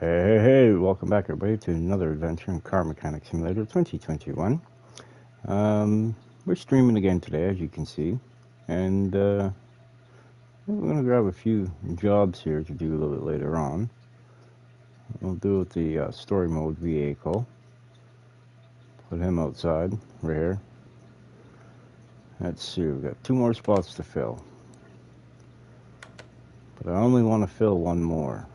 Hey, welcome back everybody to another adventure in Car Mechanic Simulator 2021. We're streaming again today, as you can see, and we're going to grab a few jobs here to do a little bit later on. We'll do it with the story mode vehicle. Put him outside, right here. Let's see, we've got 2 more spots to fill. But I only want to fill 1 more.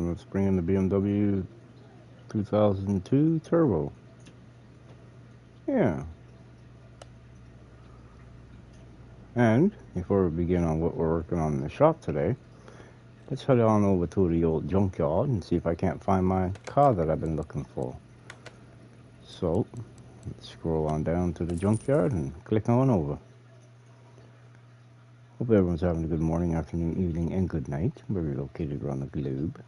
Let's bring in the BMW 2002 Turbo. Yeah. And before we begin on what we're working on in the shop today, let's head on over to the old junkyard and see if I can't find my car that I've been looking for. So, let's scroll on down to the junkyard and click on over. Hope everyone's having a good morning, afternoon, evening, and good night, where we're located around the globe.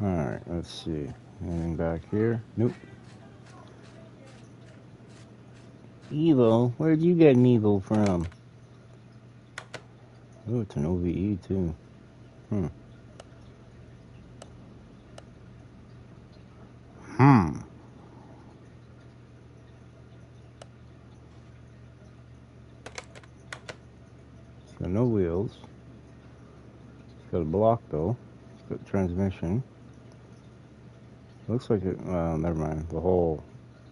Alright, let's see. Anything back here? Nope. Evo? Where'd you get an Evo from? Oh, it's an OVE too. It's got no wheels. It's got a block though. It's got transmission. Looks like it, well, never mind. The whole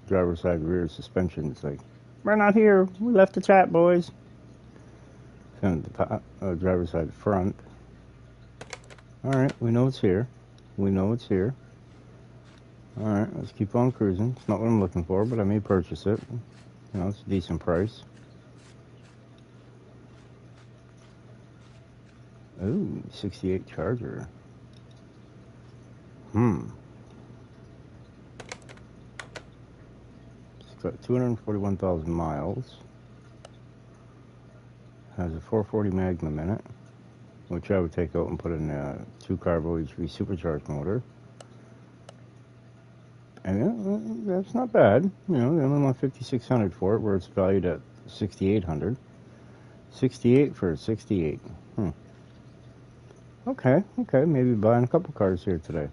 driver's side rear suspension is like, we're not here. We left the chat, boys. And the driver's side front. Alright, we know it's here. We know it's here. Alright, let's keep on cruising. It's not what I'm looking for, but I may purchase it. You know, it's a decent price. Ooh, 68 Charger. It's got 241,000 miles. Has a 440 Magnum in it, which I would take out and put in a 2-carbo HP supercharged motor. And that's not bad. You know, they only want 5,600 for it, where it's valued at 6,800. 68 for 68. Okay, maybe buying a couple cars here today.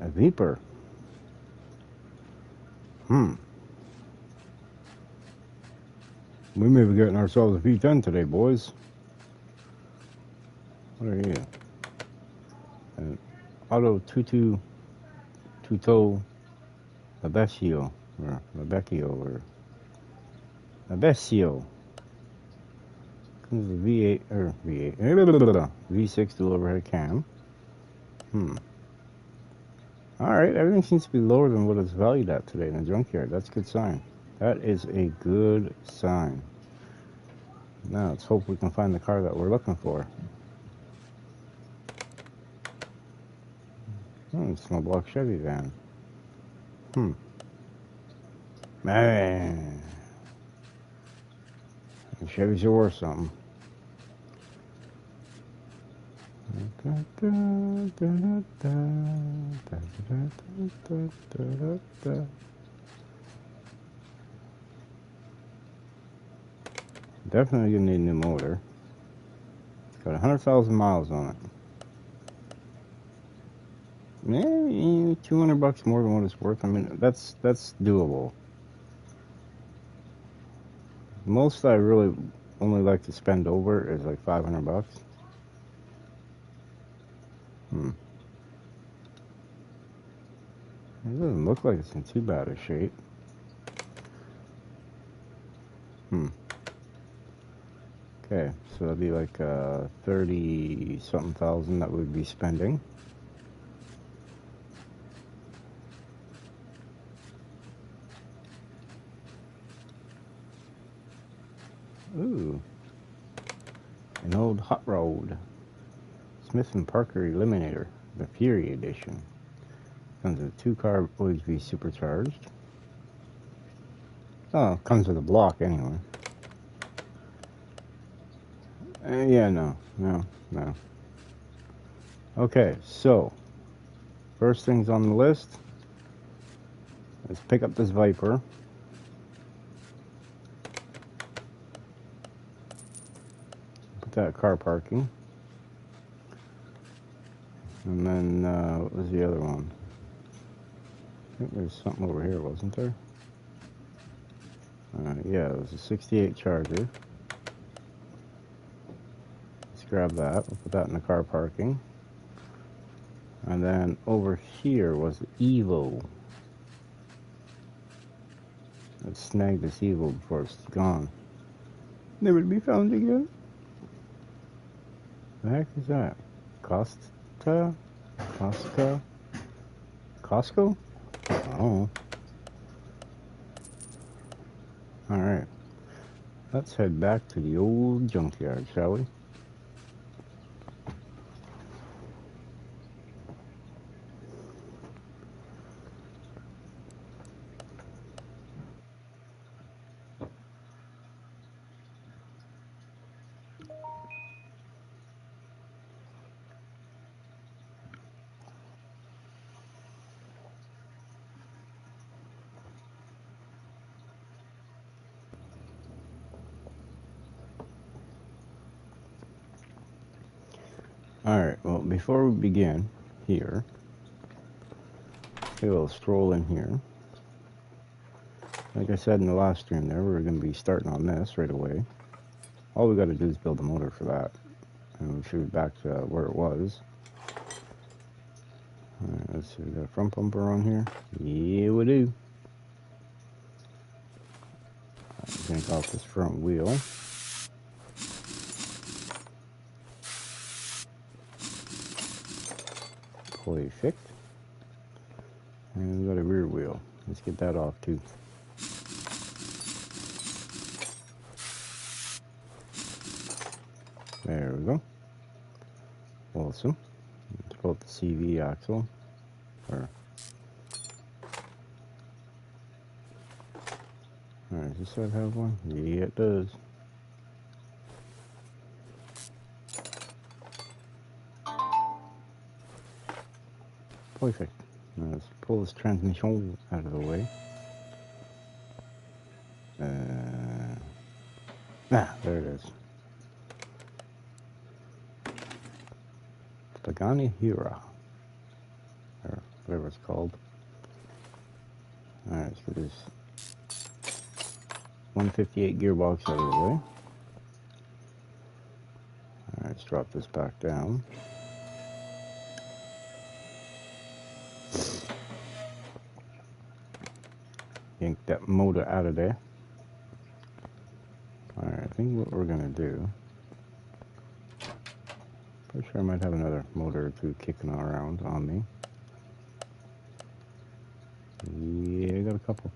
A Viper. We may be getting ourselves a V10 today, boys. What are you? An Auto Tuto Labecchio, or Labecchio, or Labecchio. Comes with V8, or V8, V6 dual overhead cam. Alright, everything seems to be lower than what it's valued at today in the junkyard. That's a good sign. That is a good sign. Now, let's hope we can find the car that we're looking for. Small block Chevy van. Man. Chevys are worth something. Definitely gonna need a new motor. It's got 100,000 miles on it. Maybe 200 bucks more than what it's worth. I mean, that's doable. Most I really only like to spend over is like 500 bucks. It doesn't look like it's in too bad a shape. Okay, so that'd be like 30-something thousand that we'd be spending. Ooh, an old hot rod. Smith and Parker Eliminator, the Fury Edition. Comes with a 2-carb OHV supercharged. Oh, comes with a block anyway. Yeah, no. Okay, so first things on the list is pick up this Viper. Put that at car parking. And then, what was the other one? I think there's something over here, wasn't there? Yeah, it was a 68 Charger. Let's grab that. We'll put that in the car parking. And then over here was the Evo. Let's snag this Evo before it's gone. Never to be found again. The heck is that? Costa? Costco? Oh. Alright. Let's head back to the old junkyard, shall we? Alright, well, before we begin here, we will stroll in here. Like I said in the last stream there, we're going to be starting on this right away. All we got to do is build a motor for that. And we should be back to where it was. Alright, let's see, we got a front bumper on here. Yeah, we do. Yank off this front wheel. Perfect. And we got a rear wheel. Let's get that off too. There we go. Awesome. Let's pull out the CV axle. Alright, does this side have one? Yeah, it does. Perfect. Now let's pull this transmission out of the way. There it is. Pagani Hura, or whatever it's called. Alright, let's get this 158 gearbox out of the way. Alright, let's drop this back down. Yank that motor out of there. Alright, I think what we're gonna do, pretty sure I might have another motor or two kicking around on me. Yeah, I got a couple.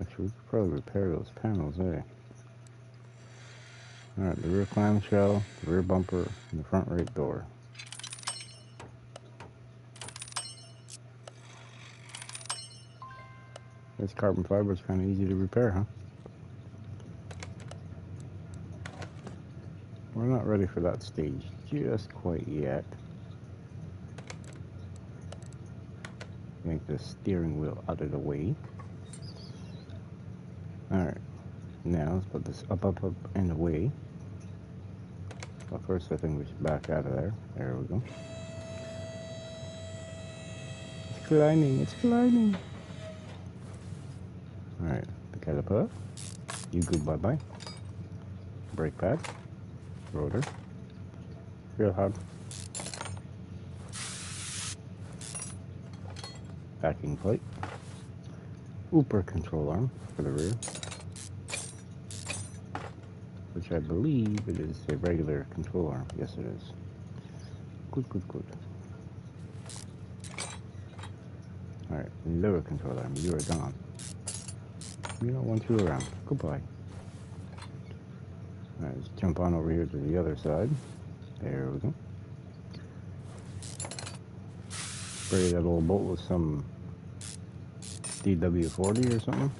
Actually, we could probably repair those panels, eh? Alright, the rear clamshell, the rear bumper, and the front right door. This carbon fiber is kind of easy to repair, huh? We're not ready for that stage just quite yet. Make the steering wheel out of the way. Alright, now let's put this up, and away. Well, first I think we should back out of there. There we go. It's climbing, it's climbing. Alright, the caliper. You go bye-bye. Brake pad. Rotor. Real hard. Backing plate. Upper control arm for the rear. Which I believe it is a regular control arm. Yes, it is. Good. Alright, lower control arm, you are gone. You don't want you around. Goodbye. Alright, let's jump on over here to the other side. There we go. Spray that old bolt with some DW40 or something.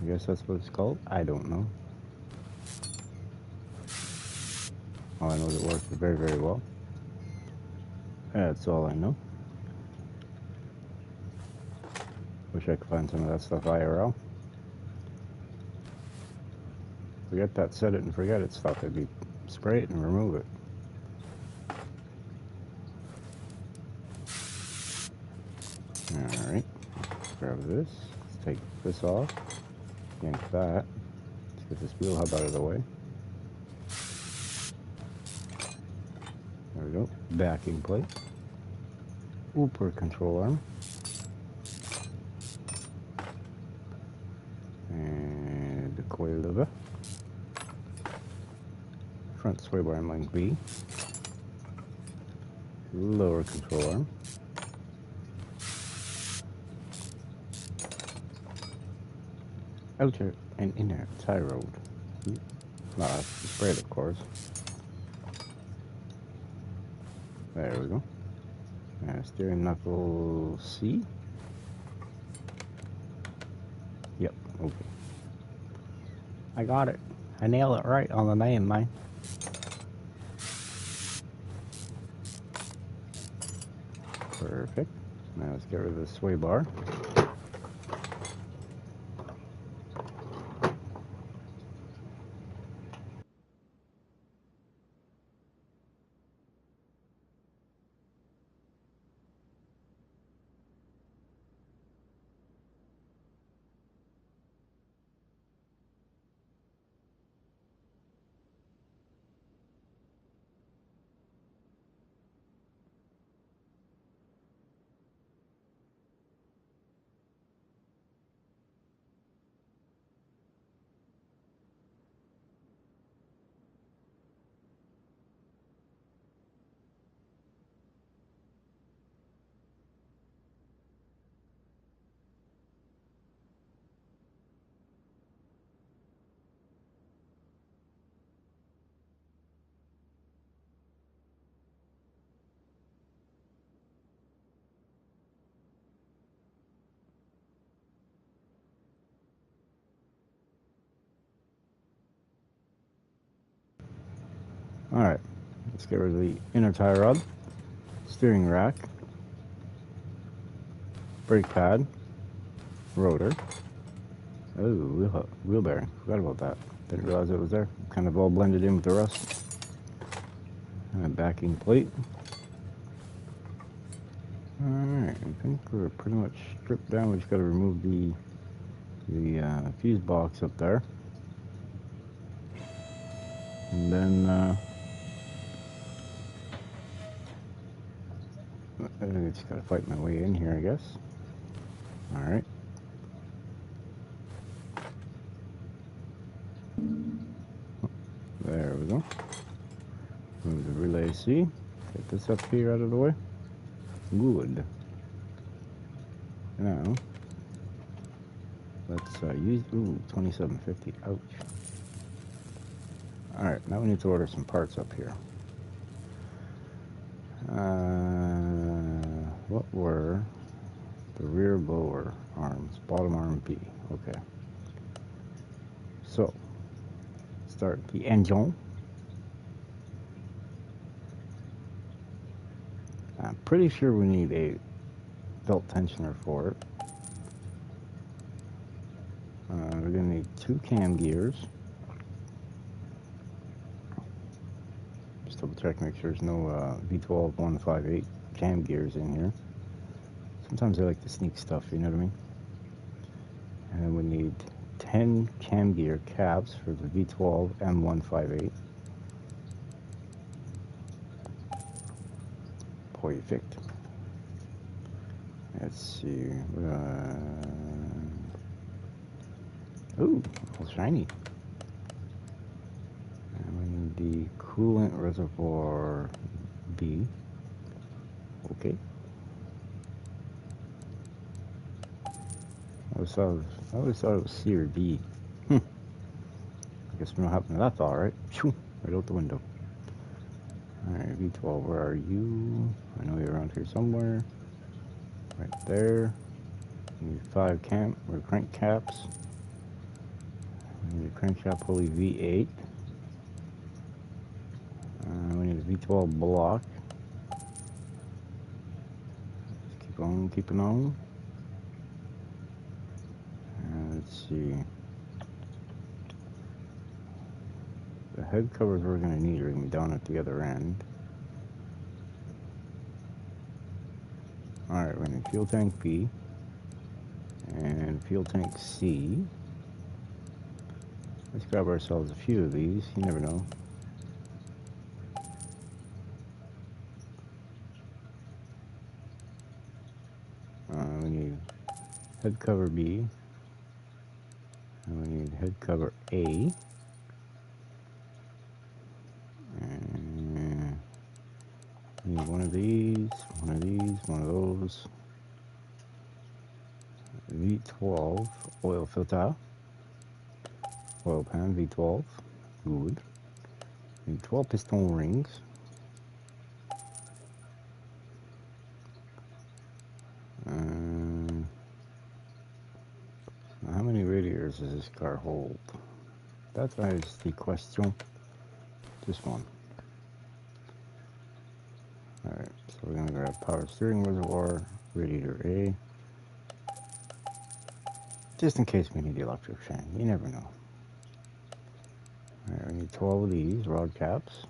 I guess that's what it's called. I don't know. All I know is it works very, very well. That's all I know. Wish I could find some of that stuff IRL. Forget that set it and forget it stuff. It'd be spray it and remove it. Alright, grab this. Let's take this off. Yank that. Let's get this wheel hub out of the way. There we go. Backing plate. Upper control arm. And the coil lever. Front sway bar and link B. Lower control arm. Outer and inner tie rod. No, that's sprayed, of course. There we go. Steering knuckle C. Yep, okay. I got it. I nailed it right on the name, man. Perfect. Now let's get rid of the sway bar. Alright, let's get rid of the inner tie rod, steering rack, brake pad, rotor. Oh, wheel bearing. Forgot about that. Didn't realize it was there. Kind of all blended in with the rust. And backing plate. Alright, I think we're pretty much stripped down. We just got to remove the fuse box up there. And then I just got to fight my way in here, I guess. Alright. There we go. Move the relay C. Get this up here out of the way. Good. Now, let's use, 2750, ouch. Alright, now we need to order some parts up here. What were the rear blower arms? Bottom arm B, okay. So, start the engine. I'm pretty sure we need a belt tensioner for it. We're going to need 2 cam gears. Just double check, make sure there's no V12 158 cam gears in here. Sometimes I like to sneak stuff, you know what I mean? And then we need 10 cam gear caps for the V12 M158. Perfect. Let's see. Ooh, all shiny. And we need the coolant reservoir B. Okay. I always thought it was C or D. I guess we don't happen to that thought, right? Phew, right out the window. Alright, V12, where are you? I know you're around here somewhere. Right there. We need 5 crank caps. We need a crankshaft pulley V8. We need a V12 block. Just keep on keeping on. Let's see. The head covers we're going to need are going to be down at the other end. Alright, we're going to fuel tank B and fuel tank C. Let's grab ourselves a few of these, you never know. We need head cover B, and we need head cover A, and we need one of these, one of those. V12 oil filter, oil pan V12, good. We need 12 piston rings. How many radiators does this car hold? That is the question. Just one. Alright, so we're going to grab power steering reservoir, radiator A. Just in case we need the electric fan. You never know. Alright, we need 12 of these rod caps.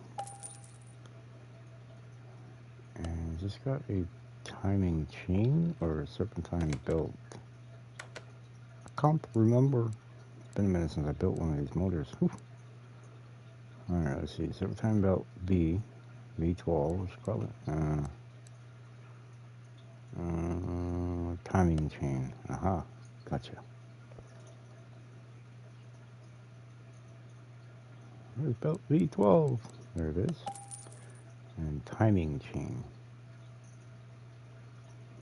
And just got a timing chain or a serpentine belt. I can't remember. It's been a minute since I built one of these motors. Alright, let's see. Serpentine belt B, V12, which is probably timing chain. Aha, gotcha. There's belt V12. There it is. And timing chain.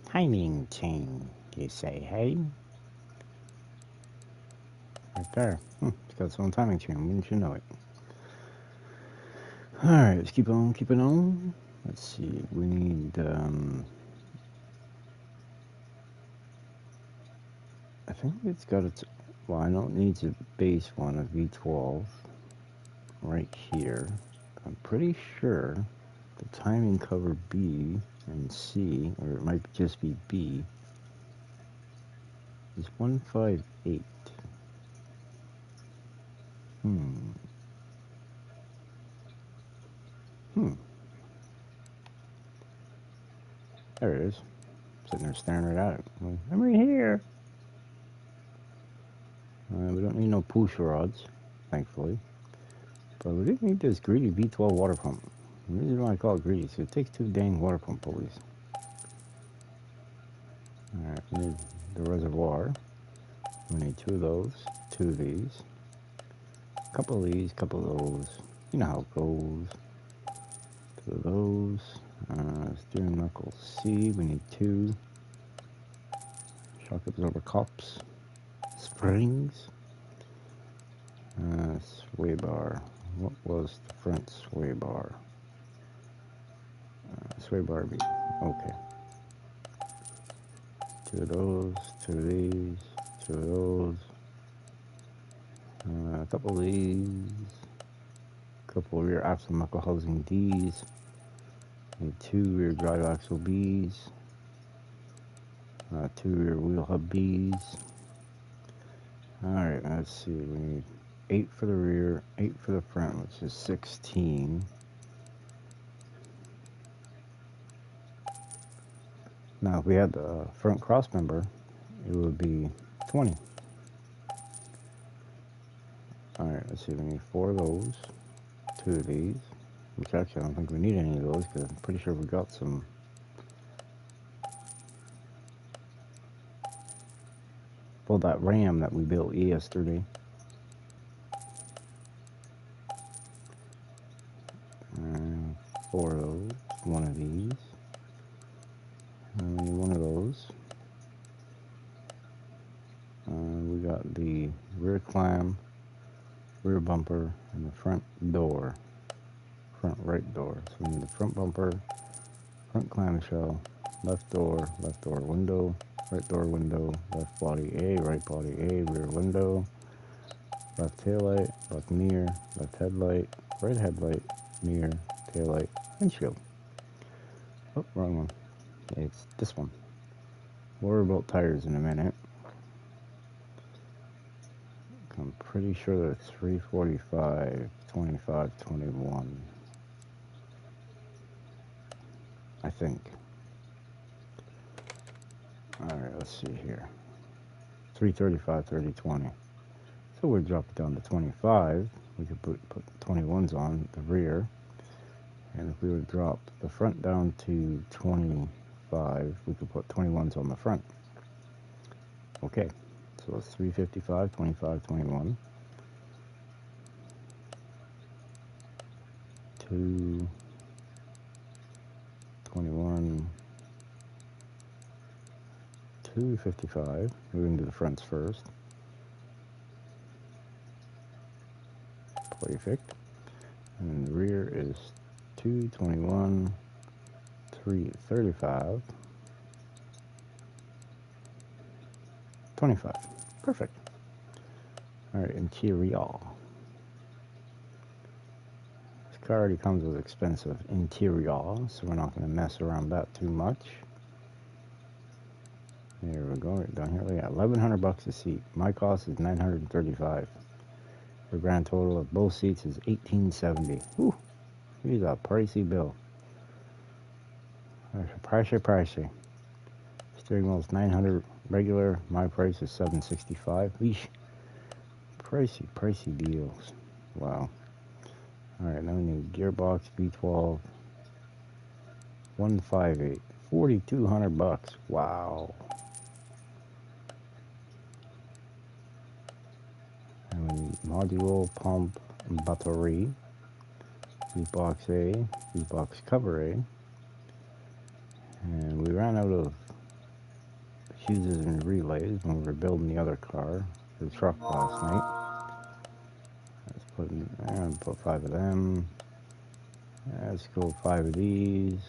Timing chain, you say, hey? Right there. It's got its own timing chain, wouldn't you know it? Alright, let's keep on keeping on. Let's see, we need, I think it's got its, well, I know it needs a base one, a V12, right here. I'm pretty sure the timing cover B and C, or it might just be B, is 158. There it is. Sitting there staring right at it. I'm right here. We don't need no push rods, thankfully. But we did need this greedy V12 water pump. The reason why I call it greedy is it takes 2 dang water pump pulleys. Alright, we need the reservoir. We need 2 of those, 2 of these. A couple of these, couple of those. You know how it goes. 2 of those. Steering knuckle C, we need 2. Shock absorber cups. Springs. Sway bar. What was the front sway bar? Sway bar B. Okay. 2 of those, 2 of these, 2 of those. A couple of these. A couple of rear axle knuckle housing D's. Need 2 rear drive axle B's. 2 rear wheel hub B's. Alright, let's see. We need 8 for the rear, 8 for the front, which is 16. Now, if we had the front cross member, it would be 20. Alright, let's see. We need 4 of those, 2 of these. Which actually, I don't think we need any of those because I'm pretty sure we got some. Well, that Ram that we built yesterday. And 4 of those, 1 of these. And we need 1 of those. the rear clam, rear bumper, and the front door, front right door. So we need the front bumper, front clamshell, left door window, right door window, left body A, right body A, rear window, left taillight, left mirror, left headlight, right headlight, mirror, taillight, windshield. Oh, wrong one. It's this one. We'll worry about tires in a minute. I'm pretty sure they're 345, 25, 21. I think. Alright, let's see here. 335, 30, 20. So we'll drop it down to 25. We could put 21s on the rear. And if we would drop the front down to 25, we could put 21s on the front. Okay, so it's 355, 25, 21. 2, 21, 255. We're going to do the fronts first. Perfect. And the rear is 221, 335, 25. Perfect. All right, interior. This car already comes with expensive interior, so we're not going to mess around that too much. There we go, right down here. We got $1,100 a seat. My cost is $935. The grand total of both seats is $1,870. Whew, he's a pricey bill. Pricey. Steering wheel is $900 regular. My price is $765. Eesh. Pricey deals. Wow. Alright, now we need gearbox V12 158. $4,200. Wow. And we need module, pump, battery. V-box A, V-box cover A. And we ran out of fuses and relays when we were building the other car, the truck last night. Let's put 5 of them. Let's go 5 of these.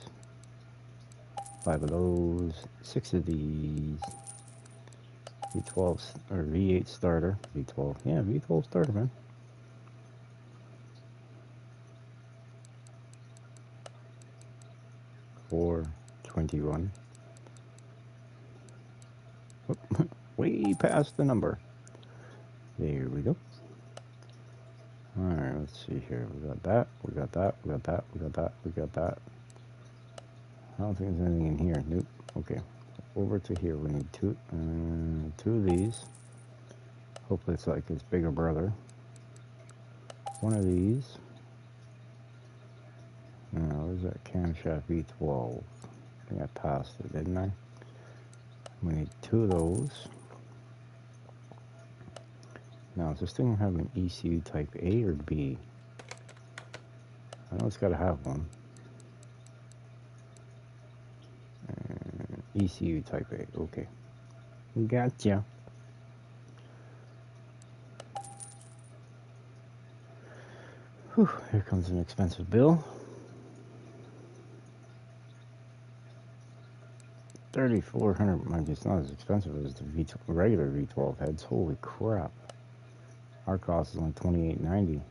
5 of those. 6 of these. V12 or V8 starter. V12. Yeah, V12 starter, man. $421. Way past the number. There we go. Alright, let's see here. We got that, we got that, we got that, we got that, we got that. I don't think there's anything in here. Nope. Okay. Over to here. We need two of these. Hopefully it's like its bigger brother. One of these. Now, where's that camshaft V12? I think I passed it, didn't I? We need 2 of those. Now, does this thing have an ECU type A or B? I know it's got to have one. ECU type A, okay. Gotcha. Whew, here comes an expensive bill. $3,400. Mind you, it's not as expensive as the regular V12 heads. Holy crap. Our cost is only $28.90.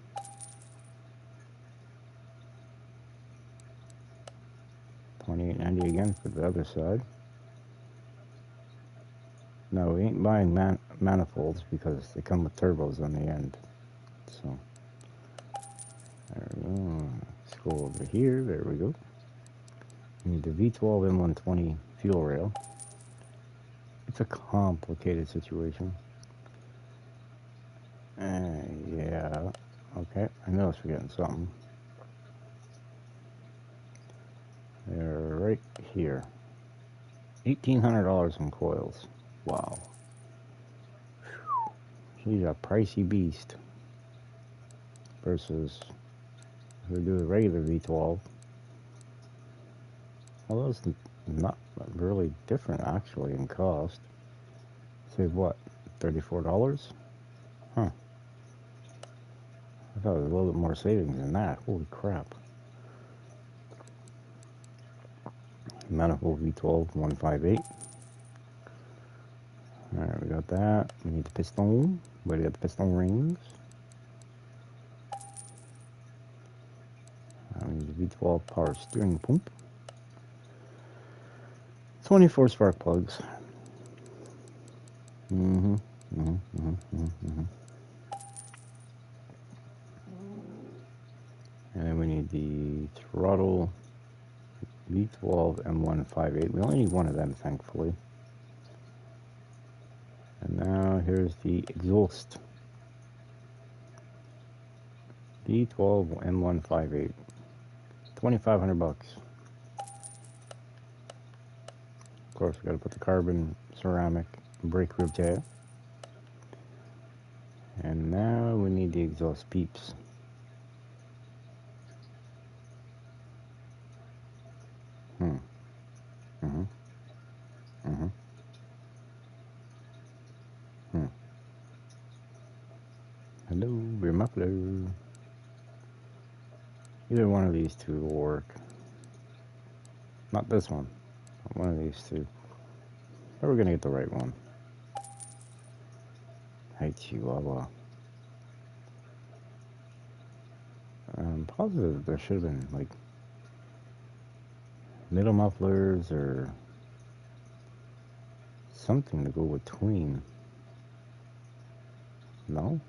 $28.90 again for the other side. No, we ain't buying manifolds because they come with turbos on the end. So, there we go. Let's go over here. There we go. We need the V12 M120 fuel rail. It's a complicated situation. Yeah. Okay, I know I was forgetting something. They're right here. $1,800 in coils. Wow. She's a pricey beast. Versus if we do the regular V12. Well, it's not really different actually in cost. Save what? $34? Huh. I thought it was a little bit more savings than that. Holy crap. Manifold V12 158. Alright, we got that. We need the piston. We got the piston rings. We need the V12 power steering pump. 24 spark plugs. And then we need the throttle V12 M158. We only need one of them, thankfully. And now here's the exhaust. V12 M158. 2,500 bucks. Of course, we got to put the carbon ceramic brake rib tab. And now we need the exhaust peeps. Hello, rear muffler. Either one of these two will work. Not this one. One of these two. But we're gonna get the right one. Hey, Chihuahua. I'm positive there should have been like middle mufflers or something to go between. No?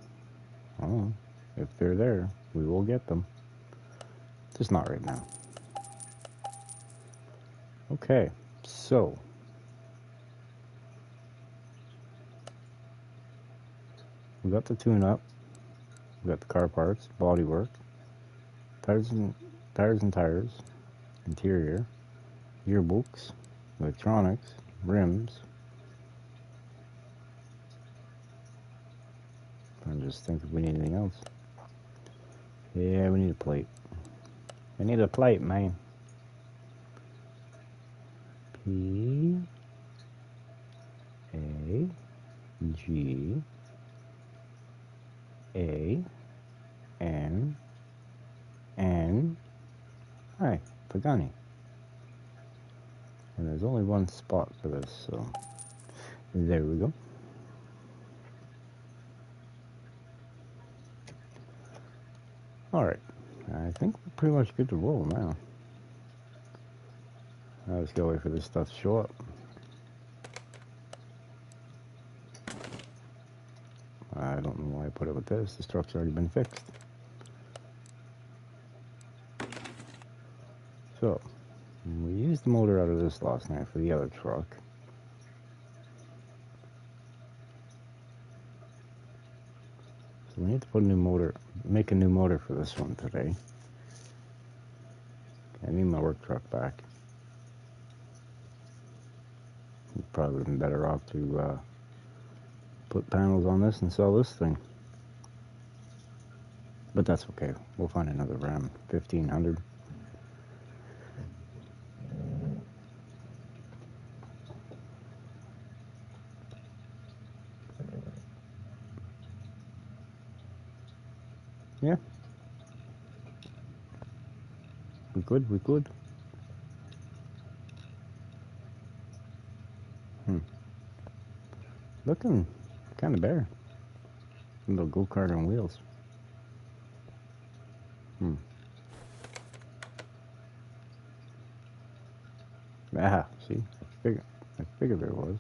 Oh, if they're there, we will get them. Just not right now. Okay, so we got the tune-up, we got the car parts, body work, tires and tires, interior, gearbox, electronics, rims. I'm just thinking if we need anything else. Yeah, we need a plate. I need a plate, man. P A G A N N Hi, Pagani. And there's only one spot for this, so there we go. Alright, I think we're pretty much good to roll now. Now let's go wait for this stuff to show up. I don't know why I put it with this. This truck's already been fixed. So, we used the motor out of this last night for the other truck. So we need to put a new motor, make a new motor for this one today. I need my work truck back. Probably been better off to put panels on this and sell this thing. But that's okay. We'll find another Ram 1500. Yeah. We good, we good. Looking kind of bare. A little go-kart on wheels. Ah, see? I figured there was.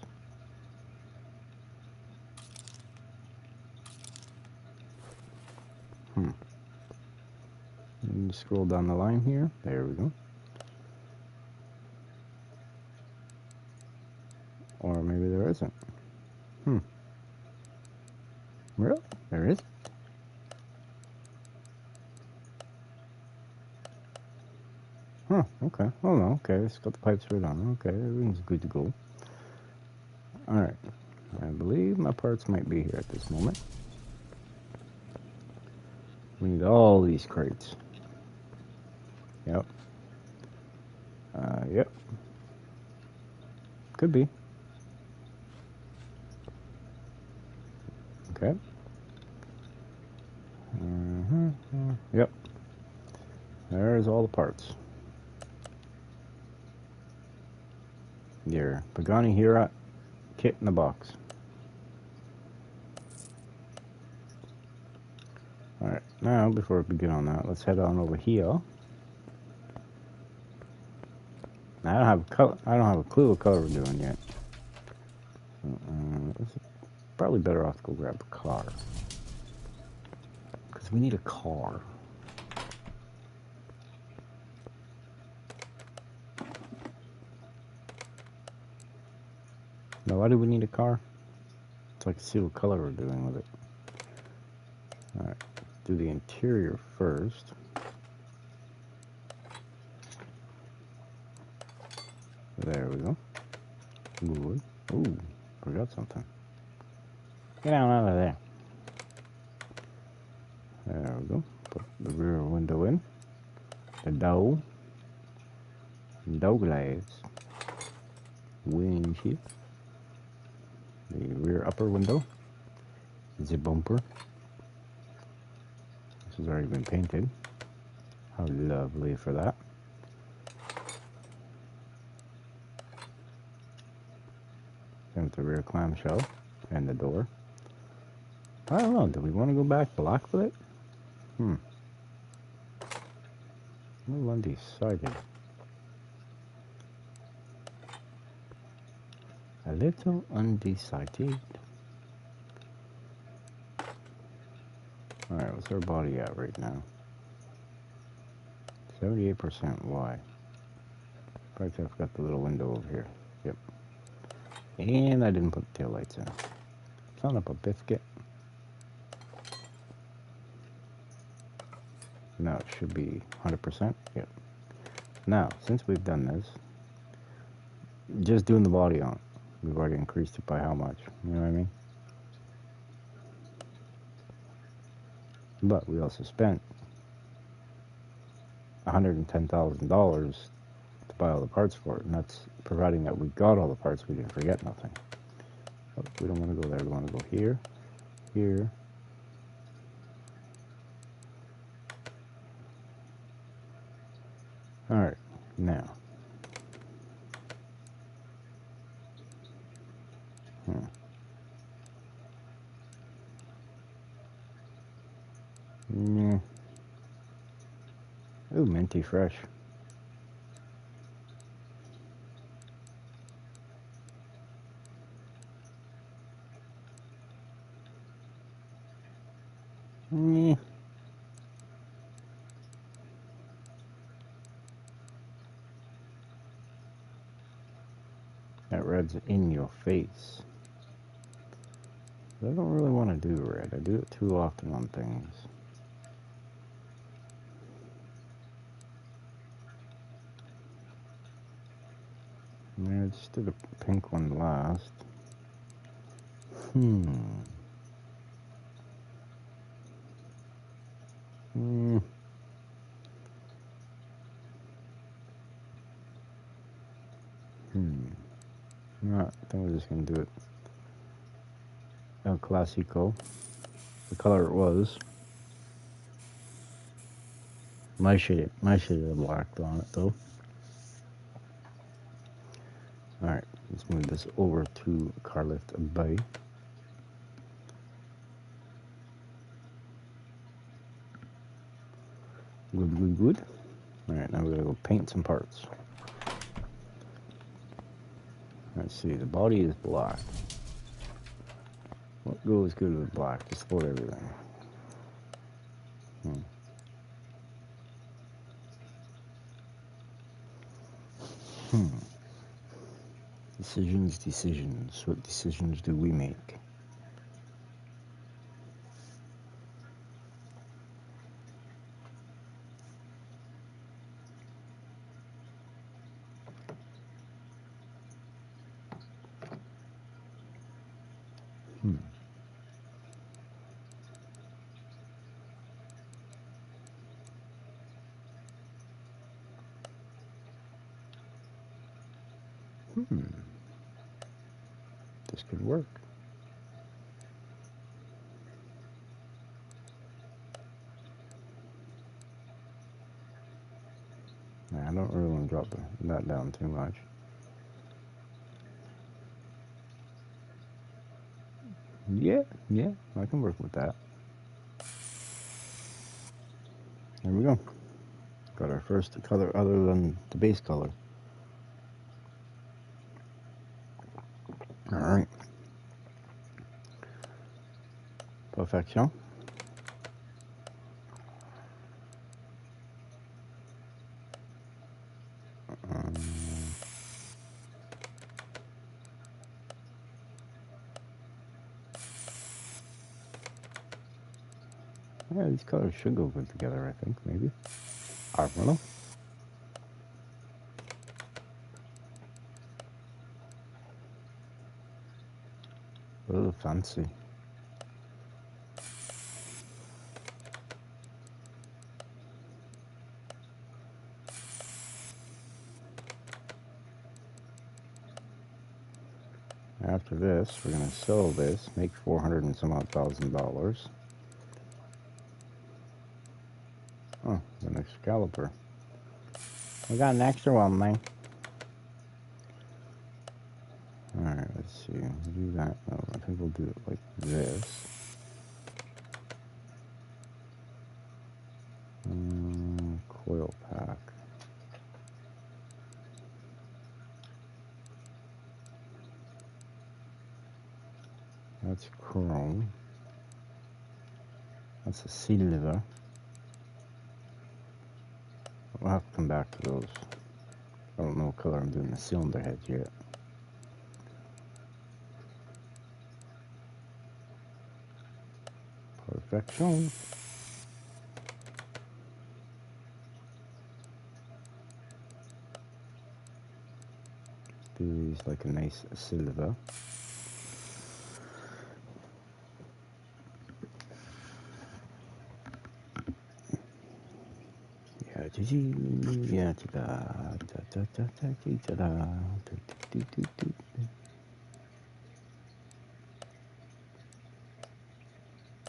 And scroll down the line here. There we go. Or maybe there isn't. Really? There is? Huh, okay. Oh no, okay. It's got the pipes right on. Okay, everything's good to go. Alright. I believe my parts might be here at this moment. We need all these crates. Yep. Yep. Could be. Okay. Yep. There's all the parts. Your Pagani Huayra kit in the box. Alright, now before we begin on that, let's head on over here. I don't have a clue what color we're doing yet. It's probably better off to go grab a car. Because we need a car. Now, why do we need a car? So I can see what color we're doing with it. Alright, do the interior first. There we go. Good. Ooh, forgot something. Get out of there. There we go. Put the rear window in. The door glass. Windshield. The rear upper window. The bumper. This has already been painted. How lovely for that. Then with the rear clamshell and the door. I don't know, do we want to go back black with it? A little undecided. A little undecided. Alright, what's our body at right now? 78%. Why? Probably I've got the little window over here. Yep. And I didn't put the taillights in. Son of a biscuit. Now it should be 100%. Yep. Now, since we've done this, just doing the body on, we've already increased it by how much? You know what I mean? But we also spent $110,000 to buy all the parts for it, and that's providing that we got all the parts, we didn't forget nothing. But we don't want to go there, we want to go here, here. Alright, now. Yeah. Ooh, minty fresh. Yeah. That red's in your face. But I don't really want to do red. I do it too often on things. Yeah, I just did a pink one last. No, I think we're just gonna do it El Clasico. The color it was. My shade of black on it though. Alright, let's move this over to car lift bay. Good. Alright, now we're gonna go paint some parts. Let's see, the body is black. What goes good with black? Just load everything. Decisions. What decisions do we make? This could work. I don't really want to drop that down too much. Yeah, I can work with that. There we go. Got our first color other than the base color. All right. Perfection. Yeah, these colors should go good together, I think, maybe. I don't know. A little fancy. After this, we're going to sell this, make 400 and some odd $1,000. Oh, an Excalibur. We got an extra one, man. Alright, let's see. We'll do that. Oh, I think we'll do it like this. Coil pack. That's chrome. That's a silver. We'll have to come back to those. I don't know what color I'm doing the cylinder heads yet. Perfection. Do these like a nice silver. Yeah,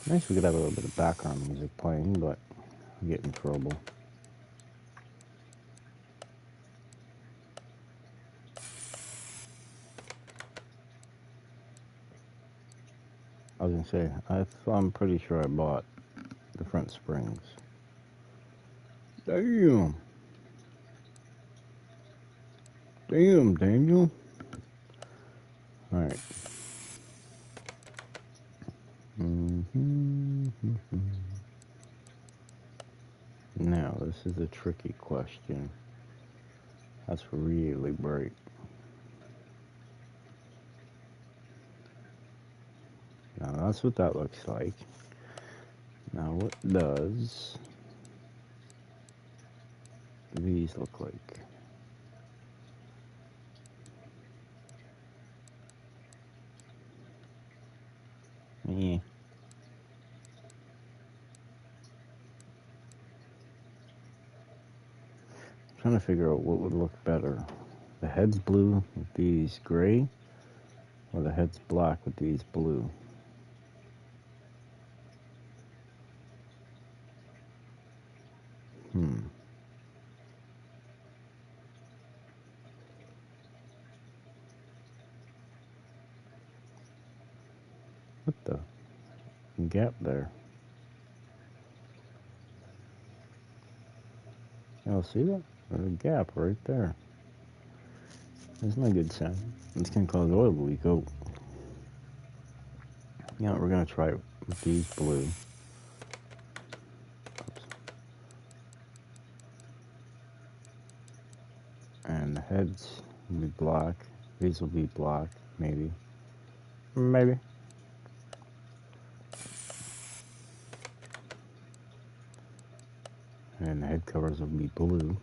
nice we could have a little bit of background music playing, but I get in trouble. I was gonna say, I'm pretty sure I bought the front springs. Damn. Damn, Daniel. Alright. Now, this is a tricky question. That's really bright. Now, that's what that looks like. Now, what does these look like? Yeah. Trying to figure out what would look better. The head's blue with these gray, or the head's black with these blue. What the gap there? Y'all see that? There's a gap right there. That's not a good sign. It's gonna cause oil to leak out. Yeah, we're gonna try it with these blue. Oops. And the heads will be black. These will be black, maybe. Maybe. And the head covers will be blue.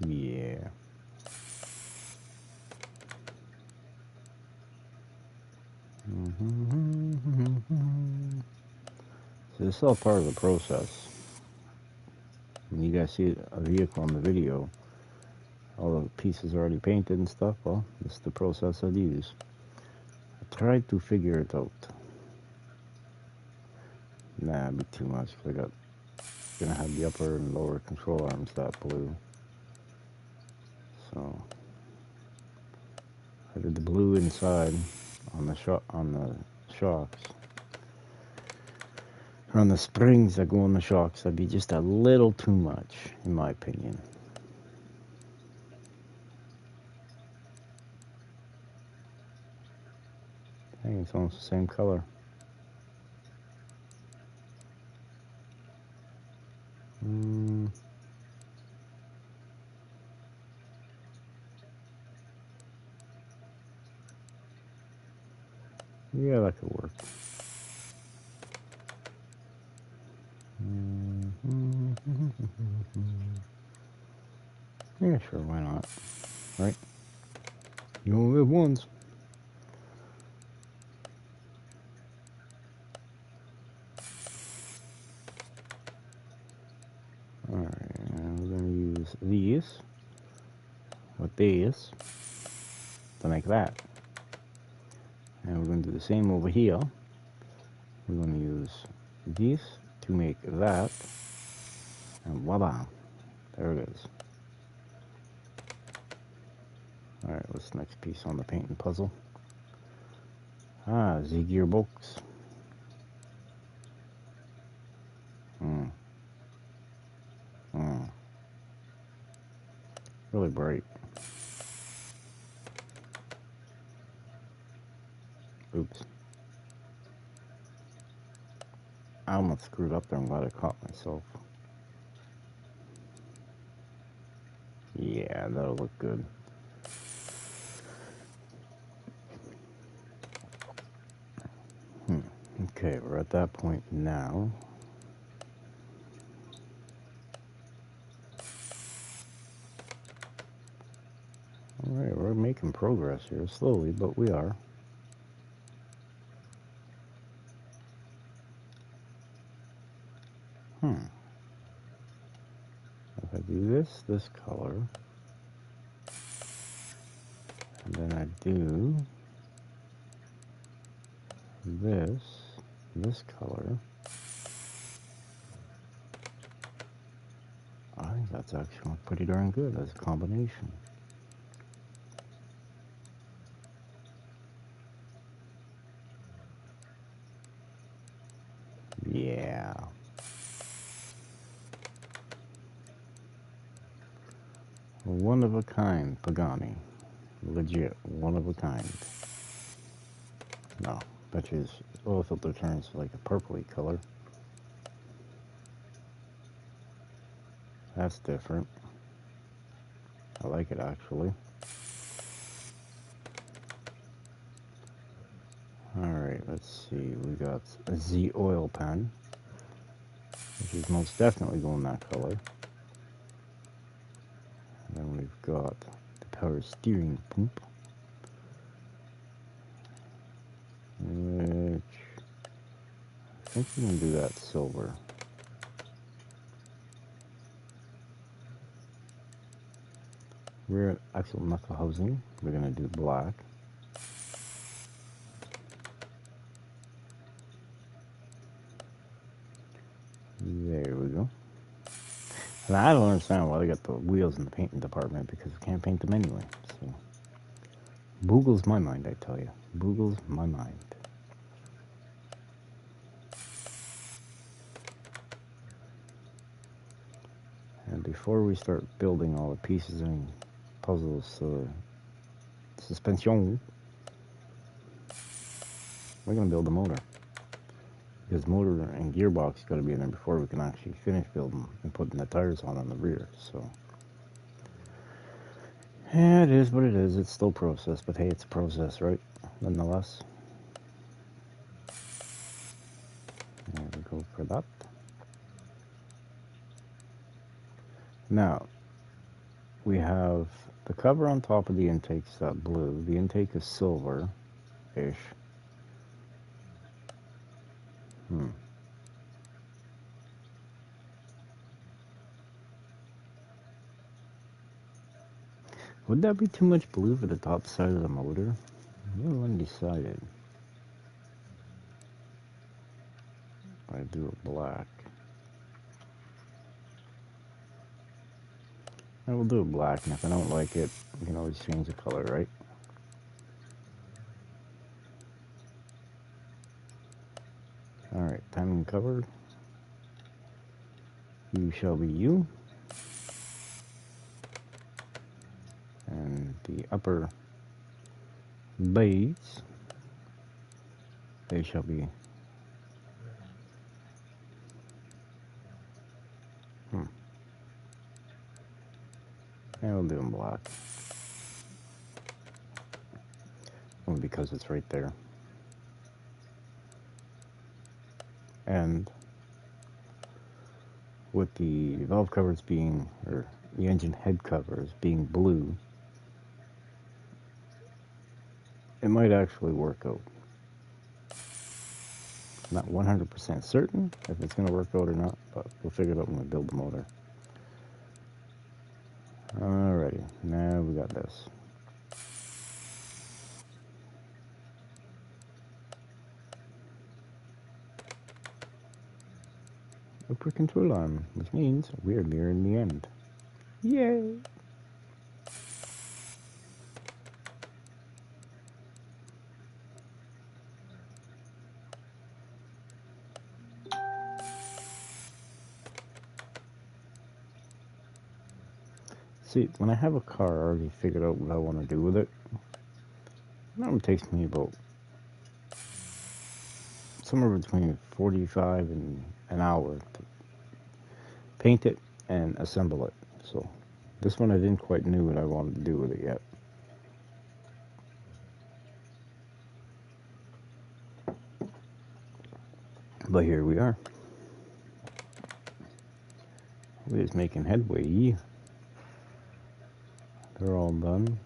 Yeah. So this is all part of the process. When you guys see a vehicle on the video, all the pieces are already painted and stuff. Well, this is the process I use. I tried to figure it out. Nah, it'd be too much. I got gonna have the upper and lower control arms that blue. So I did the blue inside on the shocks. Or on the springs that go on the shocks. That'd be just a little too much, in my opinion. Hey, it's almost the same color. Yeah, that could work. Yeah, sure, why not? Right? You only live once. Alright, we're gonna use these with these to make that. And we're gonna do the same over here. We're gonna use these to make that. And voila. There it is. Alright, what's the next piece on the painting puzzle? Ah, the gearbox. Really bright. Oops. I almost screwed up there. I'm glad I caught myself. Yeah, that'll look good. Okay, we're at that point now. Alright, we're making progress here, slowly, but we are. If I do this color, and then I do this color, I think that's actually pretty darn good as a combination. Yeah. One of a kind, Pagani. Legit, one of a kind. No, bet you his oil filter turns like a purpley color. That's different. I like it actually. Alright, let's see. We got a Z oil pen, which is most definitely going that color. And then we've got the power steering pump, which I think we're going to do that silver. Rear axle knuckle housing, we're going to do black. There we go. And I don't understand why they got the wheels in the painting department, because we can't paint them anyway. So, boogles my mind, I tell you. Boogles my mind. And before we start building all the pieces and puzzles, suspension, we're going to build the motor. Because motor and gearbox got to be in there before we can actually finish building and putting the tires on the rear. So, yeah, it is what it is. It's still process, but hey, it's a process, right? Nonetheless. There we go for that. Now, we have the cover on top of the intake's that blue. The intake is silver-ish. Would that be too much blue for the top side of the motor? I'm undecided. I do a black. I will do a black, and if I don't like it, you can always change the color, right? Alright, timing cover. You shall be you. And the upper blades, they shall be and we'll do them black. Only because it's right there. And with the valve covers being, or the engine head covers being blue, it might actually work out. Not 100% certain if it's going to work out or not, but we'll figure it out when we build the motor. Alrighty, now we got this. Upper control arm, which means we're nearing the end. Yay! See, when I have a car already figured out what I want to do with it, it normally takes me about somewhere between 45 and an hour to paint it and assemble it. So this one I didn't quite know what I wanted to do with it yet. But here we are. We're just making headway. They're all done.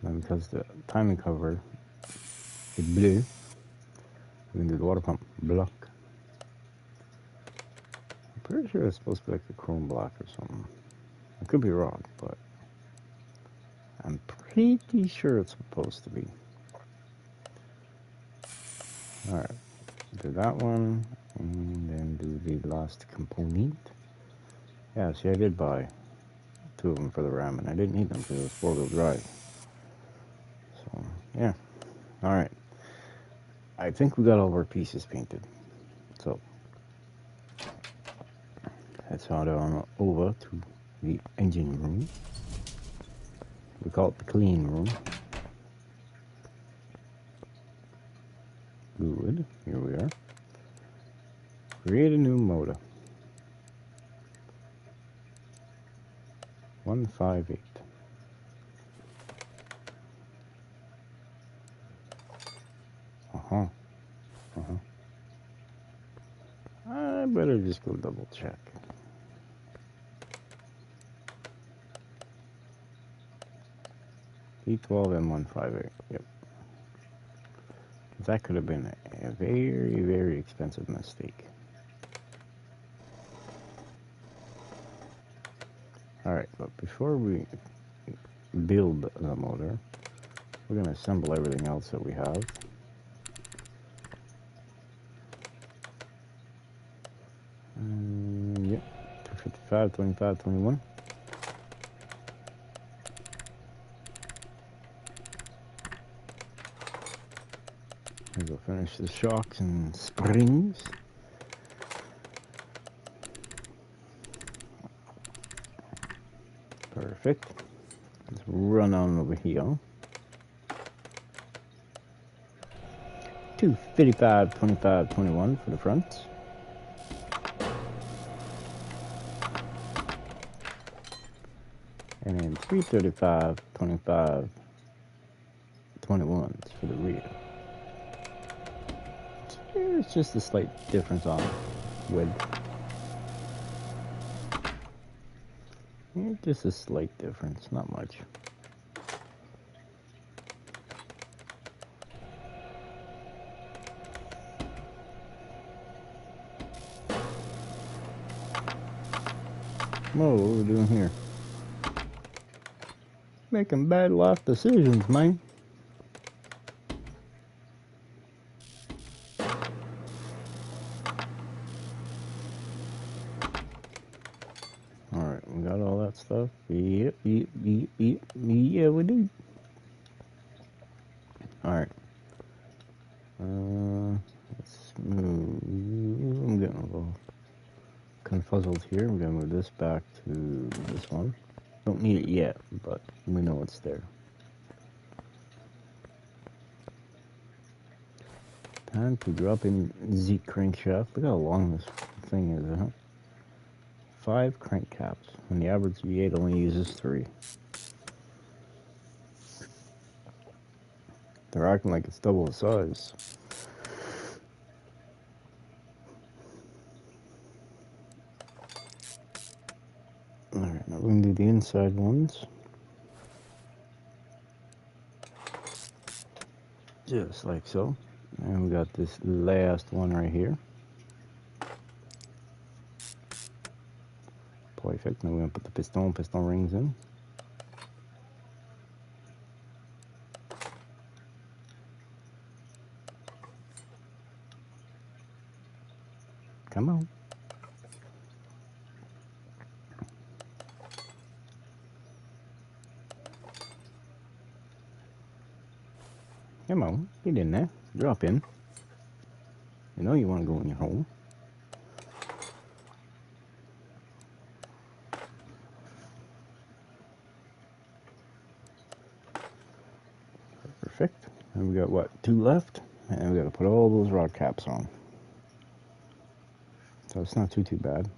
And because the timing cover is blue, we can do the water pump block. I'm pretty sure it's supposed to be like a chrome block or something. I could be wrong, but I'm pretty sure it's supposed to be. Alright, do that one, and then do the last component. Yeah, see, I did buy 2 of them for the Ram, and I didn't need them because it was 4-wheel drive. So, yeah. Alright. I think we got all of our pieces painted. So, let's head on over to the engine room. We call it the clean room. Good. Here we are. Create a new motor. 158. I better just go double check. E12M158. Yep. That could have been a very, very expensive mistake. Alright, but before we build the motor, we're going to assemble everything else that we have. Yep, 255, 25, 21. We'll finish the shocks and springs. Perfect. Let's run on over here. 255, 25, 21 for the front. And then 335, 25, 21s for the rear. It's just a slight difference on width. Yeah, just a slight difference, not much. Whoa, what are we doing here? Making bad life decisions, man. that stuff? Yep, yep, yep, yep. Yeah, we do. Alright. Let's move. I'm getting a little confuzzled here. I'm gonna move this back to this one. Don't need it yet, but we know it's there. Time to drop in the crankshaft. Look how long this thing is, huh? 5 crank caps, and the average V8 only uses 3. They're acting like it's double the size. Alright, now we're going to do the inside ones. Just like so. And we got this last one right here. Perfect. Now we're going to put the piston rings in. Come on. Come on. Get in there. Drop in. You know you want to go in your hole. Perfect. And we got what? 2 left. And we got to put all those rod caps on. So it's not too bad.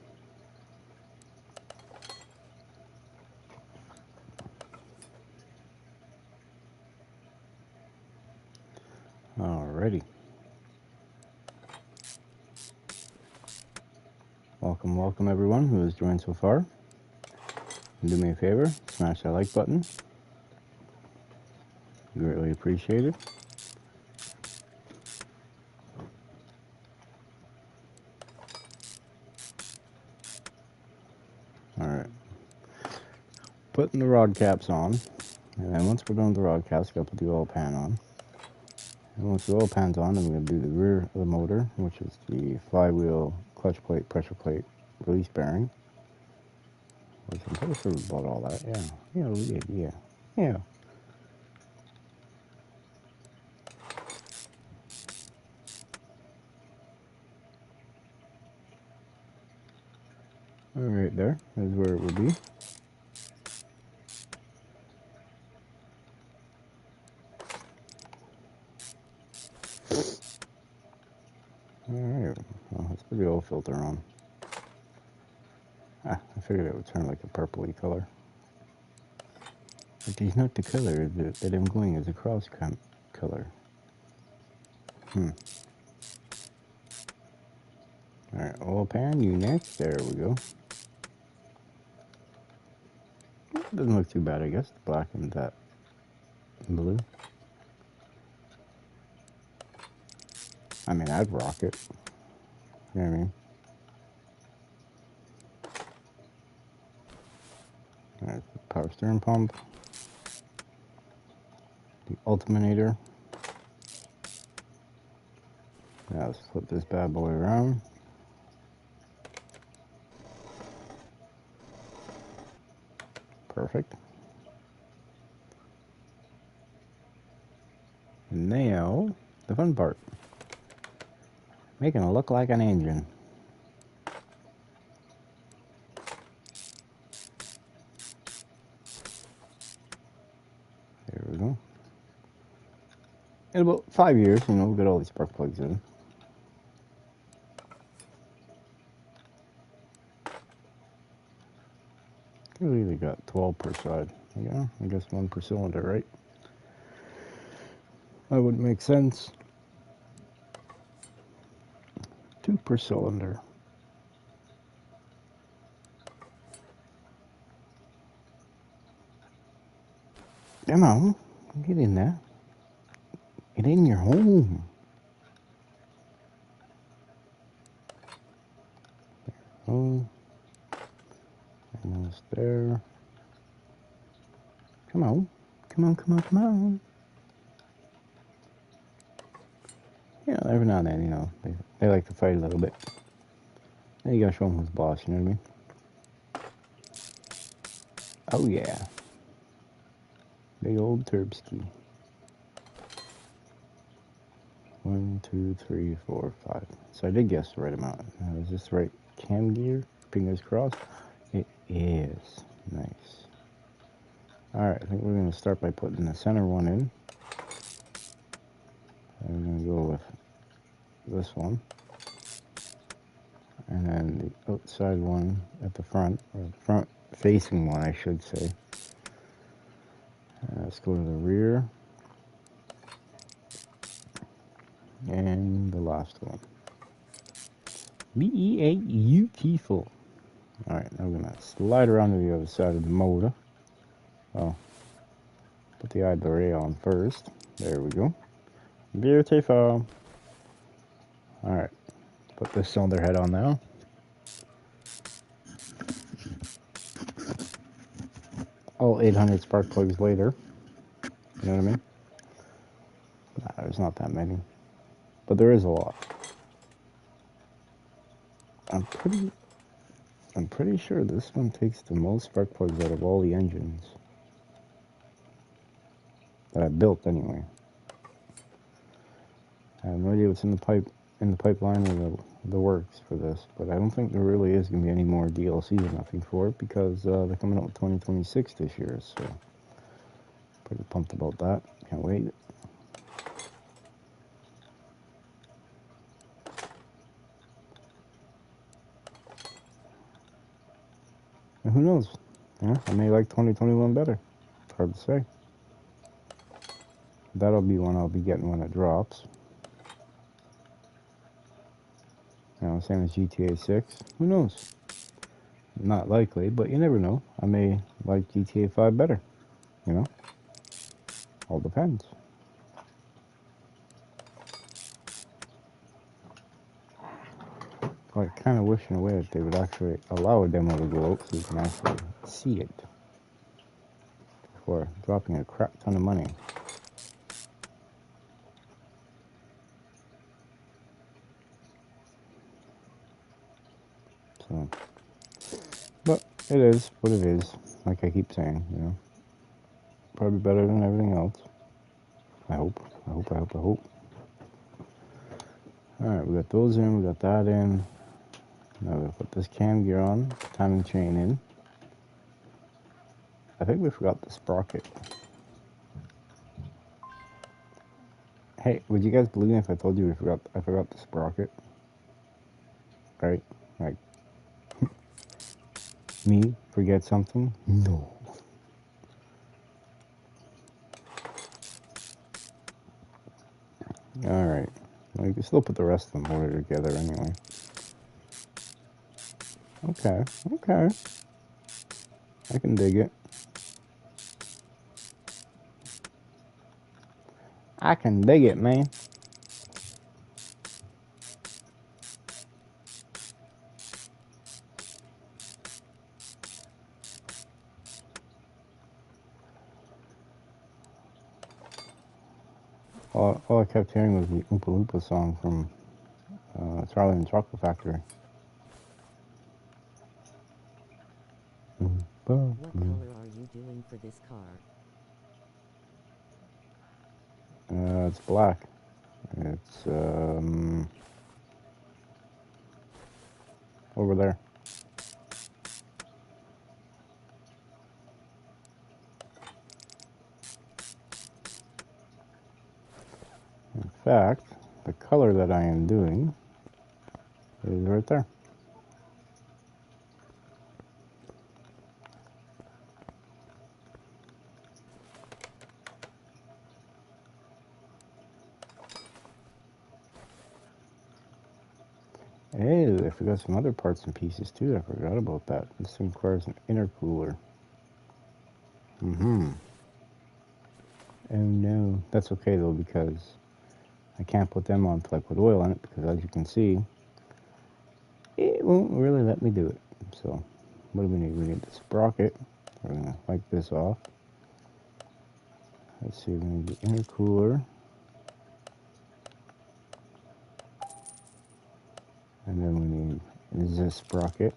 Alrighty. Welcome everyone who has joined so far. And do me a favor, smash that like button. Greatly appreciated. Alright. Putting the rod caps on. And then once we're done with the rod caps, we're going to put the oil pan on. And once the oil pan's on, then we're going to do the rear of the motor, which is the flywheel, clutch plate, pressure plate, release bearing. I'm pretty sure we bought all that. Yeah. Yeah, we did. Yeah. Yeah. Alright, there is where it would be. Alright, well, let's put the oil filter on. I figured it would turn like a purpley color. But it's not the color that I'm going as a cross color. Alright, oil pan, you next. There we go. Doesn't look too bad, I guess. Black and that blue. I mean, I'd rock it. You know what I mean? Alright, power steering pump. The Ultiminator. Now let's flip this bad boy around. Perfect. Now, the fun part. Making it look like an engine. There we go. In about 5 years, you know, we'll get all these spark plugs in. We usually got 12 per side. Yeah, I guess 1 per cylinder, right? That would make sense. 2 per cylinder. Come on, get in there. Get in your home. Oh, almost there. Come on, come on, come on, come on. You know, every now and then, you know, they like to fight a little bit. Now you gotta show them who's boss, you know what I mean? Oh yeah. Big old Turbski. 1, 2, 3, 4, 5. So I did guess the right amount. Is this the right cam gear? Fingers crossed. It is. Nice. Alright, I think we're going to start by putting the center one in. I'm going to go with this one. And then the outside one at the front, or front facing one, I should say. Let's go to the rear. And the last one. Beautiful. Alright, now we're going to slide around to the other side of the motor. Oh, put the idler A on first. There we go. Beautiful. Alright, put this cylinder head on now. All 800 spark plugs later. You know what I mean? Nah, there's not that many. But there is a lot. I'm pretty sure this one takes the most spark plugs out of all the engines that I built anyway. I have no idea what's in the pipeline or the works for this, but I don't think there really is going to be any more DLCs or nothing for it because they're coming out with 2026 this year, so pretty pumped about that. Can't wait. And who knows? Yeah, I may like 2021 better. It's hard to say. That'll be one I'll be getting when it drops. You know, same as GTA 6. Who knows? Not likely, but you never know. I may like GTA 5 better. You know? All depends. I kind of wish in a way that they would actually allow a demo to go out so you can actually see it before dropping a crap ton of money. So, but it is what it is. Like I keep saying, you know, probably better than everything else. I hope. I hope. All right, we got those in. We got that in. Now we put this cam gear on. Timing chain in. I think we forgot the sprocket. Hey, would you guys believe me if I told you I forgot the sprocket? Right? Like, me forget something? No. Alright. Well, you can still put the rest of the motor together anyway. Okay, okay. I can dig it. I can dig it, man. All I kept hearing was the Oompa Loompa song from Charlie and the Chocolate Factory. What color are you doing for this car? It's black. It's over there. In fact, the color that I am doing is right there. Hey, I forgot some other parts and pieces too. I forgot about that. This requires an intercooler. Mm-hmm. Oh no. That's okay though because I can't put them on till I put oil in it because as you can see, it won't really let me do it. So, what do we need? We need the sprocket. We're gonna wipe this off. Let's see, we need the intercooler. And then we need this sprocket.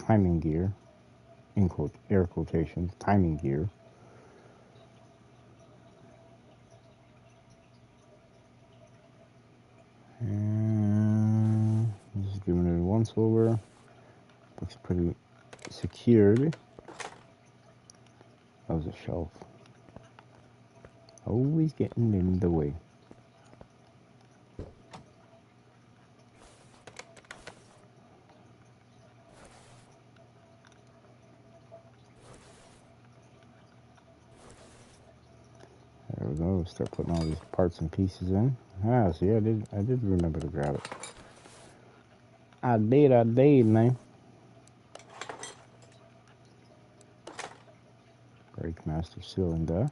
timing gear, in air quotations, timing gear. And just giving it a once over. Looks pretty secured. That was a shelf. Always getting in the way. There we go. Start putting all these parts and pieces in. Ah, see, I did remember to grab it. I did, man. Brake master cylinder.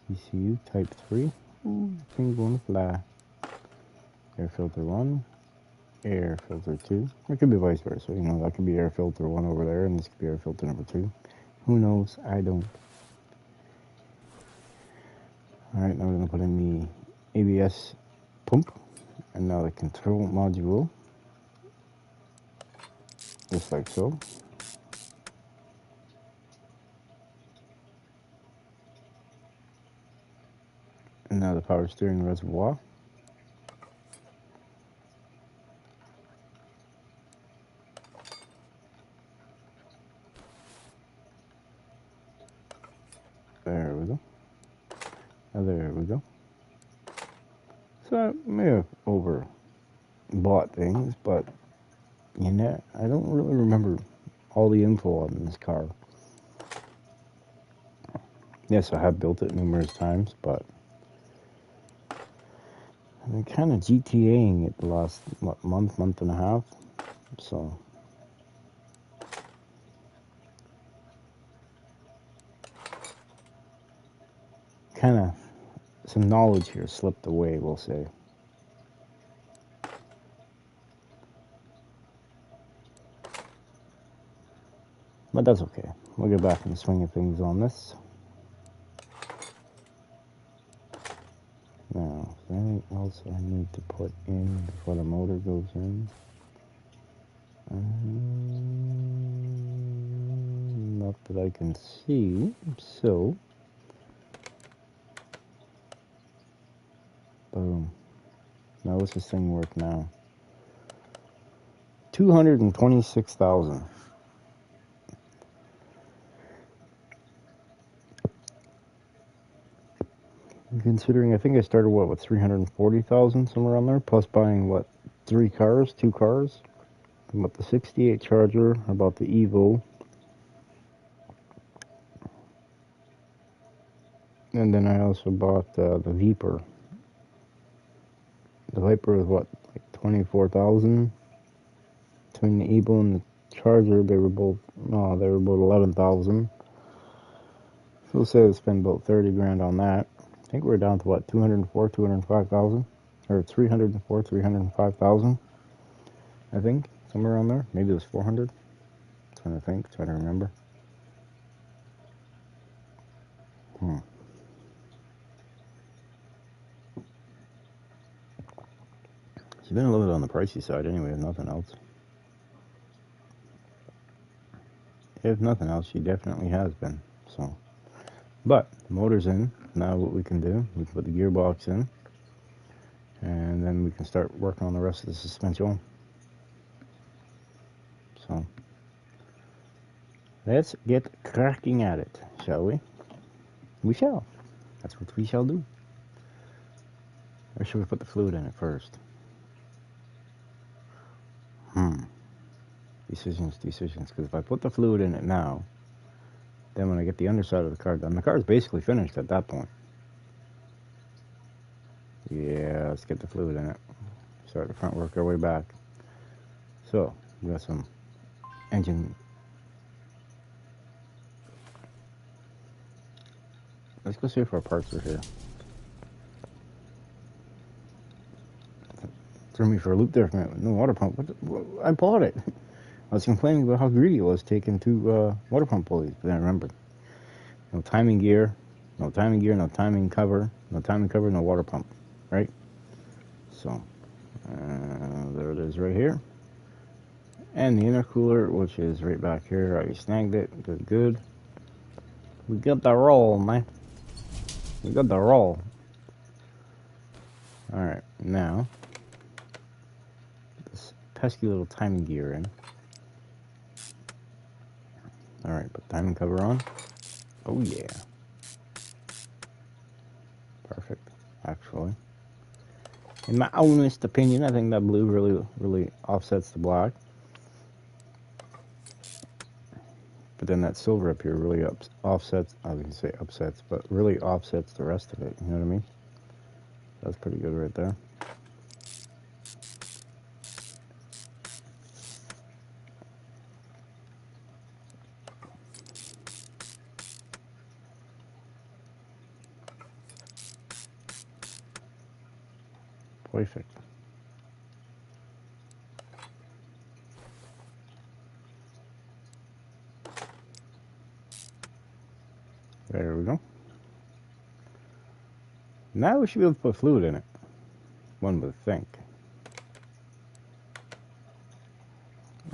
ECU type 3. Ooh, thing gonna fly. Air filter 1. Air filter 2. It could be vice versa. You know, that could be air filter 1 over there, and this could be air filter number 2. Who knows? I don't. Alright, now we're going to put in the ABS pump, and now the control module, just like so. And now the power steering reservoir. There we go. There we go. So I may have overbought things, but you know, I don't really remember all the info on this car. Yes, I have built it numerous times, but I've been kind of GTAing it the last month and a half, so kind of some knowledge here slipped away, we'll say. But that's okay. We'll get back in the swing of things on this. Now, is there anything else I need to put in before the motor goes in? Not that I can see, so boom. Now what's this thing worth now? 226,000. Considering I think I started what with 340,000 somewhere around there, plus buying what 2 cars. About the 68 Charger, about the Evo, and then I also bought the Viper. The Viper was what, like 24,000. Between the Evo and the Charger, they were both 11,000. So we'll say I spend about 30 grand on that. I think we're down to what, 204, 205,000, or 304, 305,000. I think somewhere around there. Maybe it was 400. Trying to remember. She's been a little bit on the pricey side anyway, if nothing else. If nothing else, she definitely has been. So, but the motor's in. Now what we can do, we can put the gearbox in, and then we can start working on the rest of the suspension. So, let's get cracking at it, shall we? We shall. That's what we shall do. Or should we put the fluid in it first? Decisions. Because if I put the fluid in it now, then when I get the underside of the car done, the car is basically finished at that point. Yeah, let's get the fluid in it. Start the front, work our way back. So, we got some engine. Let's go see if our parts are here. Threw me for a loop there for a minute. No water pump. I bought it. I was complaining about how greedy it was taking 2 water pump pulleys, but then I remembered. No timing gear, no timing cover, no water pump, right? So, there it is right here. And the intercooler, which is right back here. I snagged it. Good, good. We got the roll, man. We got the roll. Alright, now, this pesky little timing gear in. Alright, put timing cover on. Oh yeah. Perfect, actually. In my honest opinion, I think that blue really offsets the black. But then that silver up here really offsets, I was going to say upsets, but really offsets the rest of it, you know what I mean? That's pretty good right there. Perfect. There we go. Now we should be able to put fluid in it. One would think.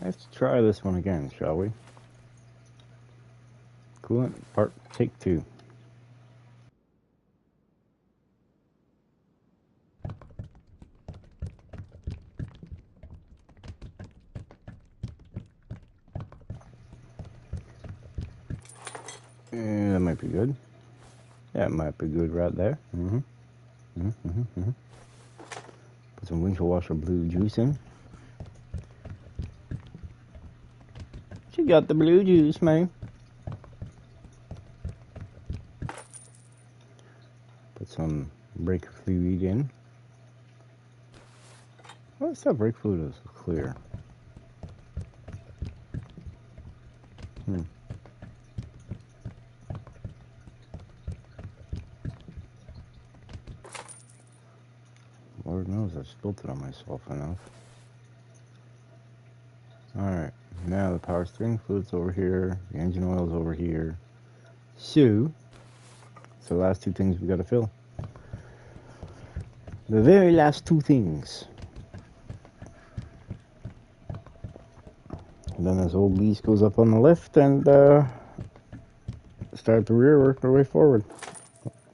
Let's try this one again, shall we? Coolant part take 2. Yeah, that might be good. That might be good right there. Put some windshield washer blue juice in. She got the blue juice, man. Put some brake fluid in. What's that brake fluid is clear? Lord knows I spilt it on myself enough. Alright, now the power steering fluid's over here, the engine oil's over here. So, it's the last two things we gotta fill. The very last two things. And then this old beast goes up on the lift and start the rear, work our way forward.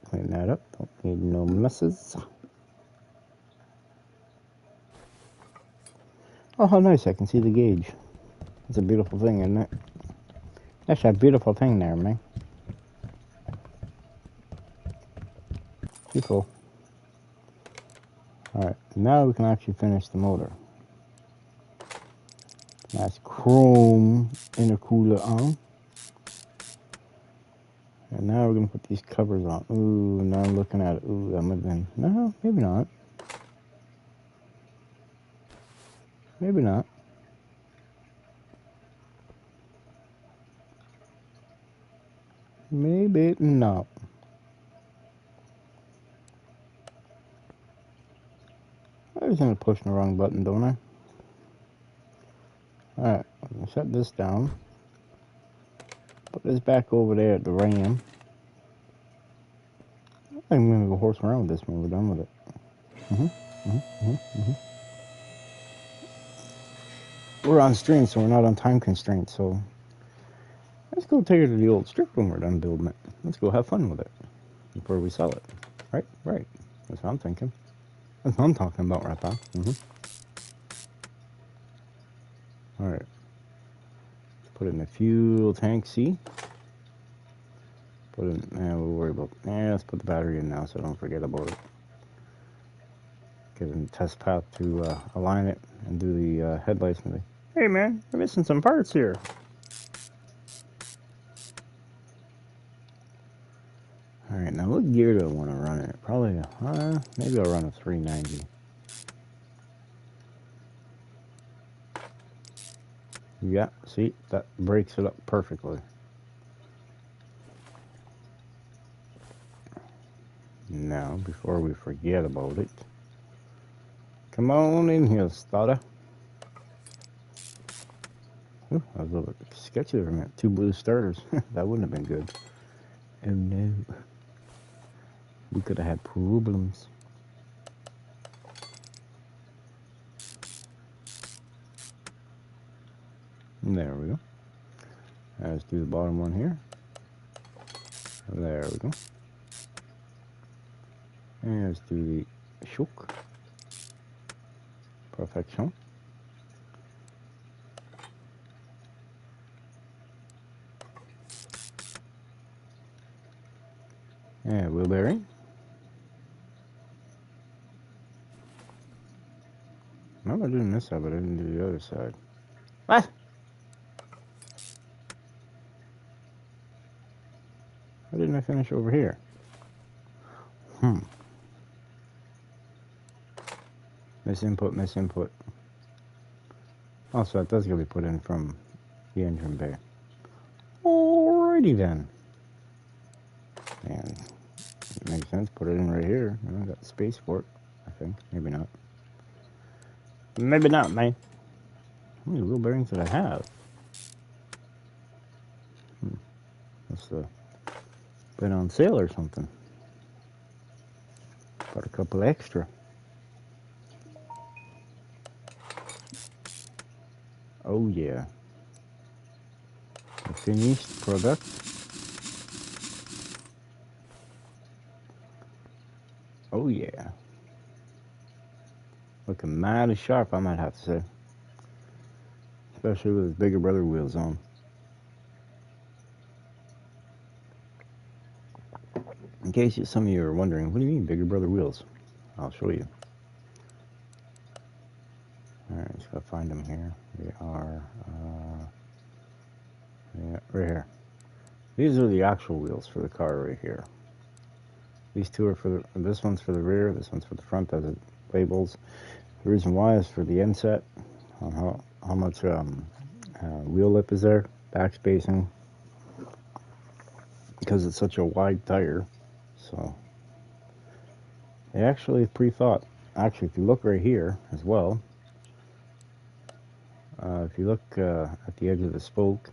Clean that up, don't need no messes. Oh, how nice, I can see the gauge. It's a beautiful thing, isn't it? That's a beautiful thing there, man. Beautiful. Alright, now we can actually finish the motor. Nice chrome intercooler on. And now we're going to put these covers on. Ooh, now I'm looking at it. Ooh, that might have been... No, maybe not. Maybe not. Maybe not. I was going to push the wrong button, don't I? Alright, I'm going to set this down. Put this back over there at the ram. I'm going to go horse around with this when we're done with it. We're on stream, so we're not on time constraints, so let's go take it to the old strip when we're done building it. Let's go have fun with it before we sell it. Right? Right. That's what I'm thinking. That's what I'm talking about right now. Alright. Put it in the fuel tank, see? Put it in, we'll worry about, let's put the battery in now so I don't forget about it. Get in the test path to align it and do the headlights. And hey man, you're missing some parts here. Alright, now what gear do I want to run it? Probably, maybe I'll run a 390. Yeah, see, that breaks it up perfectly. Now, before we forget about it, come on in here, starter. Ooh, I was a little bit sketchy there for a minute. 2 blue starters. That wouldn't have been good. Oh no. We could have had problems. There we go. Let's do the bottom one here. There we go. And let's do the choke. Perfection. And wheel bearing. I remember doing this side, but I didn't do the other side. What? Why didn't I finish over here? Miss input, miss input. Also, it does get to be put in from the engine bay. Alrighty then. And it makes sense, put it in right here. I got space for it, I think. Maybe not. Maybe not, man. How many wheel bearings did I have? Must have been on sale or something. Got a couple extra. Oh yeah. The finished product. Oh yeah. Looking mighty sharp, I might have to say. Especially with his bigger brother wheels on. In case some of you are wondering, what do you mean bigger brother wheels? I'll show you. Alright, just gotta find them here. They are, yeah, right here. These are the actual wheels for the car right here. These two are for the, this one's for the rear, this one's for the front as it labels. The reason why is for the inset, on how much wheel lip is there, back spacing, because it's such a wide tire. So they actually pre-thought. Actually, if you look right here as well, if you look at the edge of the spoke,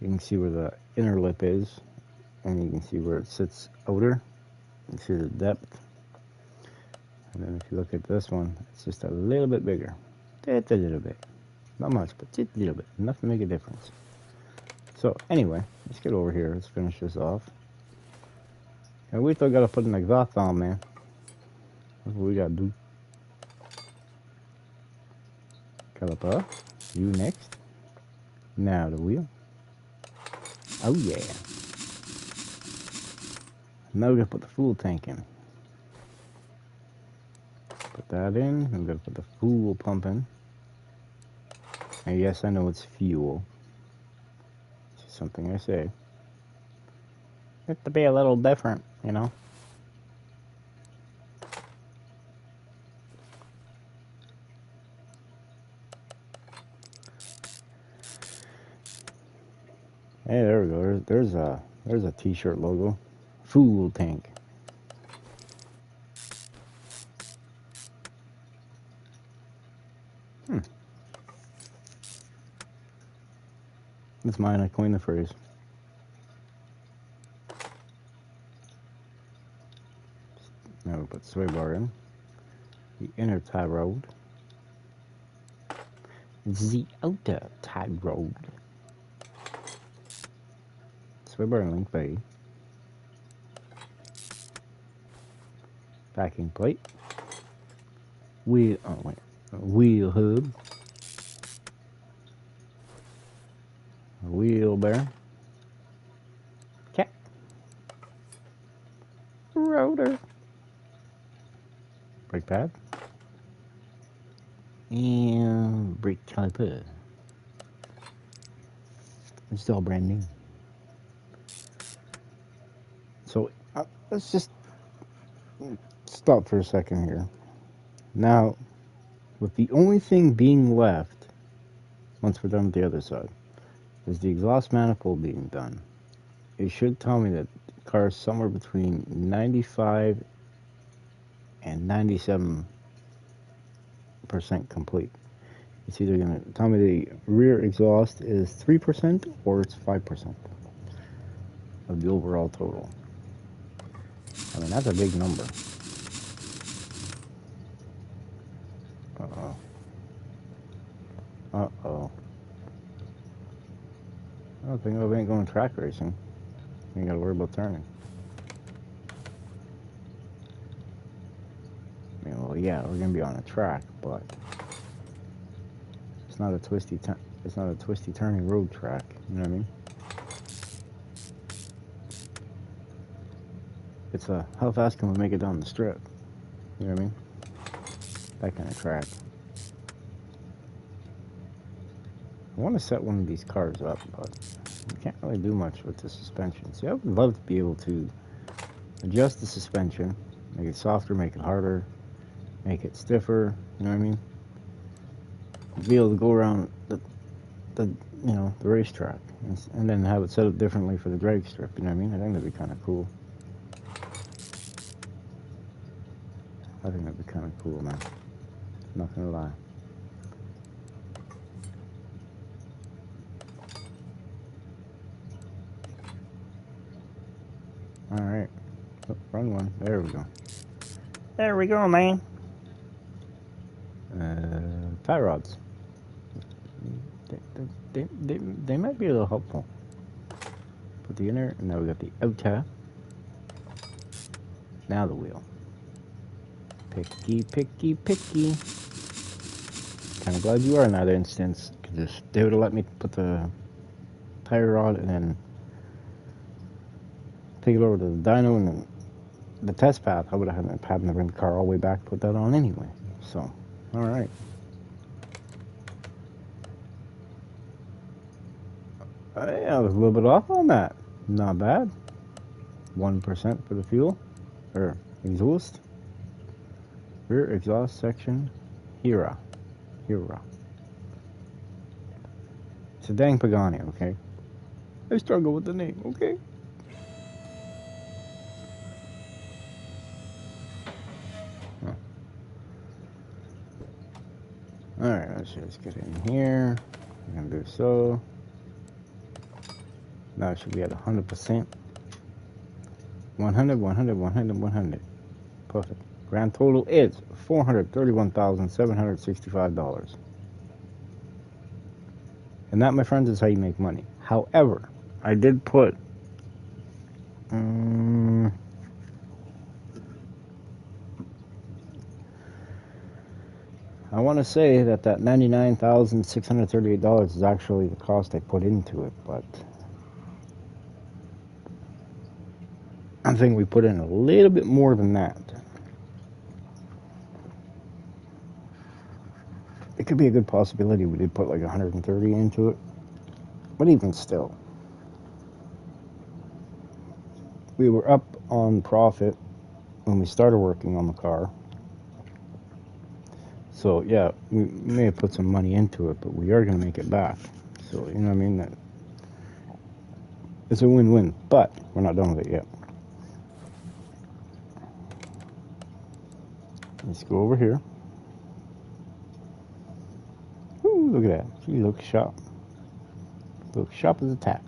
you can see where the inner lip is, and you can see where it sits outer. You can see the depth. And then if you look at this one, it's just a little bit bigger. Just a little bit. Not much, but just a little bit. Enough to make a difference. So anyway, let's get over here. Let's finish this off. And we still gotta put an exhaust on, man. That's what we gotta do. Caliper, you next. Now the wheel. Oh yeah. Now we're gonna put the fuel tank in. Put that in. I'm gonna put the fuel pump in. And yes, I know it's fuel. It's just something I say. It to be a little different, you know. Hey, there we go. There's a T-shirt logo. Fuel tank. That's mine. I coined the phrase. Now we put sway bar in. The inner tie rod. The outer tie rod. Sway bar and link bay. Backing plate. Wheel. Oh wait. Wheel hub. Wheel bearing. Cap. Rotor. Brake pad. And brake caliper. It's all brand new. So let's just stop for a second here. Now, with the only thing being left, once we're done with the other side, is the exhaust manifold being done. It should tell me that the car is somewhere between 95 and 97% complete. It's either going to tell me the rear exhaust is 3% or it's 5% of the overall total. I mean, that's a big number. Uh-oh. Uh-oh. Thing of ain't going track racing. You ain't gotta worry about turning. I mean, well, yeah, we're gonna be on a track, but it's not a twisty turning road track. You know what I mean? It's a how fast can we make it down the strip? You know what I mean? That kind of track. I want to set one of these cars up, but you can't really do much with the suspension. See, I would love to be able to adjust the suspension, make it softer, make it harder, make it stiffer. You know what I mean? Be able to go around the the racetrack, and then have it set up differently for the drag strip. You know what I mean? I think that'd be kind of cool. I think that'd be kind of cool, man. Not gonna lie. All right, oh, wrong one. There we go. There we go, man. Tie rods. They might be a little helpful. Put the inner, and now we got the outer. Now the wheel. Picky, picky, picky. Kind of glad you are in that instance, because if they would have let me put the tire rod and then take it over to the dyno and then the test path, I would have had to bring the car all the way back, put that on anyway. So, all right. Yeah, I was a little bit off on that. Not bad. 1% for the fuel or exhaust. Rear exhaust section. Hira. It's a dang Pagani, okay? I struggle with the name, okay? Huh. Alright, let's just get in here. We're gonna do so. Now it should be at 100%. 100, 100, 100, 100. Perfect. Grand total is $431,765. And that, my friends, is how you make money. However, I did put I want to say that $99,638 is actually the cost I put into it, but I think we put in a little bit more than that. It could be a good possibility we did put like 130 into it, but even still, we were up on profit when we started working on the car. So yeah, we may have put some money into it, but we are going to make it back. So you know what I mean? That it's a win-win, but we're not done with it yet. Let's go over here. Ooh, look at that. She looks sharp. Looks sharp as a tack.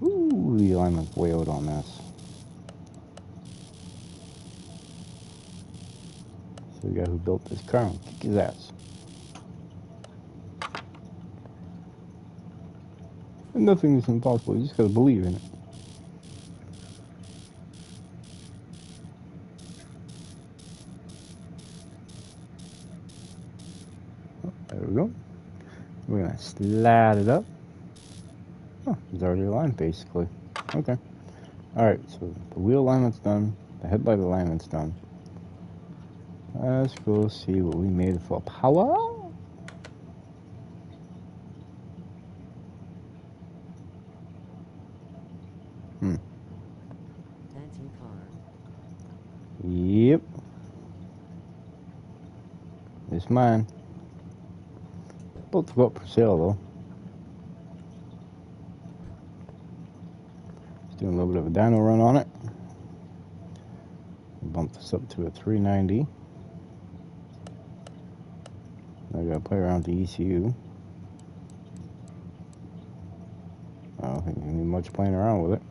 Ooh, the alignment's way out on this. So the guy who built this car will kick his ass. And nothing is impossible. You just gotta believe in it. Oh, there we go. We're gonna slide it up. Oh, it's already aligned basically. Okay. Alright, so the wheel alignment's done. The headlight alignment's done. Let's go see what we made for power. That's your car. Yep. It's mine. About to go up for sale though. Just doing a little bit of a dyno run on it. Bump this up to a 390. I gotta play around with the ECU. I don't think you need much playing around with it.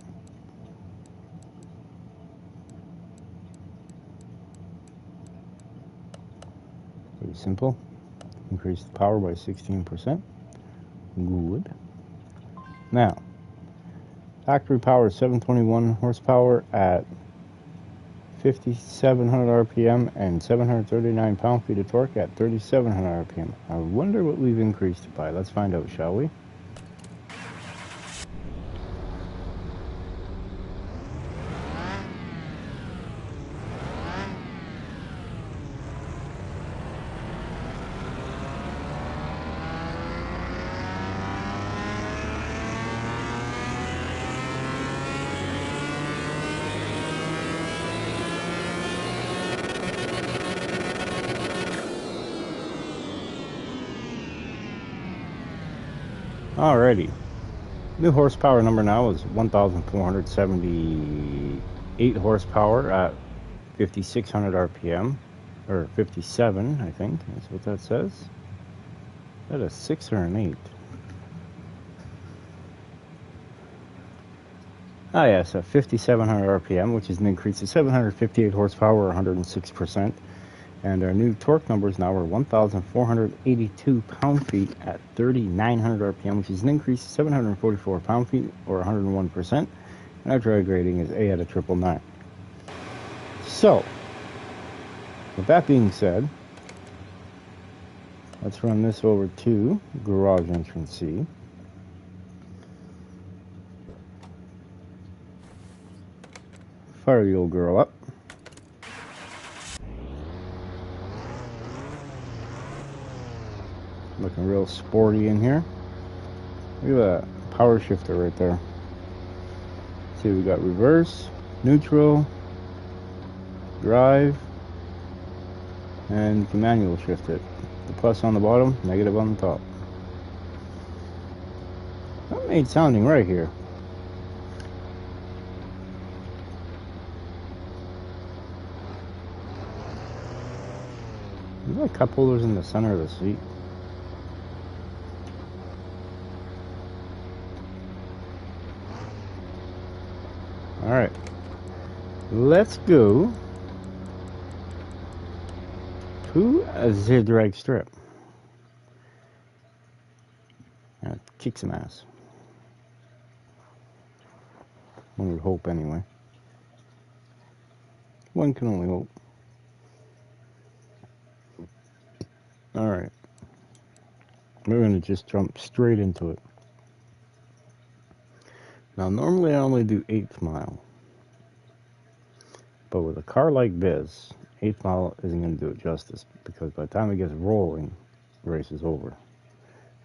Pretty simple. Increase the power by 16%. Good. Now, factory power is 721 horsepower at 5,700 RPM and 739 pound-feet of torque at 3,700 RPM. I wonder what we've increased it by. Let's find out, shall we? Alrighty. New horsepower number now is 1,478 horsepower at 5,600 RPM. Or 57, I think. That's what that says. Is that a 6 or an 8? Ah, yes, at 5,700 RPM, which is an increase of 758 horsepower, 106%. And our new torque numbers now are 1,482 pound-feet at 3,900 RPM, which is an increase of 744 pound-feet, or 101%. And our drag rating is A out of 999. So, with that being said, let's run this over to garage entrance C. Fire the old girl up. Looking real sporty in here. Look at that power shifter right there. See, we got reverse, neutral, drive, and you can manual shift it. The plus on the bottom, negative on the top. That made sounding right here. Is there cup holders in the center of the seat? Alright, let's go to the drag strip. Now, kick some ass. One would hope, anyway. One can only hope. Alright, we're going to just jump straight into it. Now, normally I only do 8th mile. But with a car like this, 8th mile isn't going to do it justice, because by the time it gets rolling, the race is over.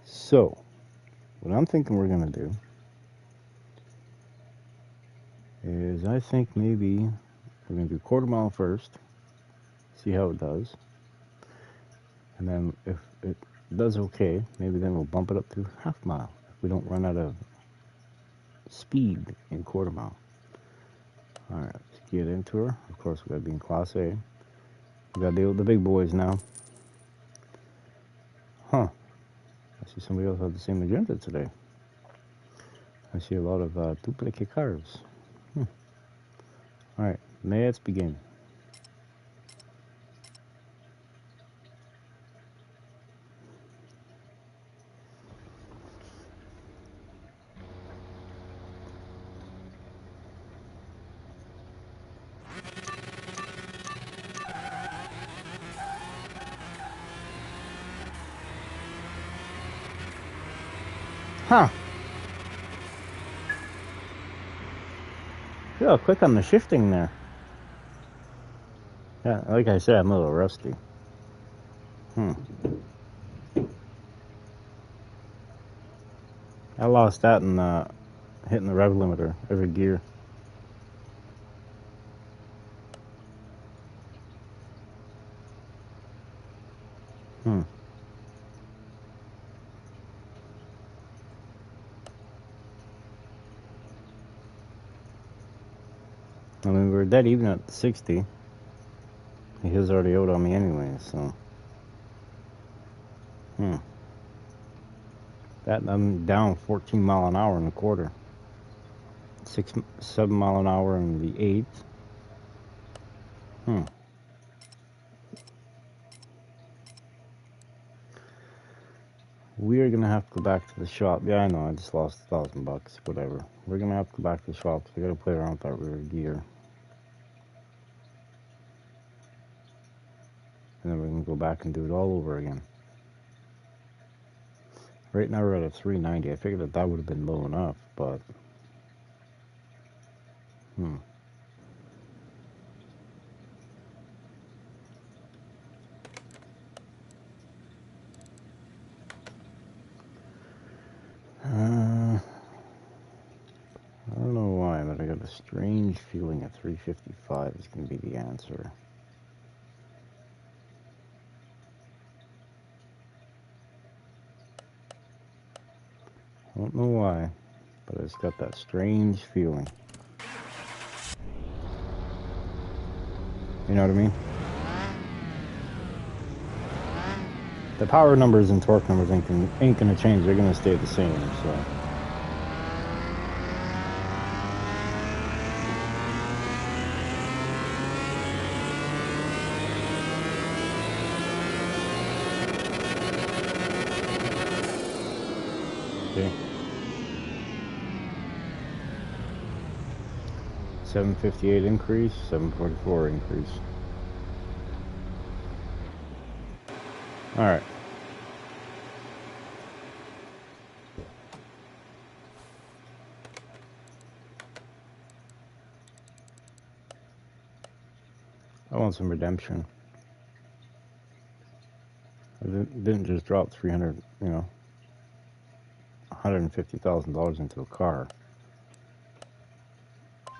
So, what I'm thinking we're going to do is I think maybe we're going to do 1/4 mile first, see how it does. And then if it does okay, maybe then we'll bump it up to 1/2 mile if we don't run out of speed in 1/4 mile. Alright, let's get into her. Of course, we got to be in Class A. We got the big boys now. Huh. I see somebody else had the same agenda today. I see a lot of duplicate cars. Alright, let's begin. Huh. Yeah, quick on the shifting there. Yeah, like I said, I'm a little rusty. I lost that in hitting the rev limiter every gear. I mean, we were dead even at 60. He was already out on me anyway, so. That I'm down 14 mile an hour in the 1/4. 7 mile an hour in the 8th. We are gonna have to go back to the shop. Yeah, I know, I just lost $1,000, whatever. We're gonna have to go back to the shop, so we gotta play around with that rear gear. And then we can go back and do it all over again. Right now we're at a 390. I figured that that would have been low enough, but... I don't know why, but I got a strange feeling at 355 is going to be the answer. I don't know why, but I just got that strange feeling. You know what I mean? The power numbers and torque numbers ain't going to change. They're going to stay the same, so... Okay. 758 increase, 744 increase. All right. I want some redemption. I didn't just drop 300, you know, $150,000 into a car.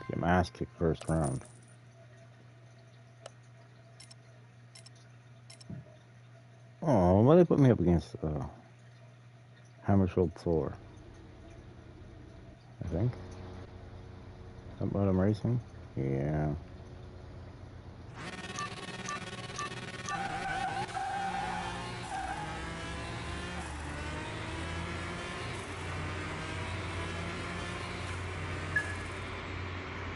Get my ass kicked first round. Oh, why they put me up against Hammersfield Thor? I think. Is that what I'm racing? Yeah.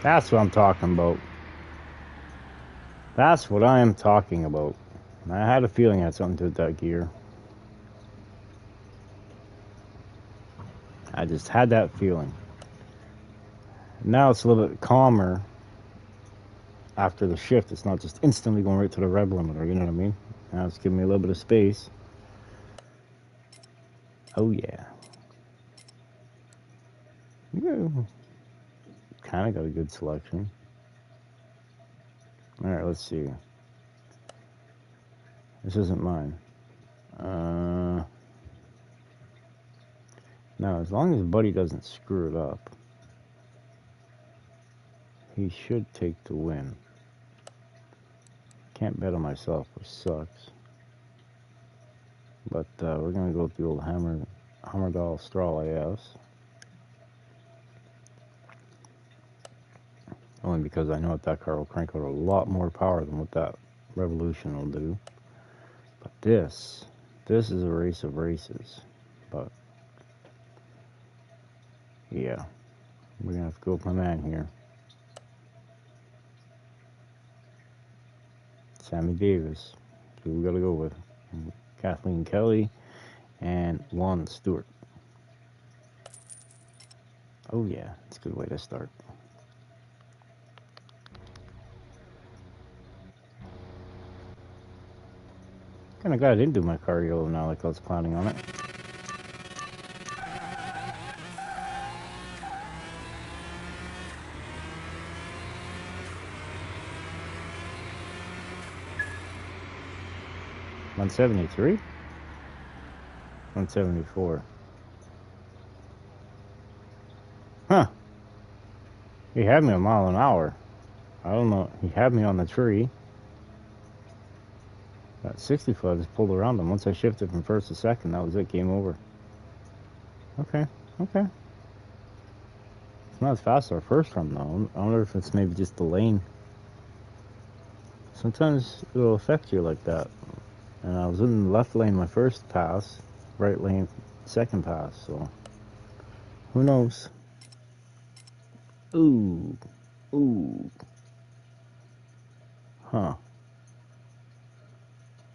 That's what I'm talking about. That's what I am talking about. I had a feeling it had something to do with that gear. I just had that feeling. Now it's a little bit calmer after the shift. It's not just instantly going right to the rev limiter, you know what I mean? Now it's giving me a little bit of space. Oh yeah. Yeah. Kind of got a good selection. Alright, let's see. This isn't mine. Now, as long as Buddy doesn't screw it up, he should take the win. Can't bet on myself, which sucks. But we're going to go with the old Hammerdal Strahl AS. Only because I know that car will crank out a lot more power than what that Revolution will do. But this is a race of races. But, yeah. We're going to have to go with my man here. Sammy Davis. That's who we got to go with. Kathleen Kelly and Lon Stewart. Oh yeah, it's a good way to start. Kinda glad I didn't do my car yellow now like I was planning on it. $173? $174. Huh. He had me a mile an hour. I don't know. He had me on the tree. That 60 foot, I just pulled around him. Once I shifted from first to second, that was it. Game over. Okay. Okay. It's not as fast as our first run, though. I wonder if it's maybe just the lane. Sometimes it'll affect you like that. And I was in the left lane my first pass, right lane second pass, so who knows? Ooh. Ooh. Huh.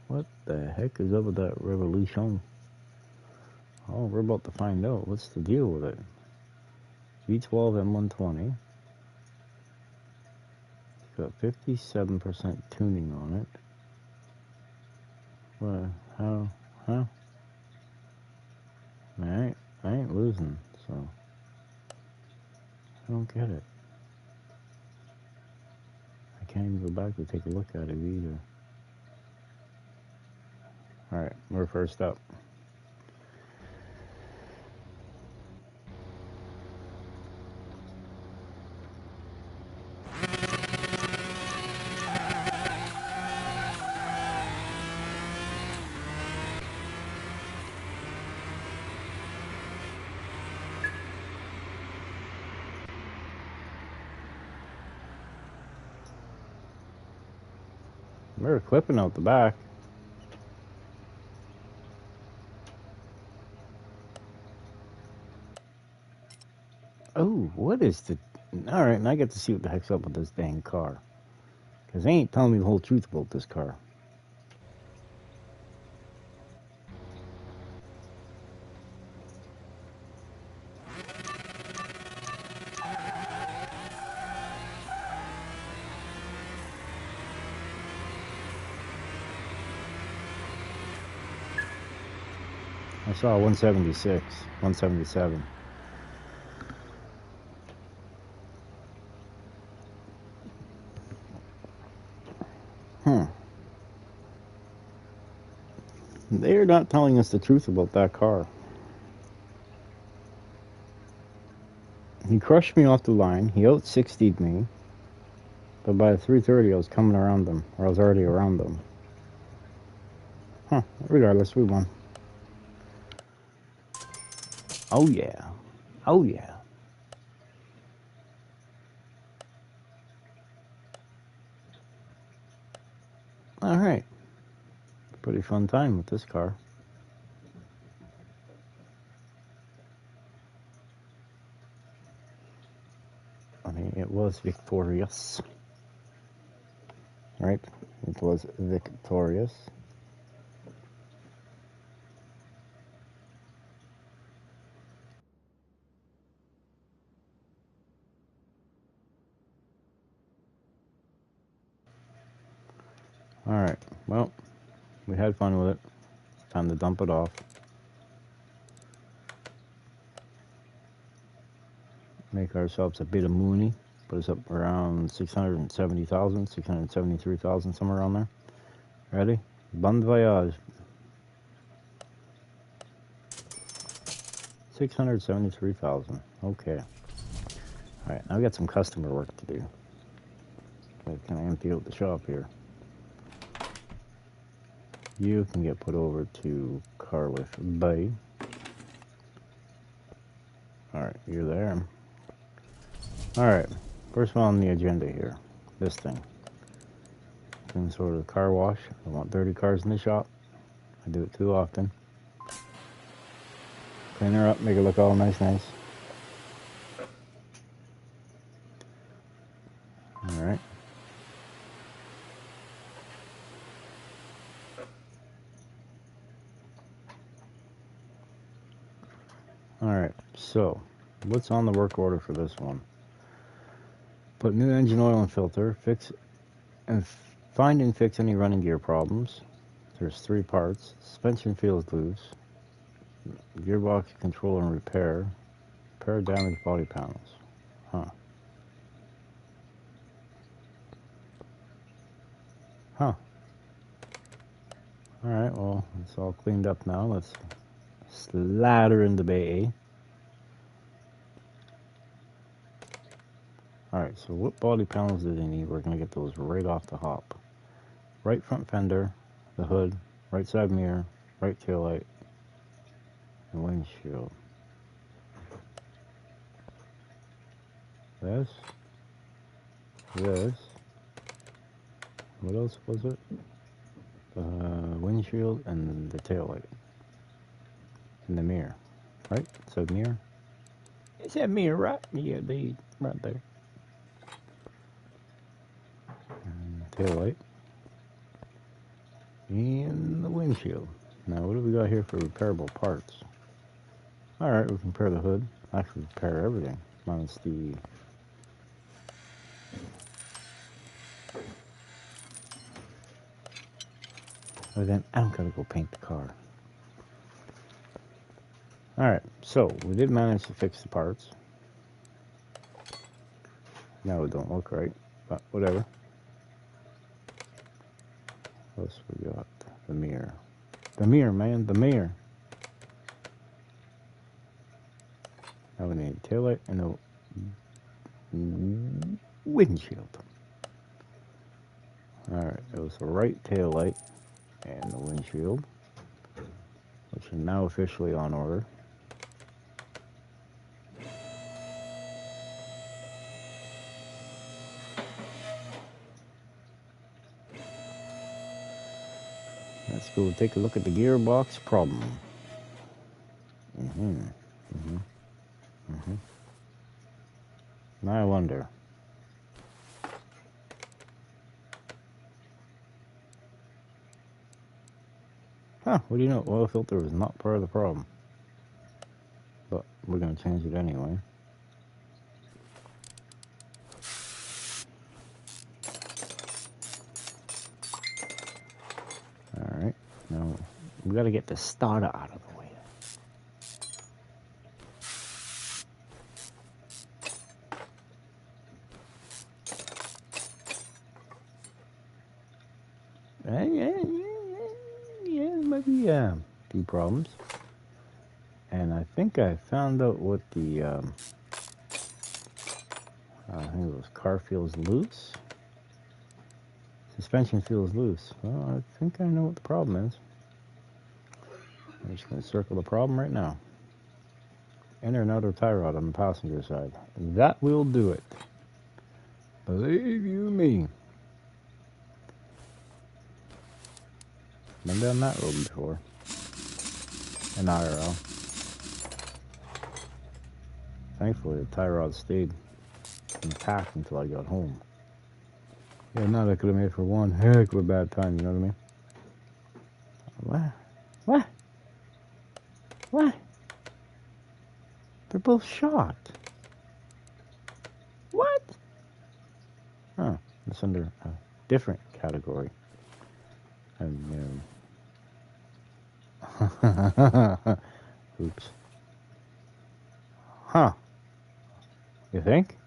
What the heck is up with that Revolution? Oh, we're about to find out. What's the deal with it? V12 M120. It's got 57% tuning on it. What? How? Huh? I ain't losing, so I don't get it. I can't even go back to take a look at it either. Alright, we're first up. We're clipping out the back. Oh, what is the... Alright, and I get to see what the heck's up with this dang car. Because they ain't telling me the whole truth about this car. I saw 176, 177. They're not telling us the truth about that car. He crushed me off the line. He out 60'd me. But by 3:30, I was coming around them. Or I was already around them. Regardless, we won. Oh, yeah. Oh, yeah. Alright. Pretty fun time with this car. I mean, it was victorious. Right? It was victorious. Alright, well, we had fun with it. Time to dump it off. Make ourselves a bit of money. Put us up around 670,000, 673,000, somewhere around there. Ready? Bon voyage. 673,000. Okay. Alright, now I got some customer work to do. Okay, can I empty out the shop here? You can get put over to Carliff Bay. Alright, you're there. Alright, first one on the agenda here. This thing. Some sort of car wash. I want 30 cars in the shop. I do it too often. Clean her up, make her look all nice. Alright. Alright, so what's on the work order for this one? Put new engine oil and filter, fix and find and fix any running gear problems. There's 3 parts. Suspension feels loose. Gearbox control and repair. Repair damaged body panels. Alright, well, it's all cleaned up now. Let's slather in the bay. Alright, so what body panels do they need? We're going to get those right off the hop. Right front fender, the hood, right side mirror, right tail light, and windshield. This. What else was it? Windshield and the tail light. And the mirror. Right? So mirror. Is that mirror right? Yeah, they right there. And tail light. And the windshield. Now what do we got here for repairable parts? Alright, we can repair the hood. Actually, repair everything. Minus the... Oh, then I don't gotta go paint the car. Alright, so we did manage to fix the parts. Now it don't look right, but whatever. What else we got? The mirror. The mirror, man, the mirror. Now we need a taillight and a windshield. Alright, it was the right taillight and the windshield, which are now officially on order. Let's go take a look at the gearbox problem. Now I wonder. Huh, what do you know? Oil filter was not part of the problem. But we're going to change it anyway. Alright, now we got to get the starter out of the way. Yeah, maybe a few problems. And I think I found out what the, I think it was car feels loose. Suspension feels loose. Well, I think I know what the problem is. I'm just going to circle the problem right now. Inner and outer tie rod on the passenger side. That will do it. Believe you me. Been down that road before. In IRL. Thankfully, the tie rod stayed intact until I got home. Yeah, now that could have made for one heck of a bad time, you know what I mean? What? What? They're both shot. What? Oh, it's under a different category. And, oops. Huh. You think?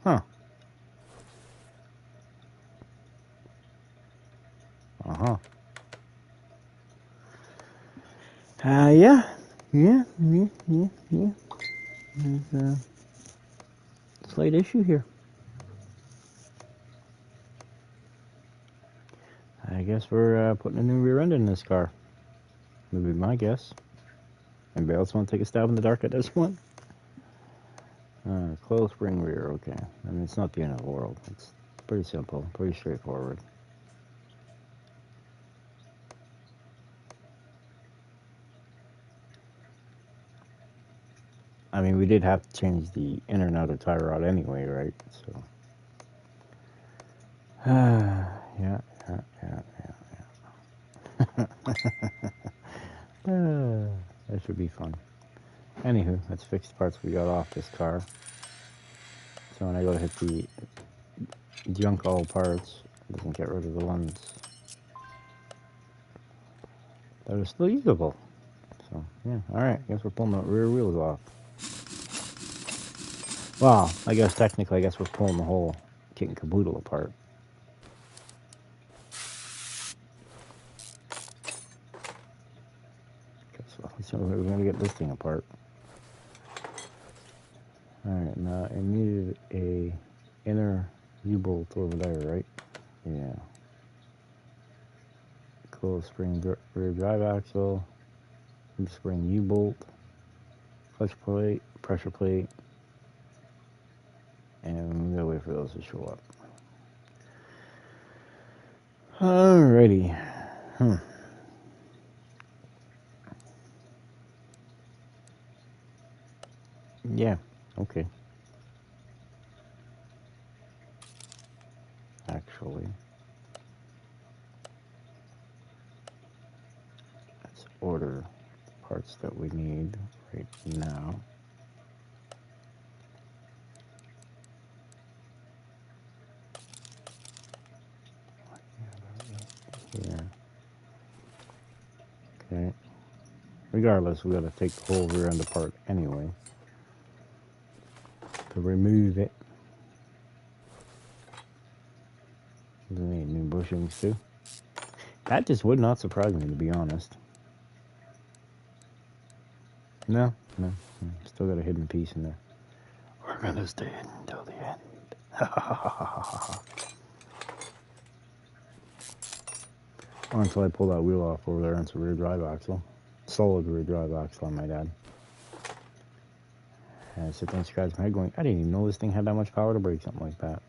Huh. Uh-huh. Yeah. There's a slight issue here. I guess we're putting a new rear end in this car. Would be my guess. Anybody else want to take a stab in the dark at this one? Closed spring rear, okay. I mean, it's not the end of the world. It's pretty simple, pretty straightforward. I mean, we did have to change the inner and outer tie rod anyway, right? So, yeah. That should be fun. Anywho, let's fix the parts we got off this car. So when I go to hit the junk all parts, it doesn't get rid of the ones that are still usable. So, yeah, alright, guess we're pulling the rear wheels off. Well, I guess technically, I guess we're pulling the whole kit and caboodle apart. So we're going to get this thing apart. Alright, now I needed a inner U-bolt over there, right? Yeah. Closed spring rear drive axle, spring U-bolt, clutch plate, pressure plate, and we gotta wait for those to show up. Alrighty. Yeah, okay. Actually. order parts that we need right now. Here. Okay. Regardless, we got to take the whole rear end apart anyway to remove it. We need new bushings too. That just would not surprise me, to be honest. No. Still got a hidden piece in there. We're gonna stay hidden until the end. Or until I pull that wheel off over there into rear drive axle. Solid rear drive axle, I might add. And I sit there and scratch my head going, I didn't even know this thing had that much power to brake something like that.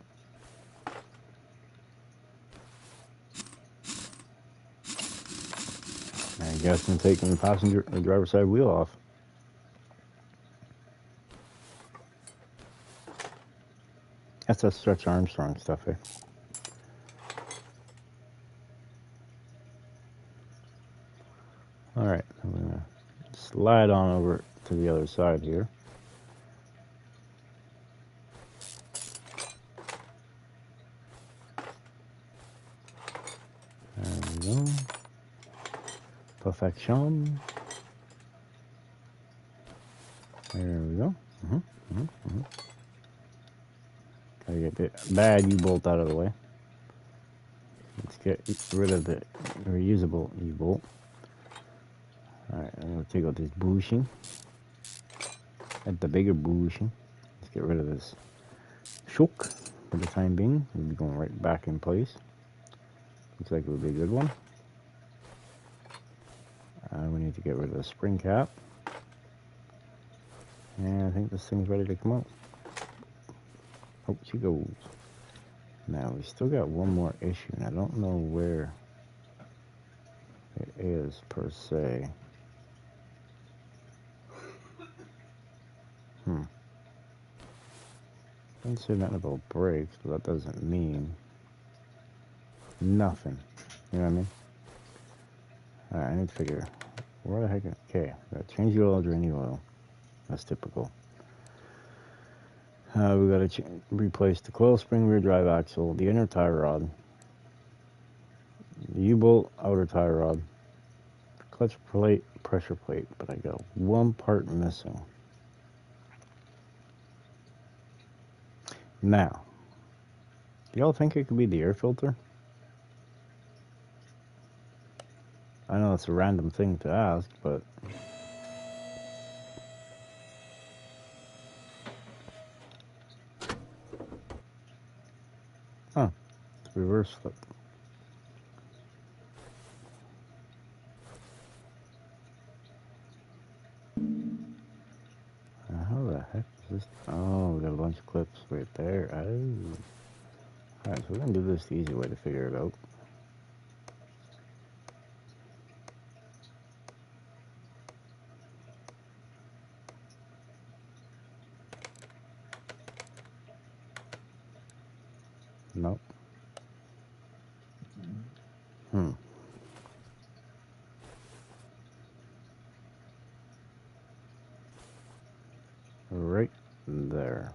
I guess I'm taking the passenger or driver's side wheel off. That's that Stretch Armstrong stuff, eh? Alright, I'm gonna slide on over to the other side here. There we go. Perfection. There we go. Gotta get the bad U-bolt out of the way. Let's get rid of the reusable U-bolt. Alright, I'm gonna take out this bushing. At the bigger bushing. Let's get rid of this shock for the time being. We'll be going right back in place. Looks like it would be a good one. We need to get rid of the spring cap. And I think this thing's ready to come out. Oh, she goes. Now, we still got one more issue, and I don't know where it is, per se. Didn't say nothing about brakes, but that doesn't mean nothing. You know what I mean? Alright, I need to figure where the heck. Okay, gotta change the oil, drain the oil. That's typical. We gotta replace the coil spring rear drive axle, the inner tie rod, the U-bolt outer tie rod, clutch plate, pressure plate, but I got one part missing. Now, do y'all think it could be the air filter? I know it's a random thing to ask, but it's reverse flip. How the heck is this? Oh, we got a bunch of clips right there. Oh. Alright, so we're gonna do this the easy way to figure it out. Nope. Right there.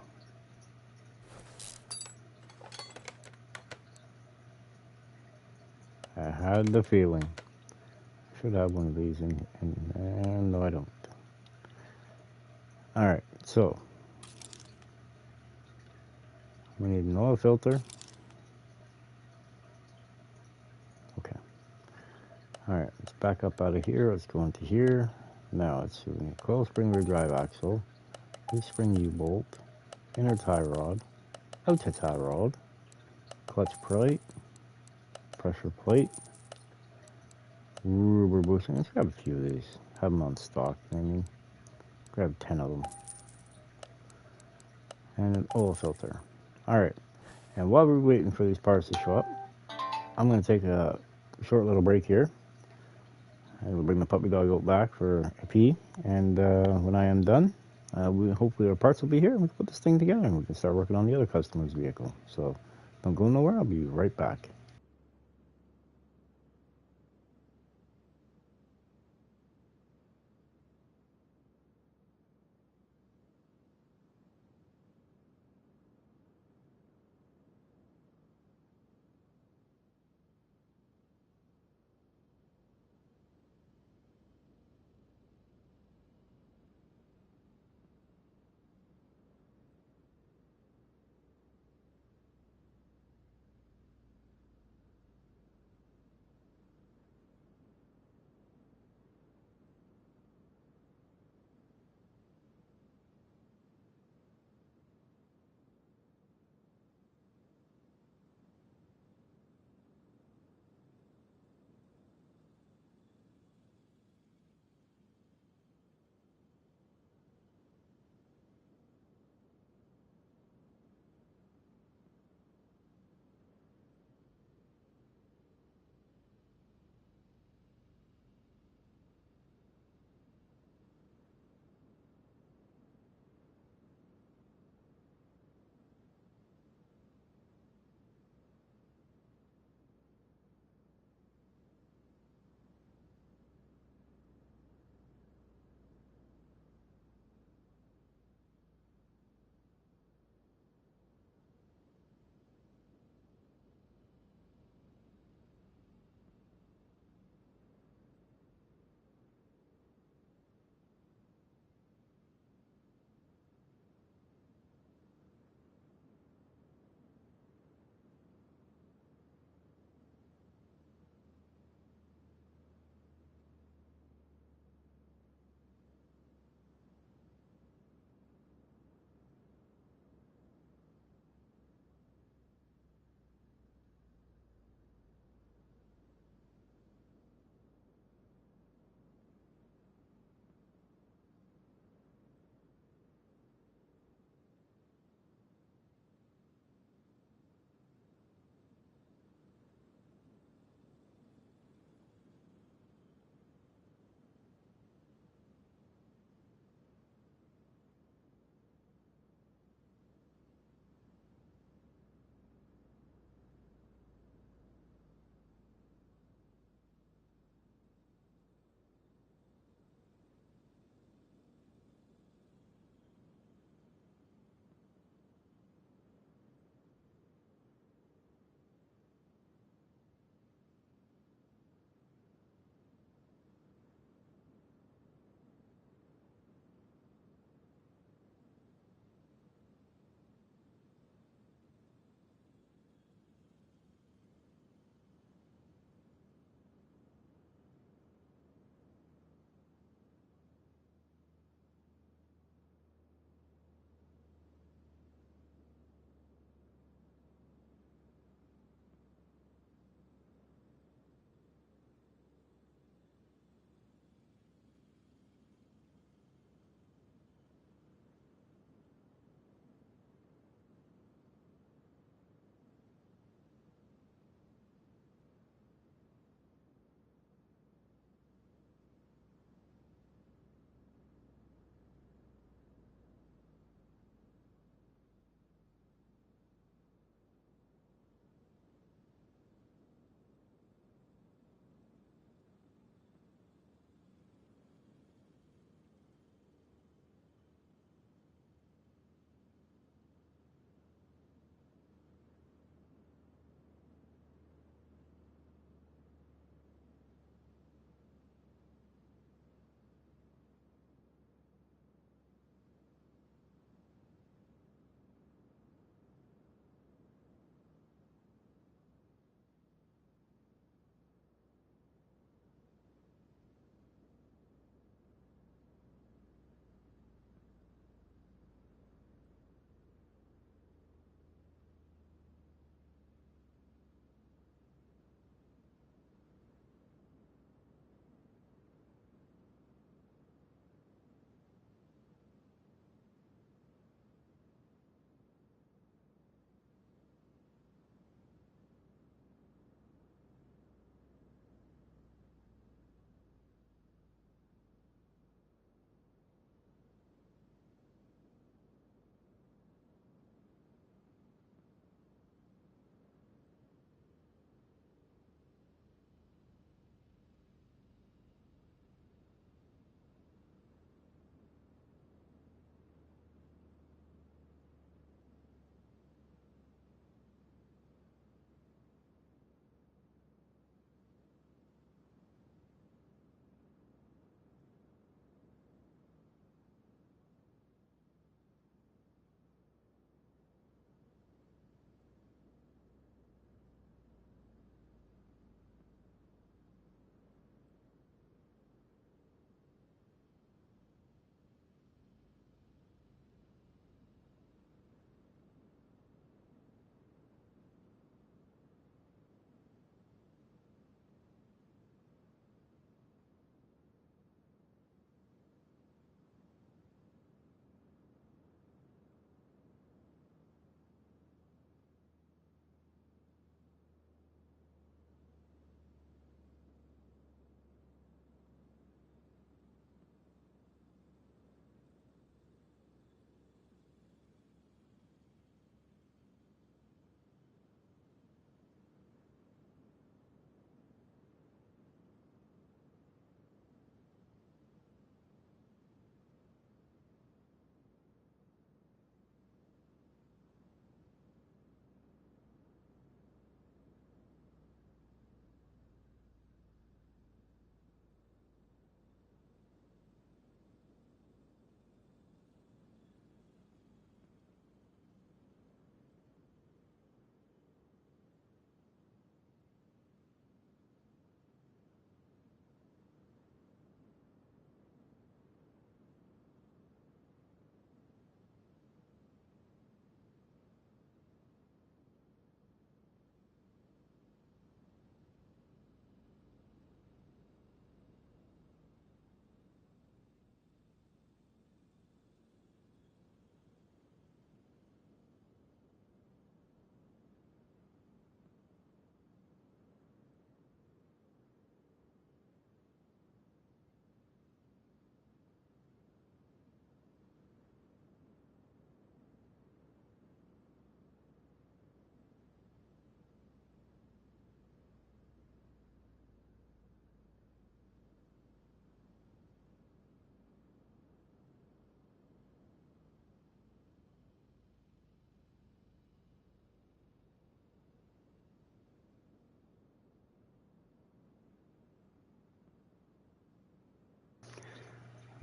I had the feeling. Should have one of these and no, I don't. Alright, so we need an oil filter. Okay. Alright, let's back up out of here. Let's go into here. Now let's see. We need coil spring rear drive axle, spring U-bolt, inner tie rod, outer tie rod, clutch plate, pressure plate, rubber bushing. Let's grab a few of these. Have them on stock. You know what I mean? Grab 10 of them. And an oil filter. Alright. And while we're waiting for these parts to show up, I'm going to take a short little break here. I will bring the puppy dog out back for a pee. And when I am done, hopefully our parts will be here and we can put this thing together and we can start working on the other customer's vehicle. So don't go nowhere. I'll be right back.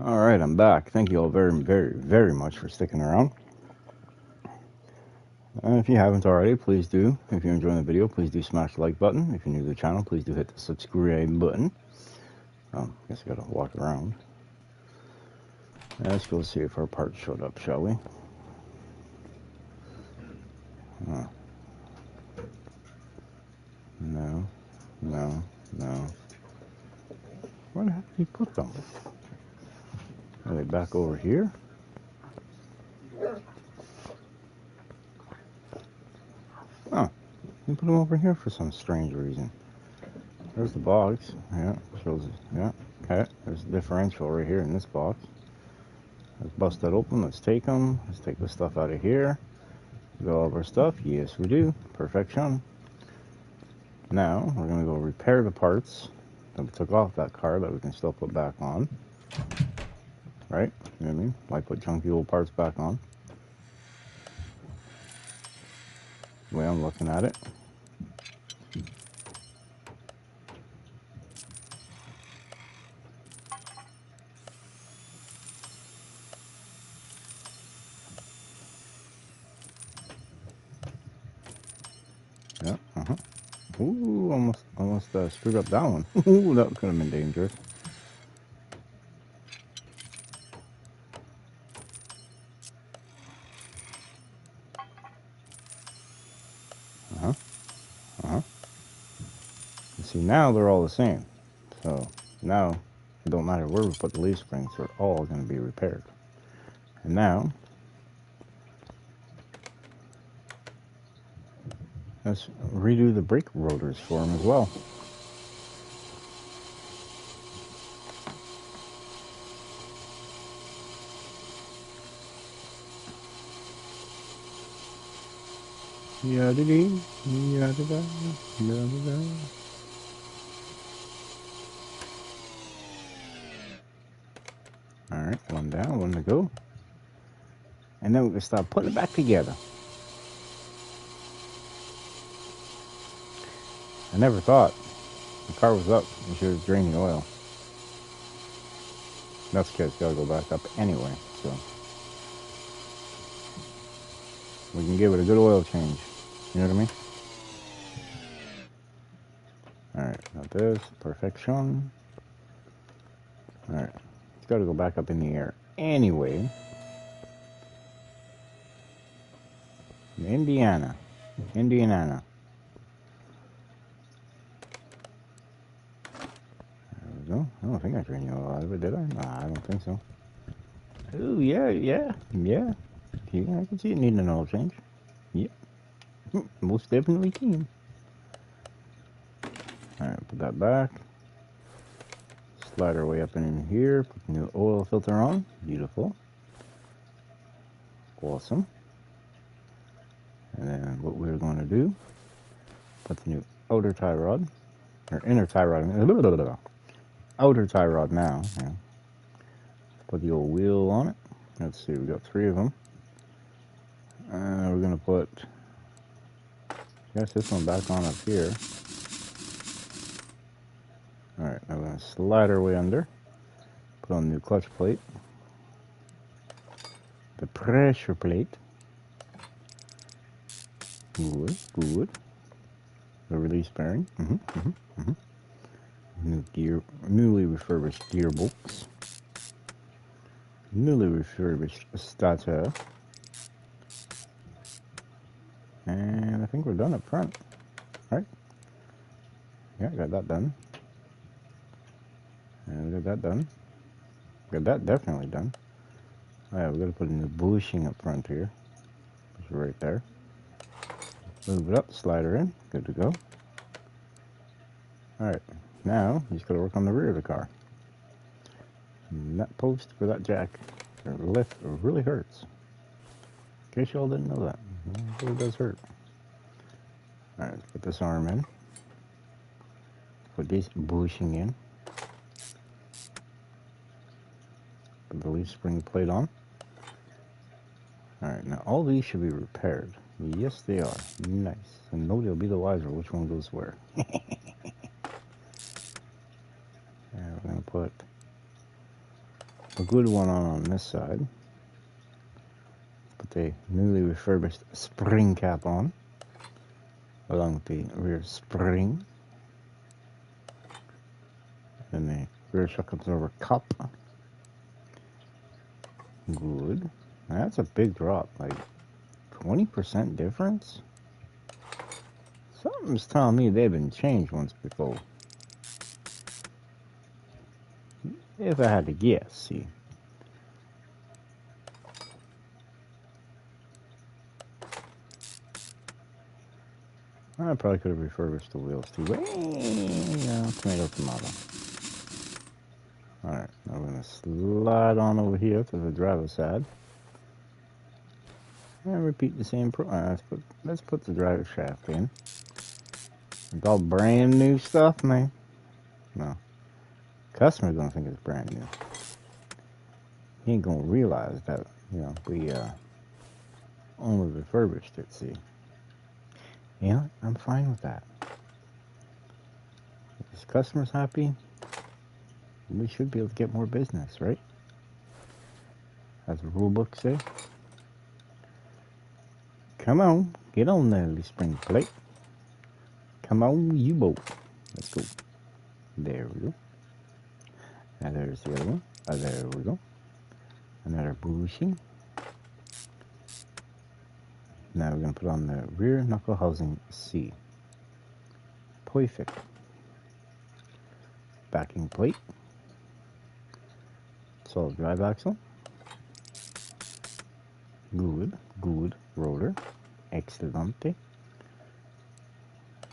Alright, I'm back. Thank you all very much for sticking around. If you haven't already, please do. If you're enjoying the video, please do smash the like button. If you're new to the channel, please do hit the subscribe button. I guess I gotta walk around. Let's go see if our parts showed up, shall we? Oh. No. Where the heck did he put them? Are they back over here? Oh, he put them over here for some strange reason. There's the box. Yeah, shows. Yeah, okay. There's the differential right here in this box. Let's bust that open. Let's take them. Let's take the stuff out of here. We got all of our stuff. Yes, we do. Perfection. Now we're gonna go repair the parts that we took off that car that we can still put back on. Right? You know what I mean? Why put chunky old parts back on? The way I'm looking at it. Yeah. Ooh, almost screwed up that one. Ooh, that could have been dangerous. See, now they're all the same. So now it don't matter where we put the leaf springs, they're all going to be repaired. And now let's redo the brake rotors for them as well. Yada-dee, yada-da, yada-da. Alright, one down, one to go. And then we can start putting it back together. I never thought the car was up and she was draining oil. That's okay, it's gotta go back up anyway, so we can give it a good oil change. You know what I mean? Alright, now this, perfection. Alright, it's gotta go back up in the air anyway. Indiana. There we go. I don't think I drained you out of it, did I? Nah, I don't think so. Oh, yeah. Yeah, I can see it needing an oil change. Yep. Most definitely can. Alright, put that back. Slide our way up in here. Put the new oil filter on. Beautiful. Awesome. And then what we're going to do, put the new outer tie rod, or inner tie rod, outer tie rod now. Yeah. Put the old wheel on it. Let's see, we got 3 of them. We're going to put, I guess this one back on up here. Alright, I'm going to slide our way under. Put on the new clutch plate. The pressure plate. Good. The release bearing. Newly refurbished gearbox. Newly refurbished starter. And I think we're done up front. Right? Yeah, got that done. And we got that done. Got that definitely done. Alright, we're gonna put a new bushing up front here. It's right there. Move it up, slide her in. Good to go. Alright, now you just gotta work on the rear of the car. And that post for that jack or lift really hurts. In case y'all didn't know that. It really does hurt. Alright, let's put this arm in. Put this bushing in. Put the leaf spring plate on. Alright, now all these should be repaired. Yes, they are. Nice. And nobody will be the wiser which one goes where. We're going to put a good one on this side. Put the newly refurbished spring cap on, along with the rear spring. And the rear shock absorber cup. Good. That's a big drop, like 20% difference? Something's telling me they've been changed once before. If I had to guess, see. I probably could have refurbished the wheels too. But, yeah, tomato, tomato. Alright, now we're going to slide on over here to the driver's side. And repeat the same let's put the driver shaft in. It's all brand new stuff, man. No. Customer's gonna think it's brand new. He ain't gonna realize that, you know, we only refurbished it, see. Yeah, I'm fine with that. If this customer's happy, we should be able to get more business, right? As the rule book says. Come on, get on there, the spring plate. Come on, you boat. Let's go. There we go. And there's the other one. There we go. Another bushing. Now we're going to put on the rear knuckle housing C. Perfect. Backing plate. Solid drive axle. Good, good. Rotor. Excelente.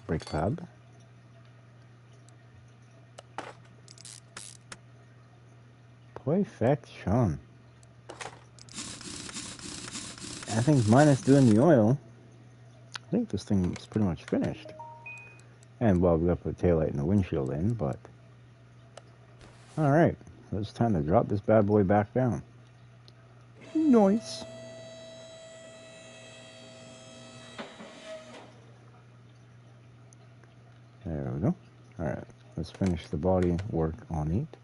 Brake pad. Perfection. I think minus doing the oil, I think this thing is pretty much finished. And well, we got to put the taillight and the windshield in, but alright, so it's time to drop this bad boy back down. Nice. There we go. Alright, let's finish the body work on it.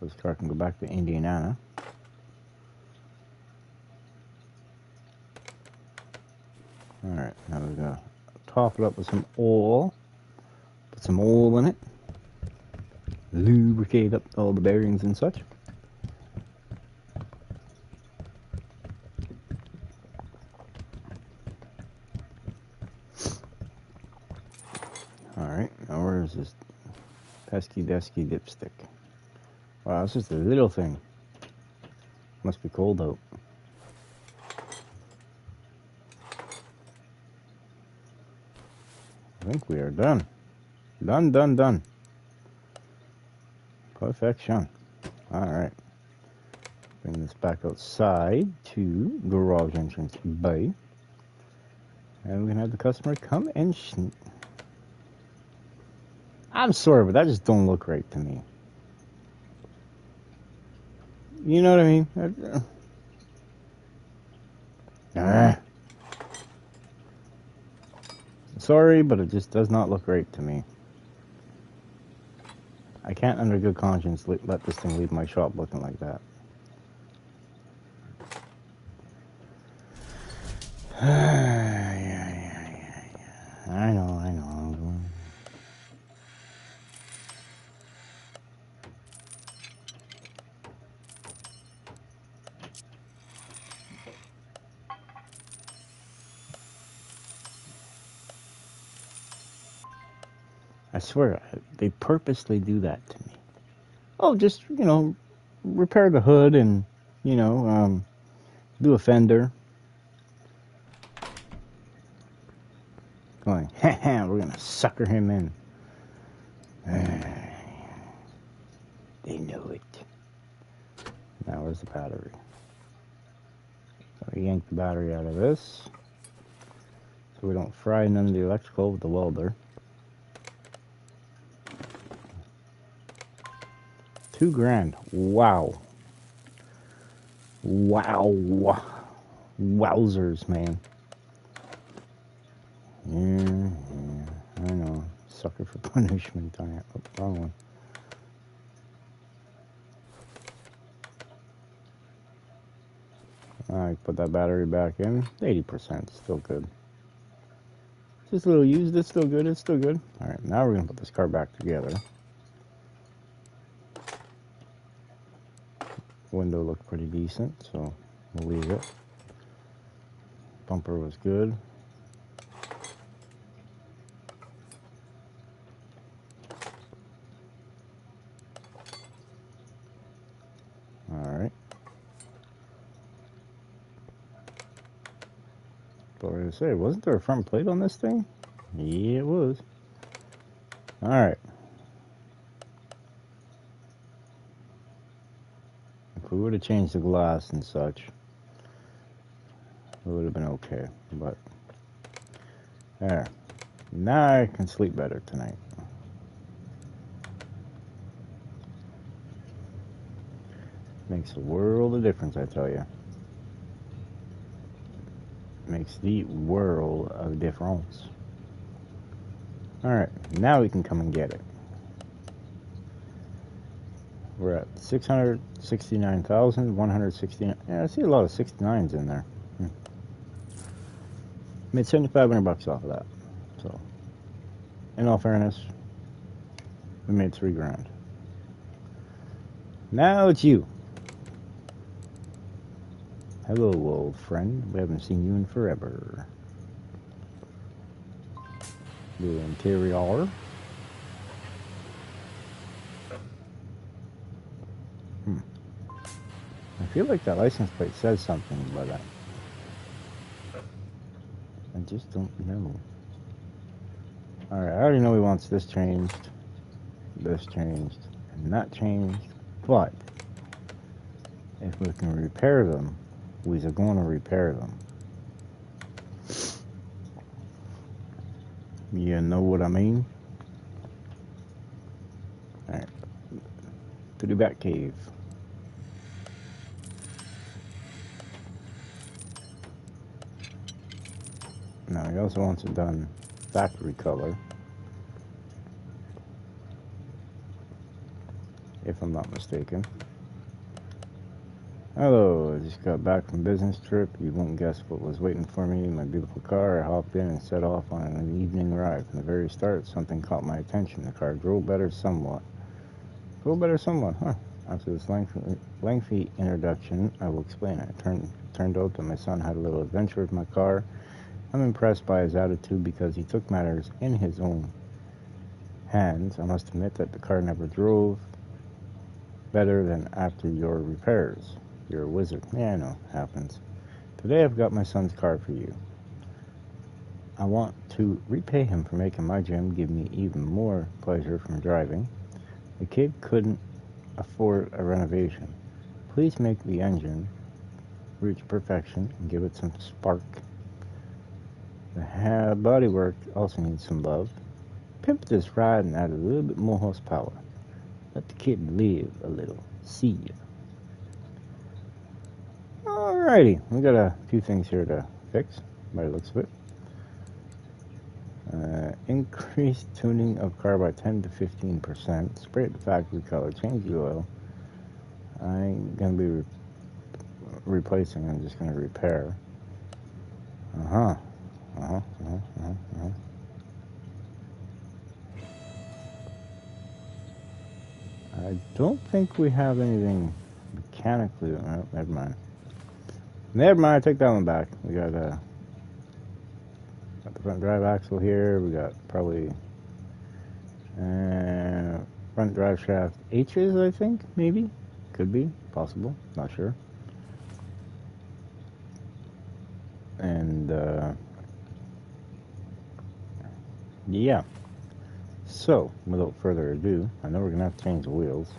This car can go back to Indiana. Alright, now we're going to top it up with some oil. Put some oil in it. Lubricate up all the bearings and such. Alright, now where's this pesky desky dipstick? Wow, it's just a little thing. Must be cold out. I think we are done. Done, done, done. Perfection. Alright. Bring this back outside to garage entrance bay. And we're going to have the customer come and I'm sorry, but that just don't look right to me. You know what I mean? Sorry, but it just does not look right to me. I can't under good conscience let this thing leave my shop looking like that. I know. I swear, they purposely do that to me. Oh, just, you know, repair the hood and, you know, do a fender. Going, we're going to sucker him in. They know it. Now, where's the battery? So we yank the battery out of this. So we don't fry none of the electrical with the welder. $2,000. Wow. Wow. Wowzers, man. Yeah, I know. Sucker for punishment. Oh, wrong one. I put that battery back in. 80%, still good. Just a little used, it's still good, it's still good. Alright, now we're gonna put this car back together. Window looked pretty decent, so we'll leave it. Bumper was good. Alright. But what did I say? Wasn't there a front plate on this thing? Yeah, it was. Alright. If we would have changed the glass and such, it would have been okay. But, there. Now I can sleep better tonight. Makes a world of difference, I tell you. Makes the world of difference. Alright, now we can come and get it. We're at 669,169. Yeah, I see a lot of 69s in there. Made $7,500 off of that. So, in all fairness, we made $3,000. Now it's you. Hello, old friend. We haven't seen you in forever. The interior. I feel like that license plate says something, but I just don't know. Alright, I already know he wants this changed, and that changed, but if we can repair them, we are going to repair them. You know what I mean? Alright, to the Bat Cave. Now he also wants it done factory color, if I'm not mistaken. Hello, I just got back from business trip. You won't guess what was waiting for me in my beautiful car. I hopped in and set off on an evening ride. From the very start, something caught my attention. The car drove better somewhat. Huh? After this lengthy introduction, I will explain it. Turned out that my son had a little adventure with my car. I'm impressed by his attitude because he took matters in his own hands. I must admit that the car never drove better than after your repairs. You're a wizard. Yeah, I know. Happens. Today I've got my son's car for you. I want to repay him for making my gym give me even more pleasure from driving. The kid couldn't afford a renovation. Please make the engine reach perfection and give it some spark. The bodywork also needs some love. Pimp this ride and add a little bit more horsepower. Let the kid live a little. See ya. Alrighty, we got a few things here to fix, by the looks of it. Increase tuning of car by 10 to 15%. Spray it the factory color. Change the oil. I ain't gonna be replacing. I'm just gonna repair. I don't think we have anything mechanically. Oh, never mind. Never mind. Take that one back. We got the front drive axle here. We got probably front drive shaft H's, I think, maybe. Could be. Possible. Not sure. And, yeah. So, without further ado, I know we're going to have to change the wheels.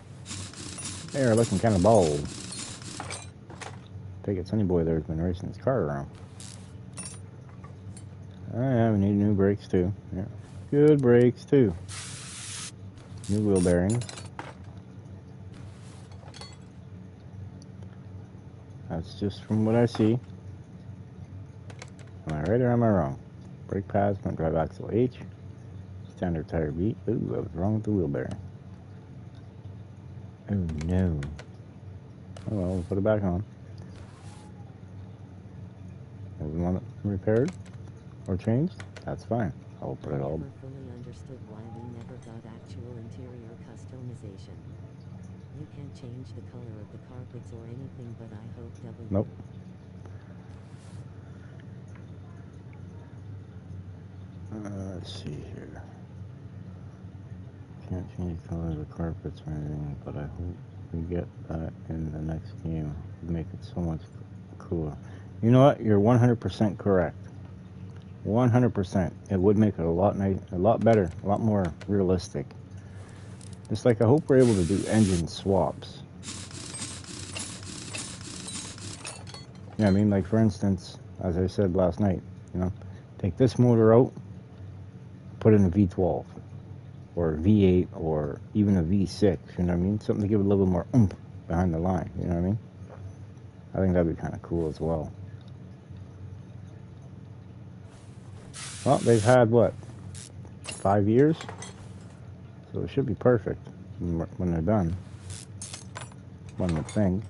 They're looking kind of bald. Take it, Sonny Boy there's been racing his car around. Yeah, we need new brakes too. Yeah. Good brakes too. New wheel bearings. That's just from what I see. Am I right or am I wrong? Brake pads, front drive axle H. Standard tire beat. Ooh, I was wrong with the wheel bearing. Oh no. Oh well, we'll put it back on. want it repaired or changed, that's fine. I'll put it all. Never fully understood why we never got actual interior customization. You can't change the color of the carpets or anything, but I hope W. Nope. Let's see here. Can't change the color of the carpets or anything, but I hope we get that in the next game. It'd make it so much cooler. You know what? You're 100% correct. 100%. It would make it a lot nice, a lot better, a lot more realistic. Just like I hope we're able to do engine swaps. Yeah, I mean, like for instance, as I said last night, you know, take this motor out, put in a V12 or a V8 or even a V6. You know what I mean? Something to give it a little bit more oomph behind the line. You know what I mean? I think that'd be kind of cool as well. Well, they've had what, 5 years, so it should be perfect when they're done. One would think.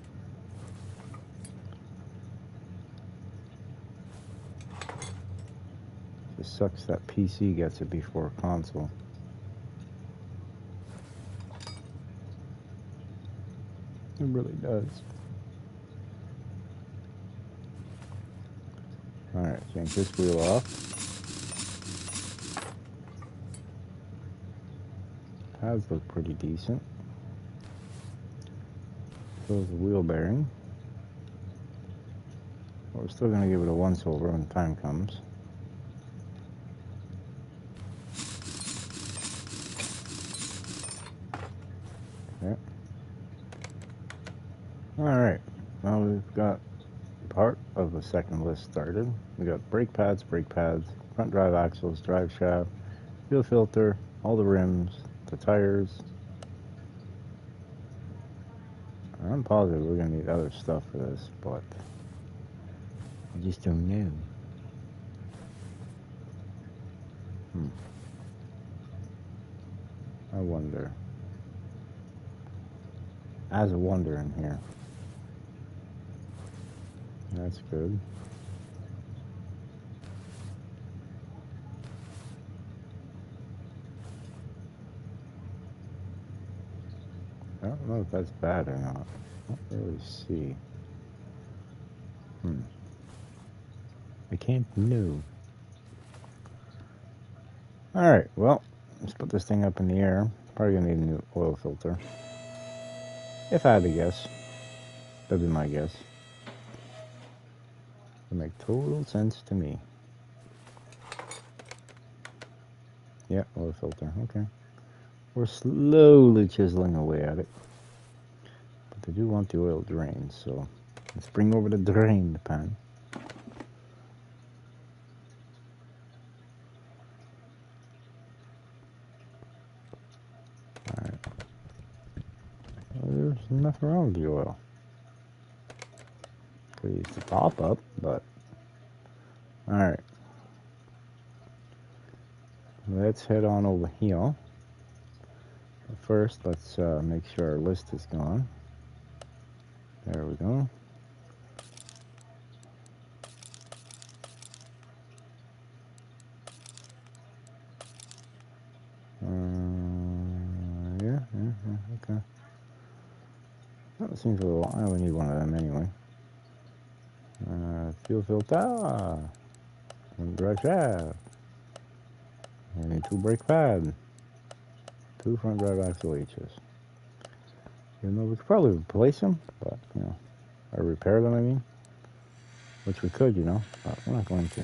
It sucks that PC gets it before console. It really does. Alright, yank this wheel off. Pads look pretty decent. So is the wheel bearing. But we're still going to give it a once over when the time comes. Okay. Alright, now we've got part of the second list started. We got brake pads, front drive axles, drive shaft, fuel filter, all the rims, the tires. I'm positive we're going to need other stuff for this, but I just don't know. I wonder. As a wonder in here. That's good. I don't know if that's bad or not. I don't really see. I can't know. Alright, well, let's put this thing up in the air. Probably gonna need a new oil filter. If I had to guess. That'd be my guess. Would make total sense to me. Yeah, oil filter, okay. We're slowly chiseling away at it. But they do want the oil drained, so let's bring over the drain pan. Alright. Well, there's nothing wrong with the oil. Could use the top up, but alright. Let's head on over here. First, let's make sure our list is gone. There we go. Yeah, okay. That seems a little. I only need one of them anyway. Fuel filter. One drive shaft. I need 2 brake pads. 2 front drive axle H's. You know, we could probably replace them, but, you know, or repair them, I mean. Which we could, you know, but we're not going to.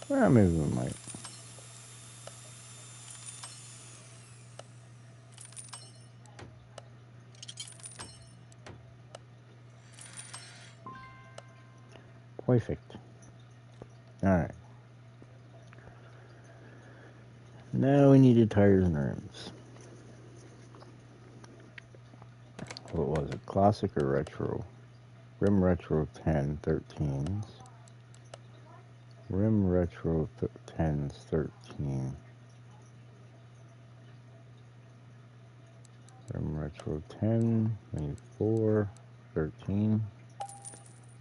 Well, maybe we might. Perfect. Alright. Now we need the tires and rims. What was it? Classic or retro? Rim retro 10, 13s. Rim retro 10s, 13. Rim Retro 10, we need 4, 13,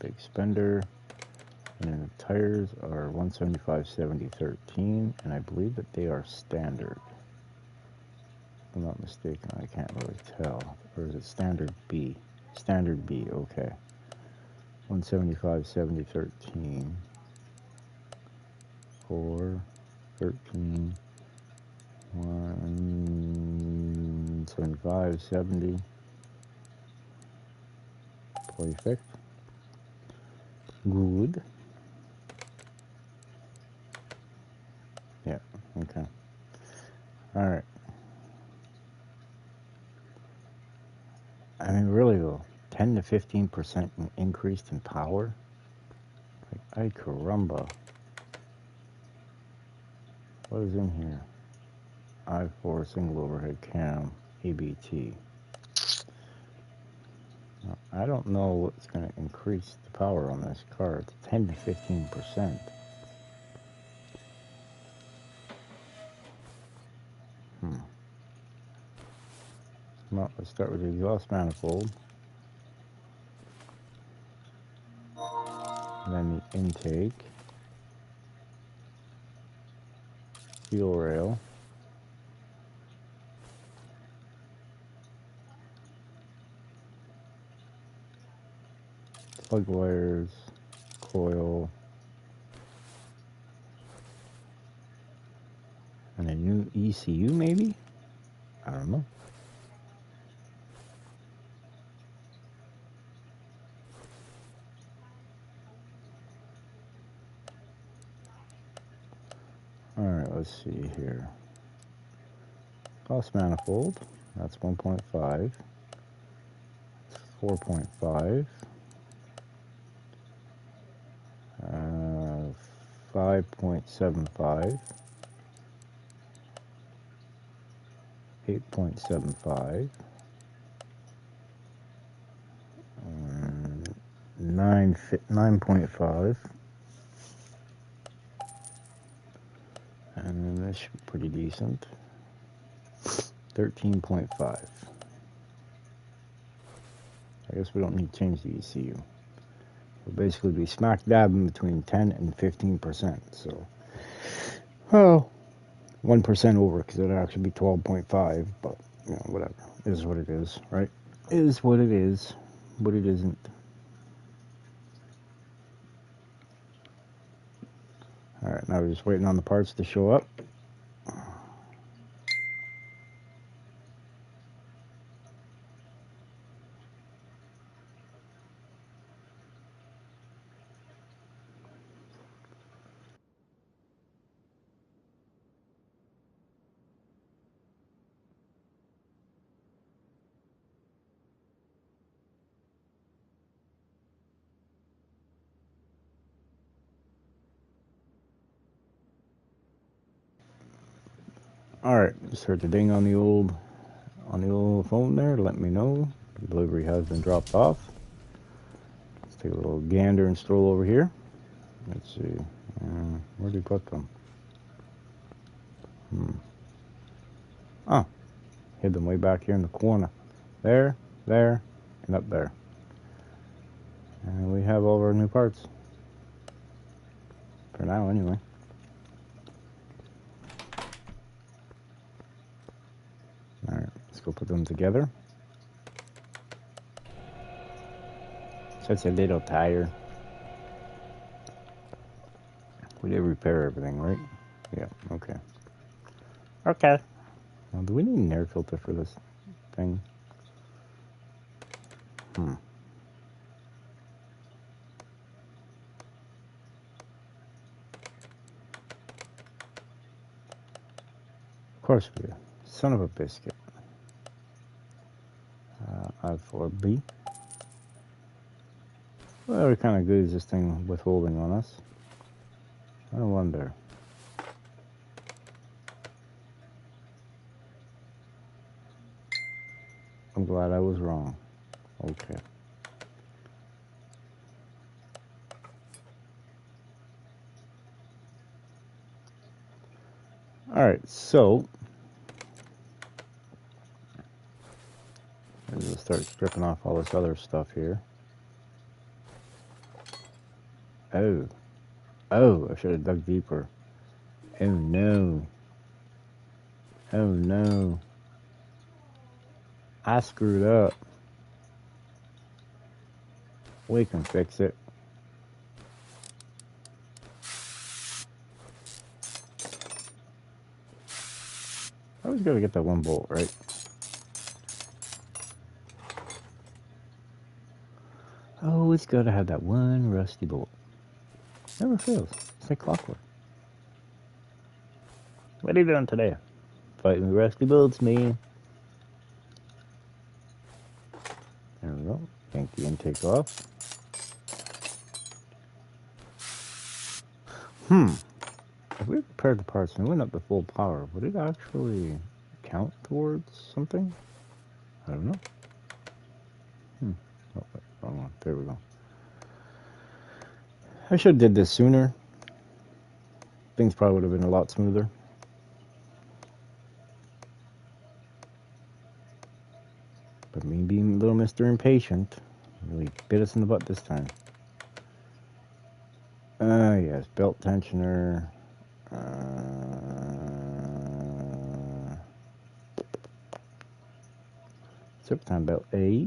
big spender, and then the tires are 175, 70, 13, and I believe that they are standard. If I'm not mistaken, I can't really tell. Or is it standard B? Standard B, okay. 175, 70, 13, 4, 13, 175, 70. Perfect. Good. Yeah, okay. Alright. I mean, really though, 10 to 15% increased in power? Like, ay caramba. What is in here? i4 single overhead cam, ABT. Now, I don't know what's going to increase the power on this car. It's 10 to 15%. Well, let's start with the exhaust manifold. And then the intake. Fuel rail. Plug wires. Coil. And a new ECU maybe? I don't know. Alright, let's see here. Exhaust manifold. That's 1.5. 4.5. 5.75. 8.75. 9.5. And then this should be pretty decent. 13.5. I guess we don't need to change the ECU. We'll basically be smack dab in between 10 and 15%. So, well, 1% over because it'd actually be 12.5. But, you know, whatever. It is what it is, right? It is what it is, but it isn't. Alright, now we're just waiting on the parts to show up. Alright, just heard the ding on the old phone there. Let me know the delivery has been dropped off. Let's take a little gander and stroll over here. Let's see. Where did he put them? Oh, hid them way back here in the corner. There, there, and up there. And we have all of our new parts. For now, anyway. Alright, let's go put them together. Such a little tire. We did repair everything, right? Yeah, okay. Okay. Now, do we need an air filter for this thing? Of course we do. Son of a biscuit. I4B. Well, what kind of good is this thing withholding on us? I wonder. I'm glad I was wrong. Okay. Alright, so We'll start stripping off all this other stuff here. Oh. Oh, I should have dug deeper. Oh no. Oh no. I screwed up. We can fix it. I always gotta get that one bolt, right? Always gotta have that one rusty bolt. Never fails. It's like clockwork. What are you doing today? Fighting rusty bolts, man. There we go. Yank the intake off. If we repaired the parts and went up to full power, would it actually count towards something? I don't know. Oh, wait, wrong one. There we go. I should have did this sooner. Things probably would have been a lot smoother. But me being a little Mr. Impatient really bit us in the butt this time. Yes, belt tensioner. Serpentine belt A.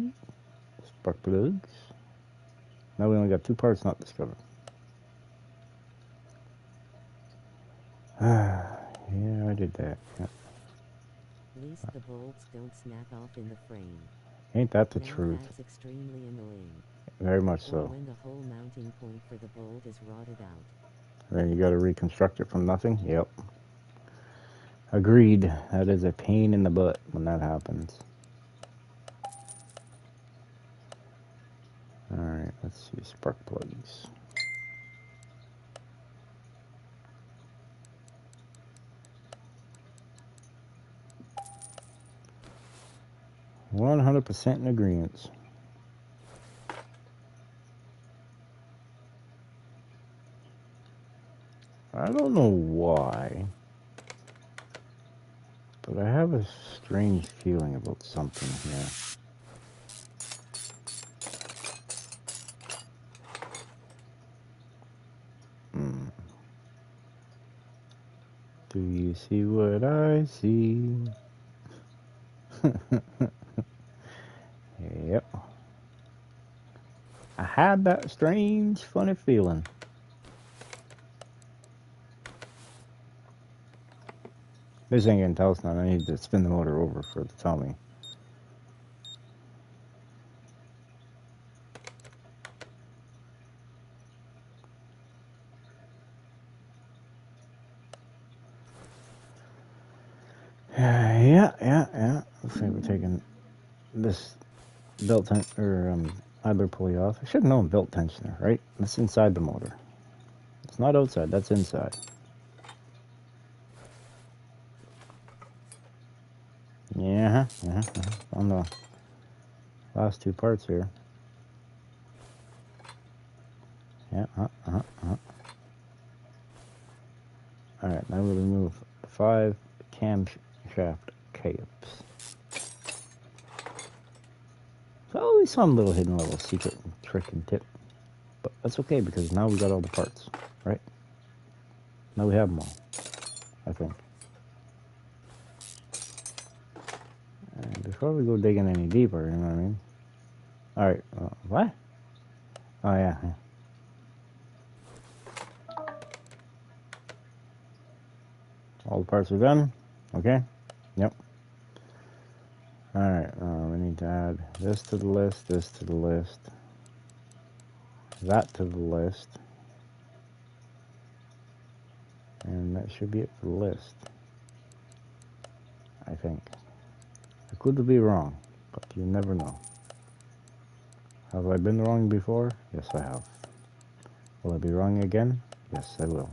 Spark plugs. Now we only got 2 parts not discovered. Yeah, I did that. Yeah. At least the bolts don't snap off in the frame. Ain't that the Now truth? that's extremely annoying. Very much Or so. when the whole mounting point for the bolt is rotted out. Then you gotta reconstruct it from nothing? Yep. Agreed. That is a pain in the butt when that happens. Alright, let's see. Spark plugs. $100% in agreement. I don't know why, but I have a strange feeling about something here. Do you see what I see? Yep. I had that strange, funny feeling. This ain't gonna tell us nothing. I need to spin the motor over for it to tell me. Yeah. Looks like we're taking this belt idler pulley off. I should have known belt tensioner, right? That's inside the motor. It's not outside, that's inside. Yeah, on the last 2 parts here. Yeah, Alright, now we'll remove 5 camshaft caps. So always some little hidden little secret trick and tip. But that's okay because now we got all the parts, right? Now we have them all, I think. And before we go digging any deeper, you know what I mean? Alright, what? Oh yeah. All the parts are done? Okay? Yep. Alright, we need to add this to the list, this to the list, that to the list, and that should be it for the list, I think. I could be wrong, but you never know. Have I been wrong before? Yes, I have. Will I be wrong again? Yes, I will.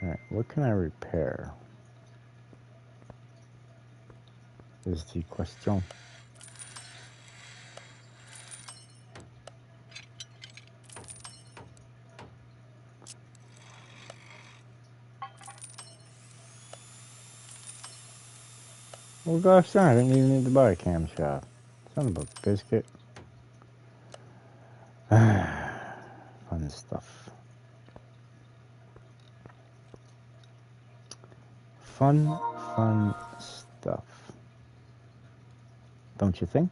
Alright, what can I repair? Is the question. Well, gosh darn, I didn't even need to buy a camshaft. Son of a biscuit. Fun stuff. Fun stuff. Don't you think?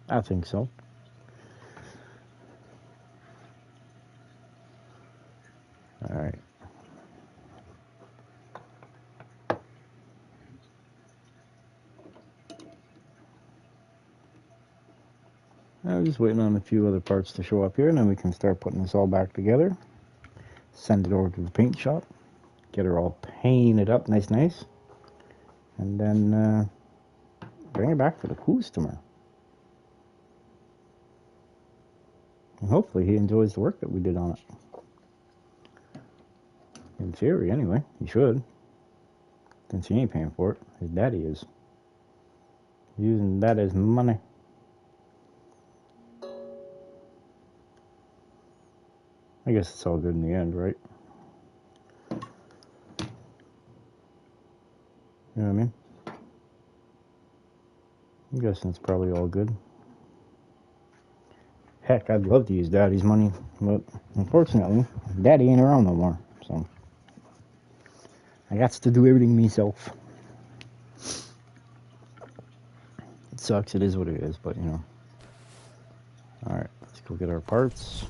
I think so. Alright. I'm just waiting on a few other parts to show up here, and then we can start putting this all back together. Send it over to the paint shop. Get her all painted up nice. And then bring it back to the customer. And hopefully he enjoys the work that we did on it. In theory, anyway. He should. Since he ain't paying for it. His daddy is. Using that as money. I guess it's all good in the end, right? You know what I mean? I'm guessing it's probably all good. Heck, I'd love to use Daddy's money, but unfortunately, Daddy ain't around no more, so I got to do everything myself. It sucks, it is what it is, but you know. Alright, let's go get our parts.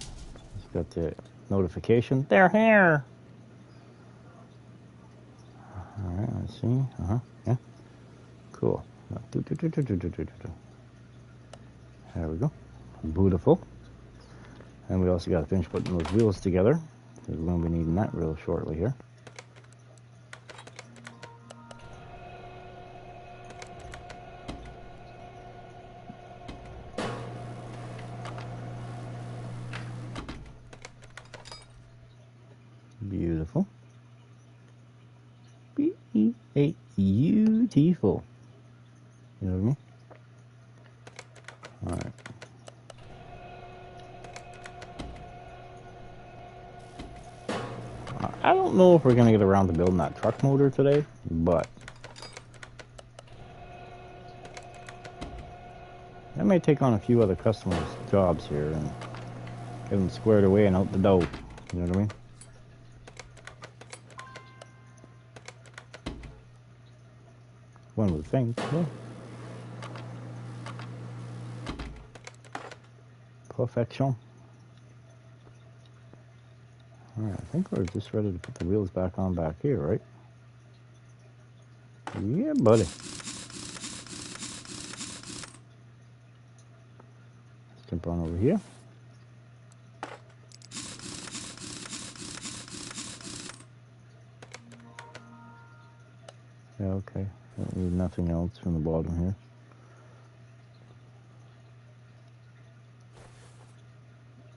Just got the notification. They're here! Alright, let's see. Yeah. Cool. There we go. Beautiful. And we also got to finish putting those wheels together. We're going to be needing that real shortly here. Beautiful. Beautiful. You know what I mean? Alright. I don't know if we're going to get around to building that truck motor today, but I may take on a few other customers' jobs here and get them squared away and out the door. You know what I mean? One would think, yeah. Perfection. Alright, I think we're just ready to put the wheels back on back here, right? Yeah, buddy. Let's jump on over here. Yeah, okay. Don't need nothing else from the bottom here.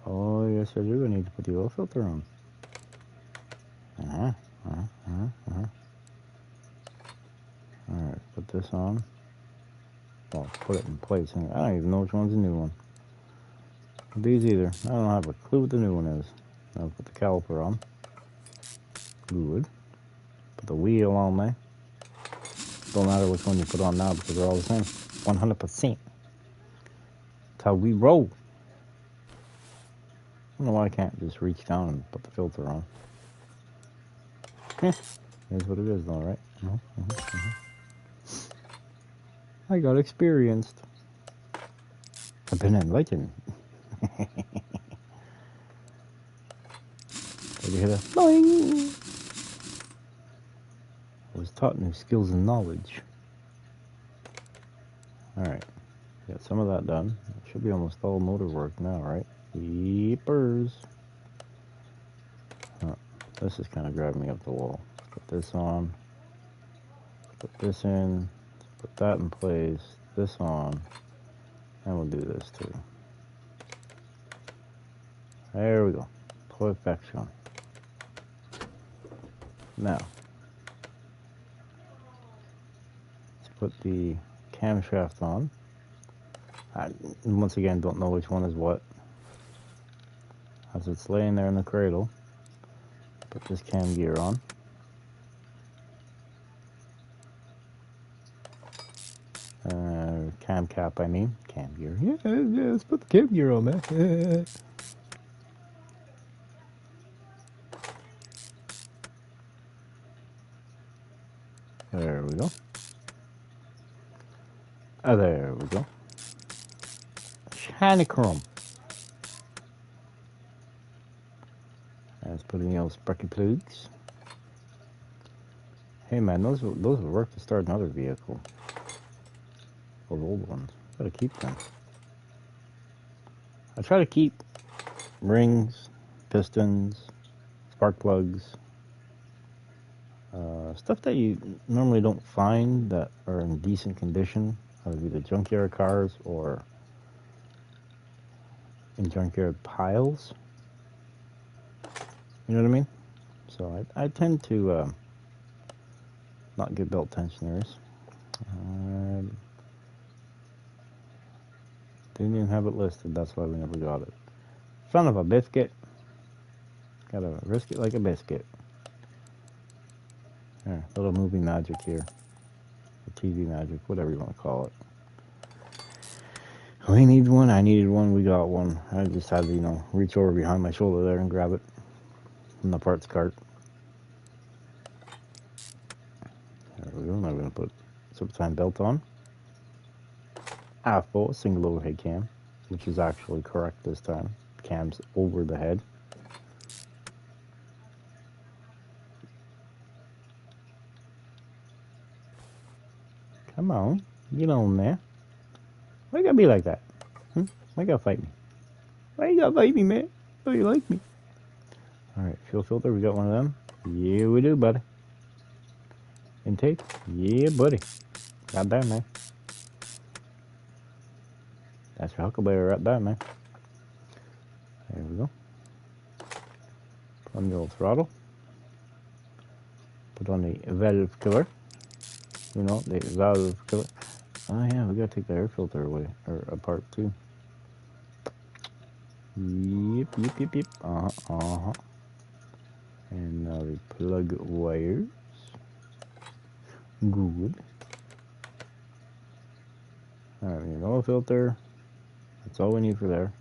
Oh, yes I do. I need to put the oil filter on. Alright, put this on. Well, put it in place. I don't even know which one's the new one. These either. I don't have a clue what the new one is. I'll put the caliper on. Good. Put the wheel on there. Don't matter which one you put on now because they're all the same. 100%. That's how we roll. I don't know why I can't just reach down and put the filter on. Here's what it is though, right? I got experienced. I've been enlightened. Did you hear that? Boing! I was taught new skills and knowledge. Alright. Got some of that done. It should be almost all motor work now, right? Yeepers. Oh, this is kind of driving me up the wall. Put this on. Put this in. Put that in place. This on. And we'll do this too. There we go. Perfection. Now, let's put the camshaft on. I, once again, don't know which one is what. As it's laying there in the cradle. Put this cam gear on. Cam cap, I mean. Cam gear. Yeah, let's put the cam gear on, man. There we go. There we go. Shiny chrome. Let's put in those sparky plugs. Hey man, those would work to start another vehicle. Those old ones. Gotta keep them. I try to keep rings, pistons, spark plugs, stuff that you normally don't find that are in decent condition, either junkyard cars or in junkyard piles. You know what I mean? So I tend to not get belt tensioners. Didn't even have it listed, that's why we never got it. Son of a biscuit. Gotta risk it like a biscuit. There, little movie magic here. Or TV magic, whatever you want to call it. We need one, I needed one, we got one. I just had to, reach over behind my shoulder there and grab it from the parts cart. There we go, now we're going to put Serpentine belt on. Half bolt, single overhead cam, which is actually correct this time. Cam's over the head. Come on, get on there. Why you gotta be like that? Why you gotta fight me? Why you gotta fight me, man? Why you like me? Alright, fuel filter, we got one of them. Yeah, we do, buddy. Intake? Yeah, buddy. Got that, man. That's your Huckleberry right there, man. There we go. Put on the old throttle. Put on the valve killer. The valve killer. Oh yeah, we gotta take the air filter away, or apart too. Yep. And now the plug wires. Good. Alright, we need an oil filter. That's all we need for there.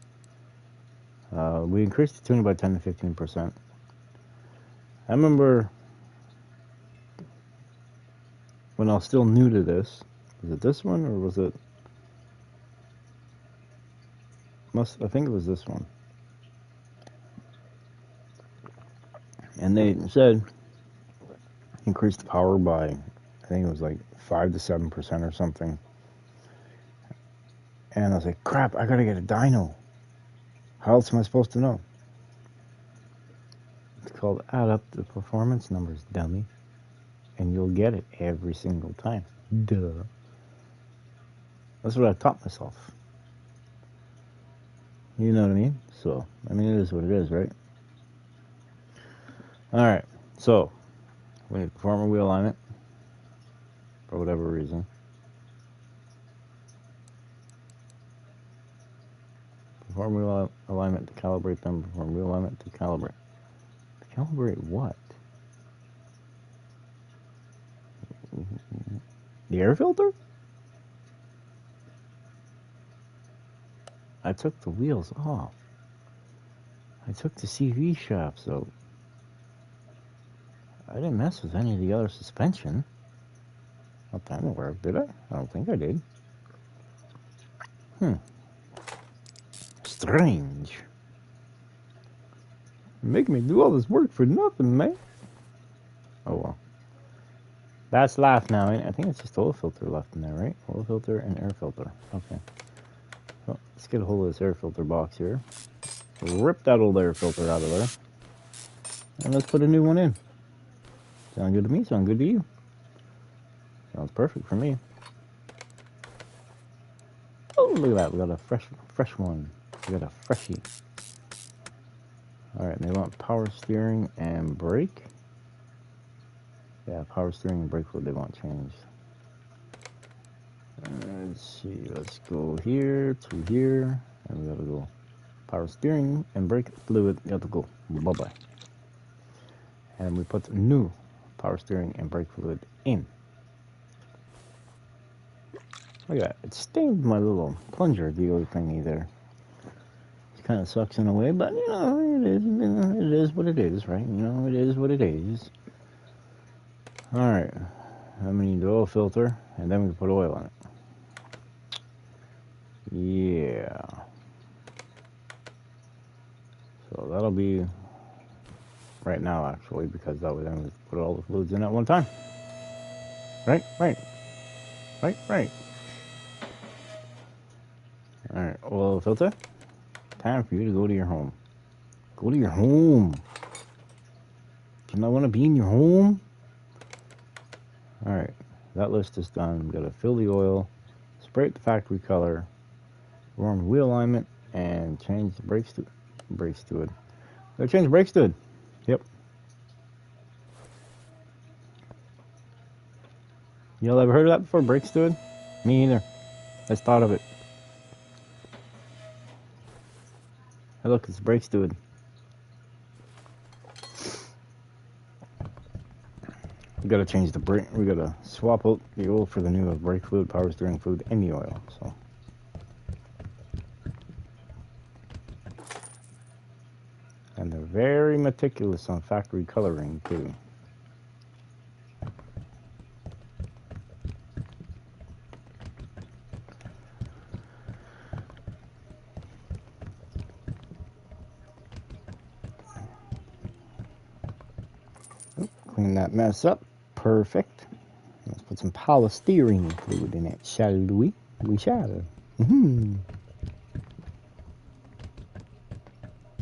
We increased the tuning by 10 to 15%. I remember when I was still new to this. Was it this one or was it? I think it was this one. And they said increase the power by, I think it was like 5 to 7% or something. And I was like, crap, I gotta get a dyno. How else am I supposed to know? It's called add up the performance numbers, dummy. And you'll get it every single time. Duh. That's what I taught myself. You know what I mean? So, it is what it is, right? Alright, so, we need performer wheel alignment. For whatever reason. Perform wheel alignment to calibrate them. Perform wheel alignment to calibrate. To calibrate what? The air filter? I took the wheels off. I took the CV shafts out. I didn't mess with any of the other suspension. Not that I'm aware of, did I? I don't think I did. Strange. Make me do all this work for nothing, man. Oh well. That's life now, ain't it? I think it's just oil filter left in there, right? Oil filter and air filter. Okay. Well, let's get a hold of this air filter box here. Rip that old air filter out of there. And let's put a new one in. Sound good to me? Sound good to you? Sounds perfect for me. Oh, look at that. We got a fresh one. We got a freshie. Alright, they want power steering and brake. Yeah, power steering and brake fluid they want changed. Let's see, let's go here to here. And we gotta go power steering and brake fluid. You have to go. Bye-bye. And we put the new power steering and brake fluid in. Look at that. It stained my little plunger dealer thingy there. It kind of sucks in a way, but you know, it is what it is, right? You know, it is what it is. Alright. Then we need the oil filter, and then we can put oil in it. Yeah. So that'll be right now, actually, because that way then we put all the fluids in at one time. Right. Alright, oil filter. Time for you to go to your home. Go to your home. Do you not want to be in your home? Alright, that list is done. I'm going to fill the oil, spray it the factory color, warm wheel alignment, and change the brakes to it. Gotta change the brakes to it. Yep. Y'all ever heard of that before? Brakes to it? Me either. I just thought of it. Hey, look, it's brakes to it. We gotta change the brake. We gotta swap out the oil for the new brake fluid, power steering fluid, and the oil. So. And they're very meticulous on factory coloring too. Clean that mess up. Perfect. Let's put some polystyrene fluid in it, shall we? We shall.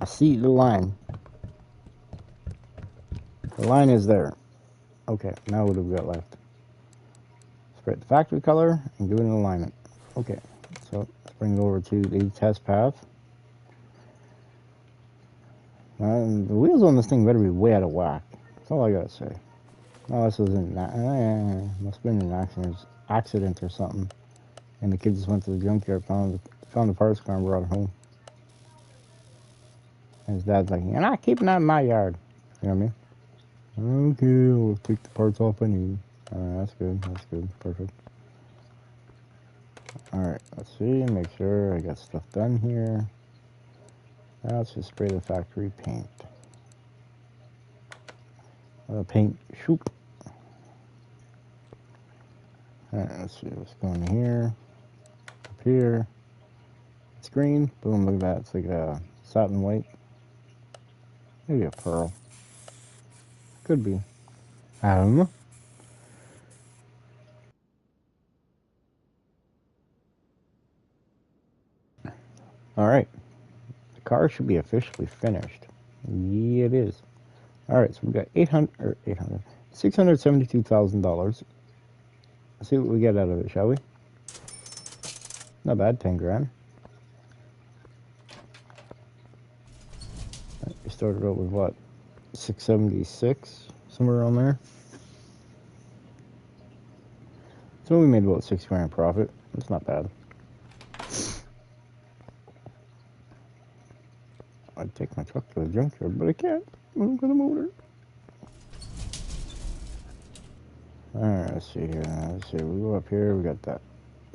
I see the line. The line is there. Okay, now what have we got left? Spread the factory color and do an alignment. Okay, so let's bring it over to the test path. The wheels on this thing better be way out of whack. That's all I gotta say. Oh, this wasn't must have been an accident or something. And the kid just went to the junkyard, found the parts car and brought it home. And his dad's like, "You're not keeping that in my yard." You know what I mean? Okay, we'll take the parts off I need. That's good. That's good. Perfect. Alright, let's see. Make sure I got stuff done here. Now let's just spray the factory paint. Paint shoop. Alright, let's see what's going here. Up here. It's green. Boom, look at that. It's like a satin white. Maybe a pearl. Could be. I don't know. Alright. The car should be officially finished. Yeah, it is. Alright, so we got $672,000. Let's see what we get out of it, shall we? Not bad, 10 grand. We started out with what? 676, somewhere around there. So we made about 6 grand profit. That's not bad. I'd take my truck to the junkyard, but I can't. I've got a motor. Alright, let's see here. Let's see. We go up here. We got that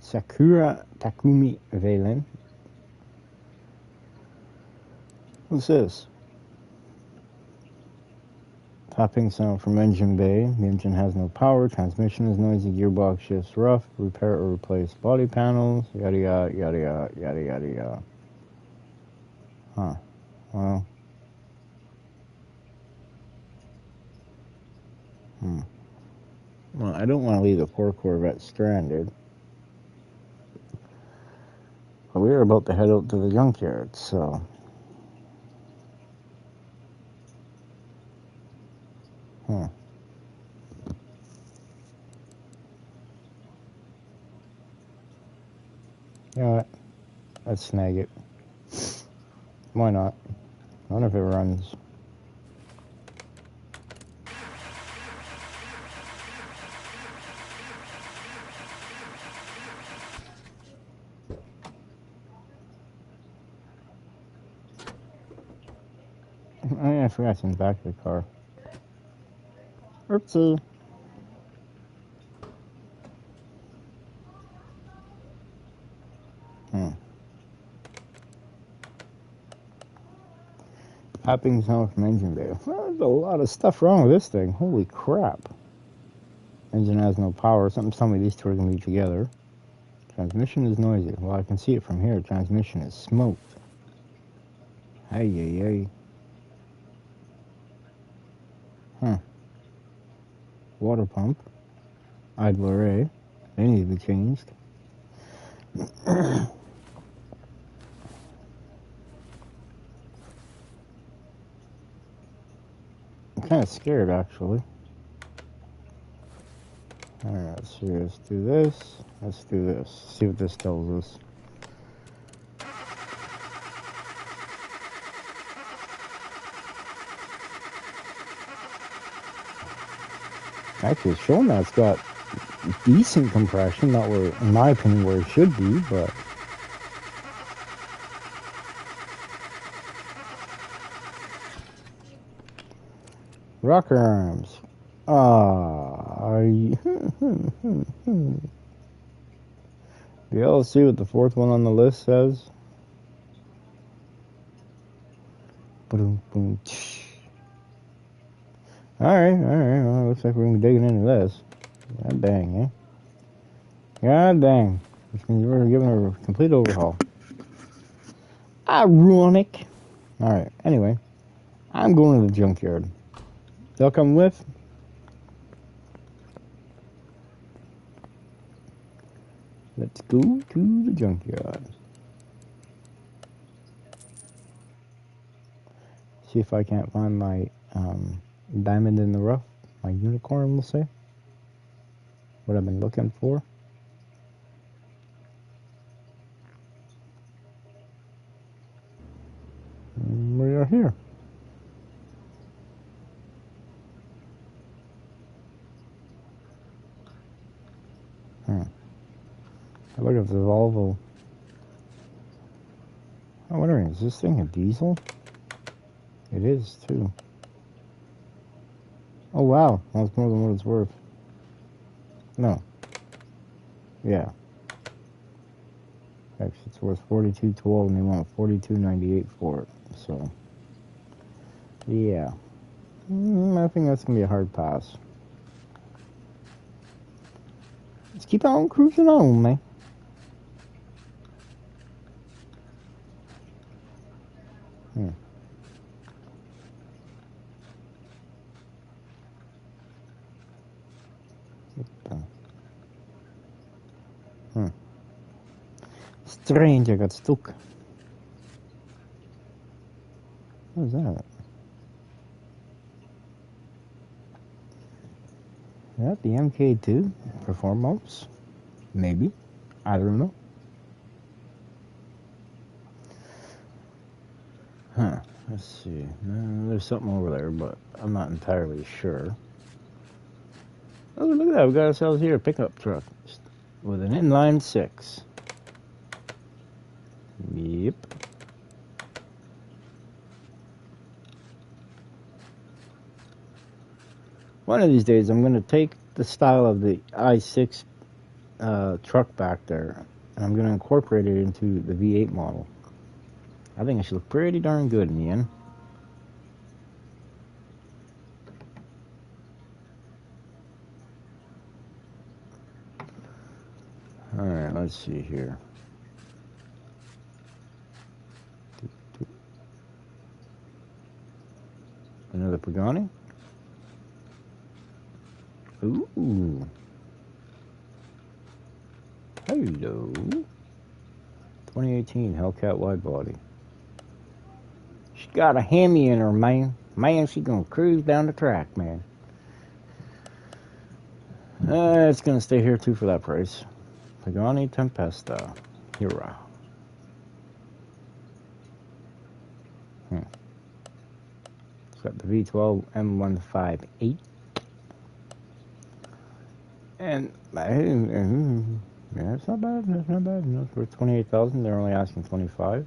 Sakura Takumi Valen. What's this? Tapping sound from engine bay. The engine has no power. Transmission is noisy. Gearbox shifts rough. Repair or replace body panels. Yada yada yada yada yada yada yada. Huh. Well. Well, I don't want to leave the poor Corvette stranded. But we are about to head out to the junkyard, so. You know what? Let's snag it. Why not? I wonder if it runs. Oh yeah, I forgot it's in the back of the car. Oopsie. Popping sound from engine bay. Well, there's a lot of stuff wrong with this thing. Holy crap. Engine has no power. Something's telling me these two are going to be together. Transmission is noisy. Well, I can see it from here. Transmission is smoked. Hey, yay, yay. Water pump. Idler A. They need to be changed. I'm kind of scared, actually. Alright, let's see. Let's do this. Let's do this. See what this tells us. Actually, it's showing that it's got decent compression, not where, in my opinion, where it should be, but rocker arms. Be able to see what the fourth one on the list says. Boom, boom. Alright. Well, looks like we're gonna be digging into this. God dang, eh? God dang. Which means we're giving her a complete overhaul. Ironic. Alright, anyway. I'm going to the junkyard. They'll come with. Let's go to the junkyard. See if I can't find my diamond in the rough. My unicorn, we'll say. What I've been looking for. And we are here. I look at the Volvo. I'm wondering, is this thing a diesel? It is, too. Oh, wow. That's more than what it's worth. No. Yeah. Actually, it's worth $42.12 and they want $42.98 for it. So, yeah. I think that's going to be a hard pass. Let's keep on cruising on, man. Strange, I got stuck. What is that? Is that the MK2 performance? Maybe. I don't know. Let's see. There's something over there, but I'm not entirely sure. Oh, look at that. We got ourselves here a pickup truck with an inline 6. Yep. One of these days, I'm going to take the style of the i6 truck back there, and I'm going to incorporate it into the V8 model. I think it should look pretty darn good in the end. Alright, let's see here. Another Pagani. Ooh. Hello. 2018 Hellcat wide body. She got a Hemi in her, man. Man, she's gonna cruise down the track, man. It's gonna stay here too for that price. Pagani Tempesta. Hira. It's got the V12 M158. And yeah, it's not bad. It's not bad. It's worth $28,000. They're only asking $25,000.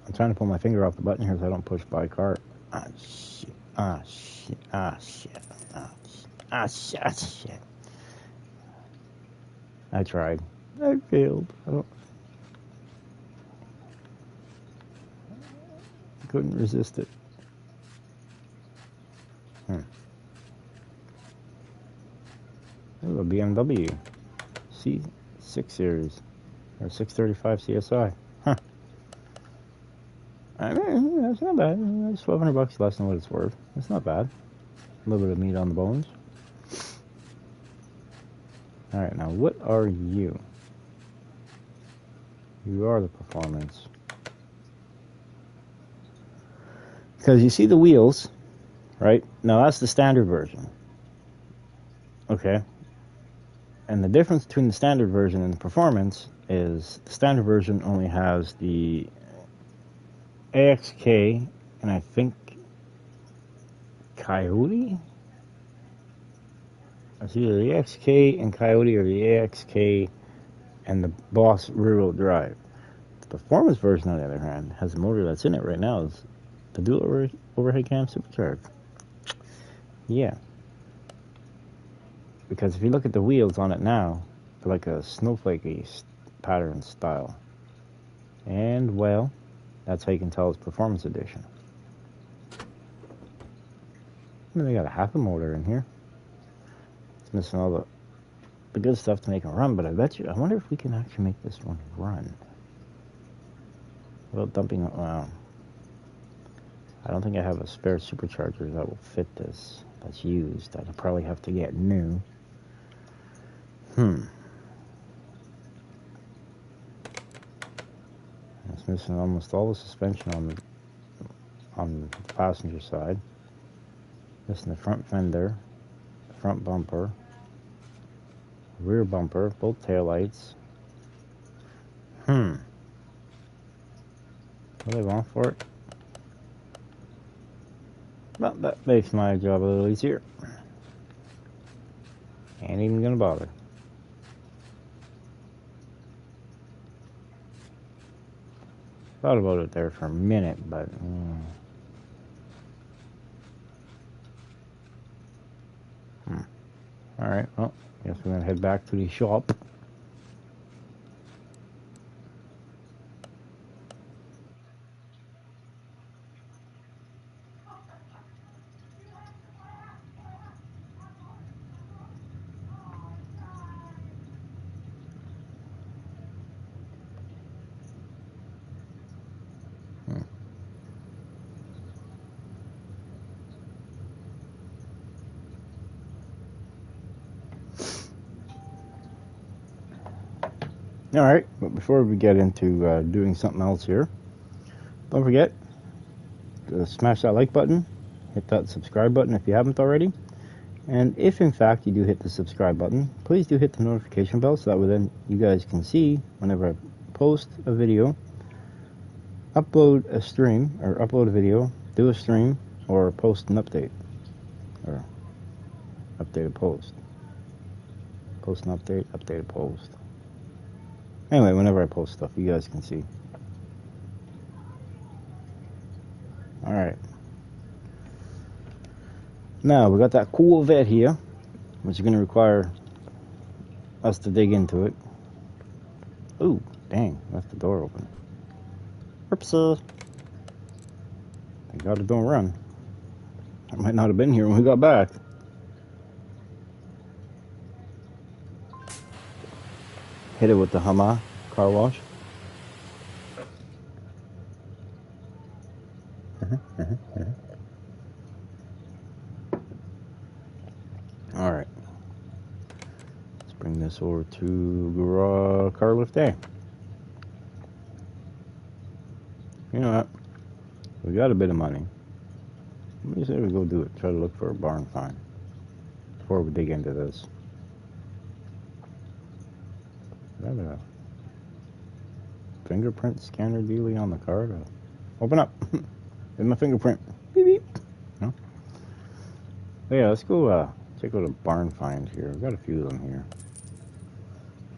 I'm trying to pull my finger off the button here so I don't push by car. Ah, shit. Ah, shit. Ah, shit. Ah, shit. Ah, shit. Ah, shit. I tried. I failed. I couldn't resist it. Ooh, a BMW C6 series or 635 CSI. Huh. I mean, that's not bad. That's $1,200 less than what it's worth. That's not bad. A little bit of meat on the bones. All right, now what are you? You are the performance. Because you see the wheels, right? Now that's the standard version. Okay. And the difference between the standard version and the performance is the standard version only has the AXK and I think Coyote? It's either the AXK and Coyote or the AXK and the Boss rear-wheel drive. The performance version, on the other hand, has a motor that's in it right now. Is the dual overhead cam supercharged. Yeah. Because if you look at the wheels on it now, they're like a snowflakey pattern style. And, well, that's how you can tell it's performance edition. I mean, they got a half a motor in here. It's missing all the good stuff to make it run, but I wonder if we can actually make this one run. Without dumping, wow. I don't think I have a spare supercharger that will fit this. That's used. I'd probably have to get new. It's missing almost all the suspension on the passenger side. Missing the front fender, the front bumper, rear bumper, both taillights. What do they want for it? Well, that makes my job a little easier. Ain't even gonna bother. Thought about it there for a minute, but Alright, well, guess we're gonna head back to the shop. Alright, but before we get into doing something else here, don't forget to smash that like button, hit that subscribe button if you haven't already, and if in fact you do hit the subscribe button, please do hit the notification bell so that way then you guys can see whenever I post a video, upload a stream, or upload a video, do a stream, or post an update, or update a post. Post an update, update a post. Anyway, whenever I post stuff, you guys can see. Alright. Now, we got that cool vet here, which is going to require us to dig into it. Ooh, dang, left the door open. Oops. Thank God it don't run. I might not have been here when we got back. Hit it with the Hummer car wash. Alright. Let's bring this over to Car Lift A. You know what? We got a bit of money. Let me say we go do it. Try to look for a barn find before we dig into this. Is that a fingerprint scanner dealie on the car? Open up. There's my fingerprint. Beep beep. No? But yeah, let's go check out a barn find here. We've got a few of them here.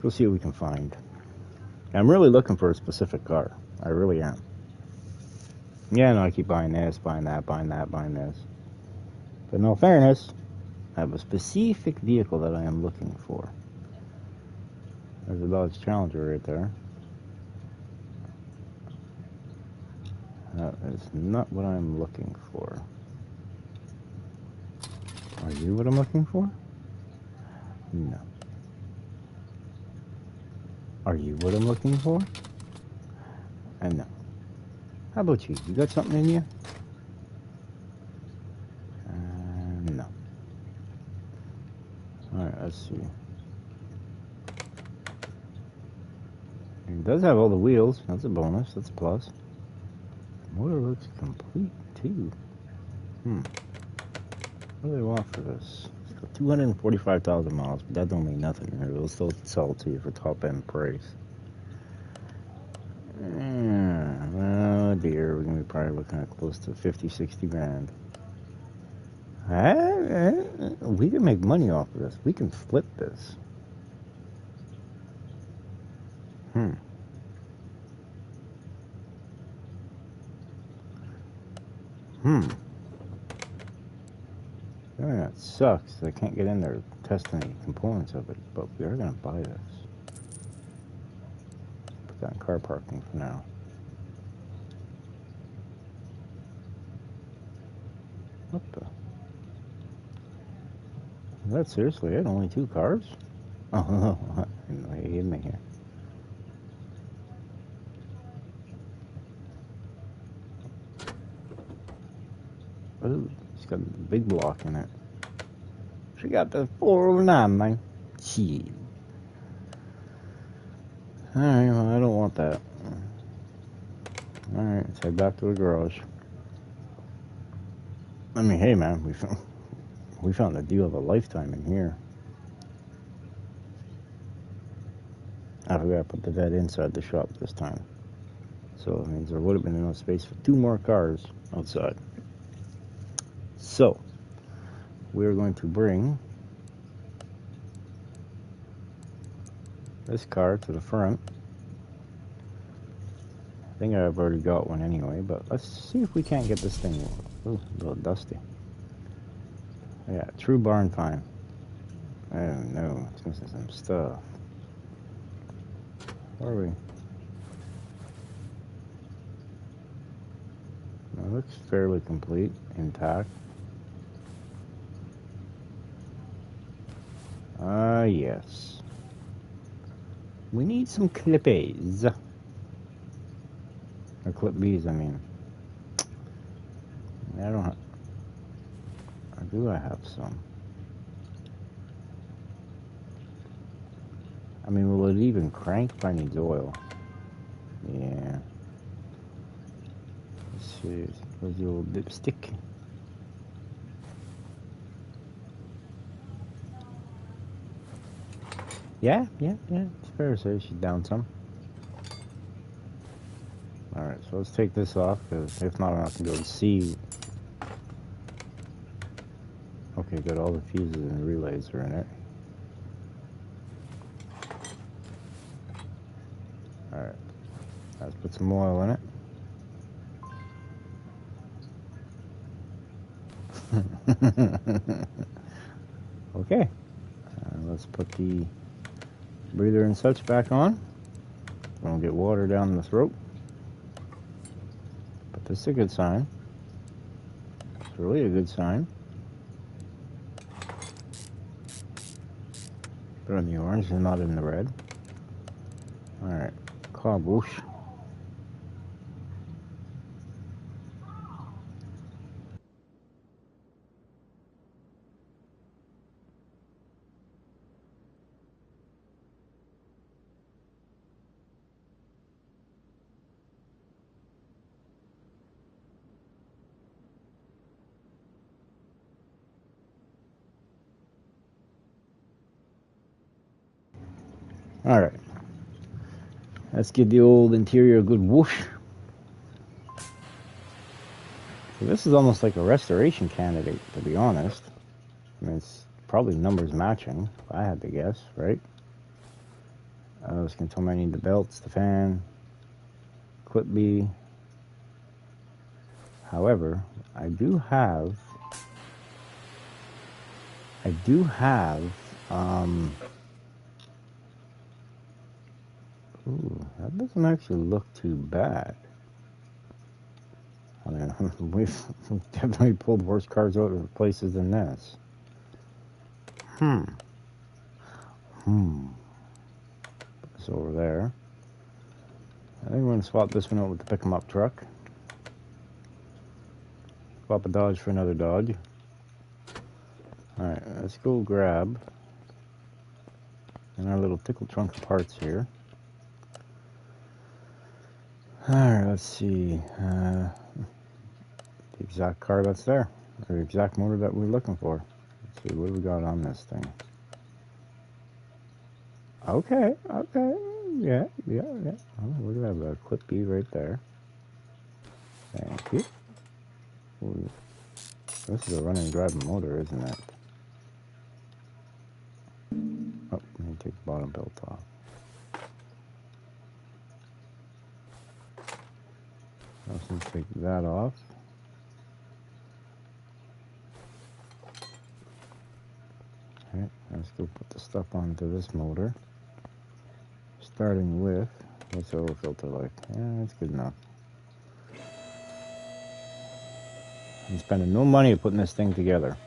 Let's see what we can find. I'm really looking for a specific car. I really am. Yeah, no, I keep buying this, buying that, buying that, buying this. But in all fairness, I have a specific vehicle that I am looking for. There's a Dodge Challenger right there. That is not what I'm looking for. Are you what I'm looking for? No. Are you what I'm looking for? No. How about you? You got something in you? No. Alright, let's see. It does have all the wheels. That's a bonus. That's a plus. The motor looks complete, too. What do they want for this? It's got 245,000 miles, but that don't mean nothing. It'll still sell it to you for top-end price. Oh dear, we're going to be probably looking at close to 50, 60 grand. We can make money off of this. We can flip this. Yeah, it sucks. I can't get in there to test any components of it, but we are going to buy this. Put that in car parking for now. What the? Is that seriously it? Only 2 cars? Oh, no, he hit me here. Oh, it's got a big block in it. She got the 409, man. Shit. Alright, well, I don't want that. Alright, let's head back to the garage. I mean, hey, man, we found a deal of a lifetime in here. I forgot to put the vet inside the shop this time. So it means there would have been enough space for 2 more cars outside. So, we're going to bring this car to the front. I think I've already got one anyway, but let's see if we can't get this thing. Ooh, a little dusty. Yeah, true barn find. Oh no, it's missing some stuff. Where are we? It looks fairly complete, intact. Yes. We need some clip A's. Or clip B's, I mean. I don't have... Or do I have some? I mean, will it even crank if I need oil? Yeah. Let's see. Where's the old dipstick? Yeah. It's fair to say she's down some. Alright, so let's take this off, because if not, I'm not going to be able to see. Okay, good. All the fuses and relays are in it. Alright. Let's put some oil in it. Okay. Let's put the breather and such back on. Don't get water down the throat. But this is a good sign. It's really a good sign. They're in the orange and not in the red. Alright. Caboosh. Alright. Let's give the old interior a good whoosh. So this is almost like a restoration candidate, to be honest. I mean, it's probably numbers matching, if I had to guess, right? This can tell me I need the belts, the fan, clip B. However, I do have, ooh, that doesn't actually look too bad. I mean, we've definitely pulled worse cards out of places than this. Put this over there. I think we're going to swap this one out with the pick 'em up truck. Swap a Dodge for another Dodge. Alright, let's go grab in our little tickle trunk of parts here. Alright, let's see. The exact car that's there. Or the exact motor that we're looking for. Let's see, what do we got on this thing? Okay. Yeah. Oh, we're going to have a clip B right there. Thank you. Ooh, this is a running driving motor, isn't it? Oh, let me take the bottom belt off. Let's take that off. Okay, let's go put the stuff onto this motor. Starting with, what's the oil filter like? Yeah, that's good enough. I'm spending no money putting this thing together.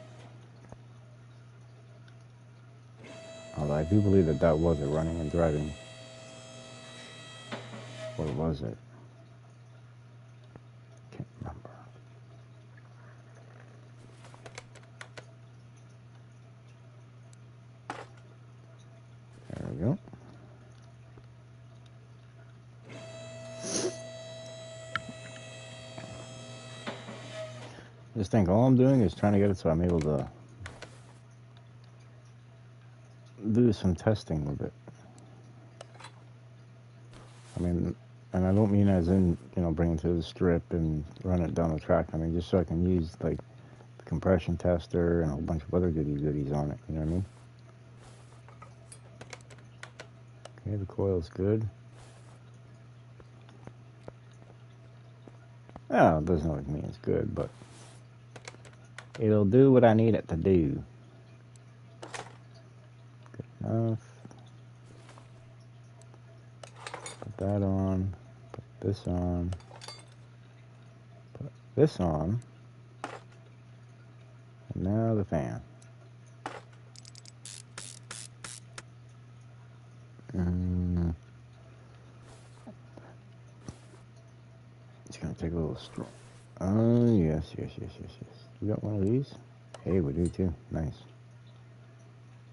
Although I do believe that that was a running and driving. Or was it? Can't remember. There we go. Just think, all I'm doing is trying to get it so I'm able to do some testing with it. I mean, and I don't mean as in, bring it to the strip and run it down the track. I mean, just so I can use, like, the compression tester and a whole bunch of other goodies on it. You know what I mean? Okay, the coil's good. Oh, it doesn't always mean it's good, but it'll do what I need it to do. Good enough. Put that on. Put this on. Put this on. And now the fan. It's gonna take a little straw. Oh, yes. You got one of these? Hey, we do too. Nice.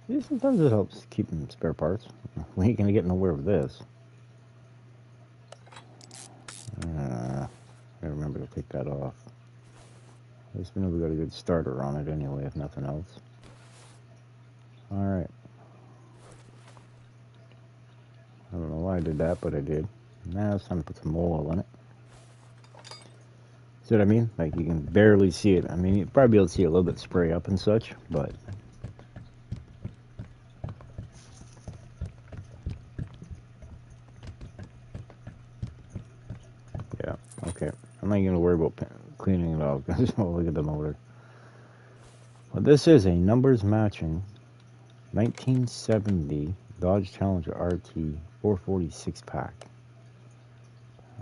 Yeah, sometimes it helps keep them spare parts. We ain't gonna get nowhere with this. I remember to take that off. At least we know we got a good starter on it anyway, if nothing else. Alright. I don't know why I did that, but I did. Now it's time to put some oil in it. See what I mean? Like, you can barely see it. I mean, you'd probably be able to see a little bit spray up and such, but... yeah, okay. I'm not going to worry about cleaning it off, because oh, look at the motor. Well, this is a numbers matching 1970 Dodge Challenger RT 446 pack.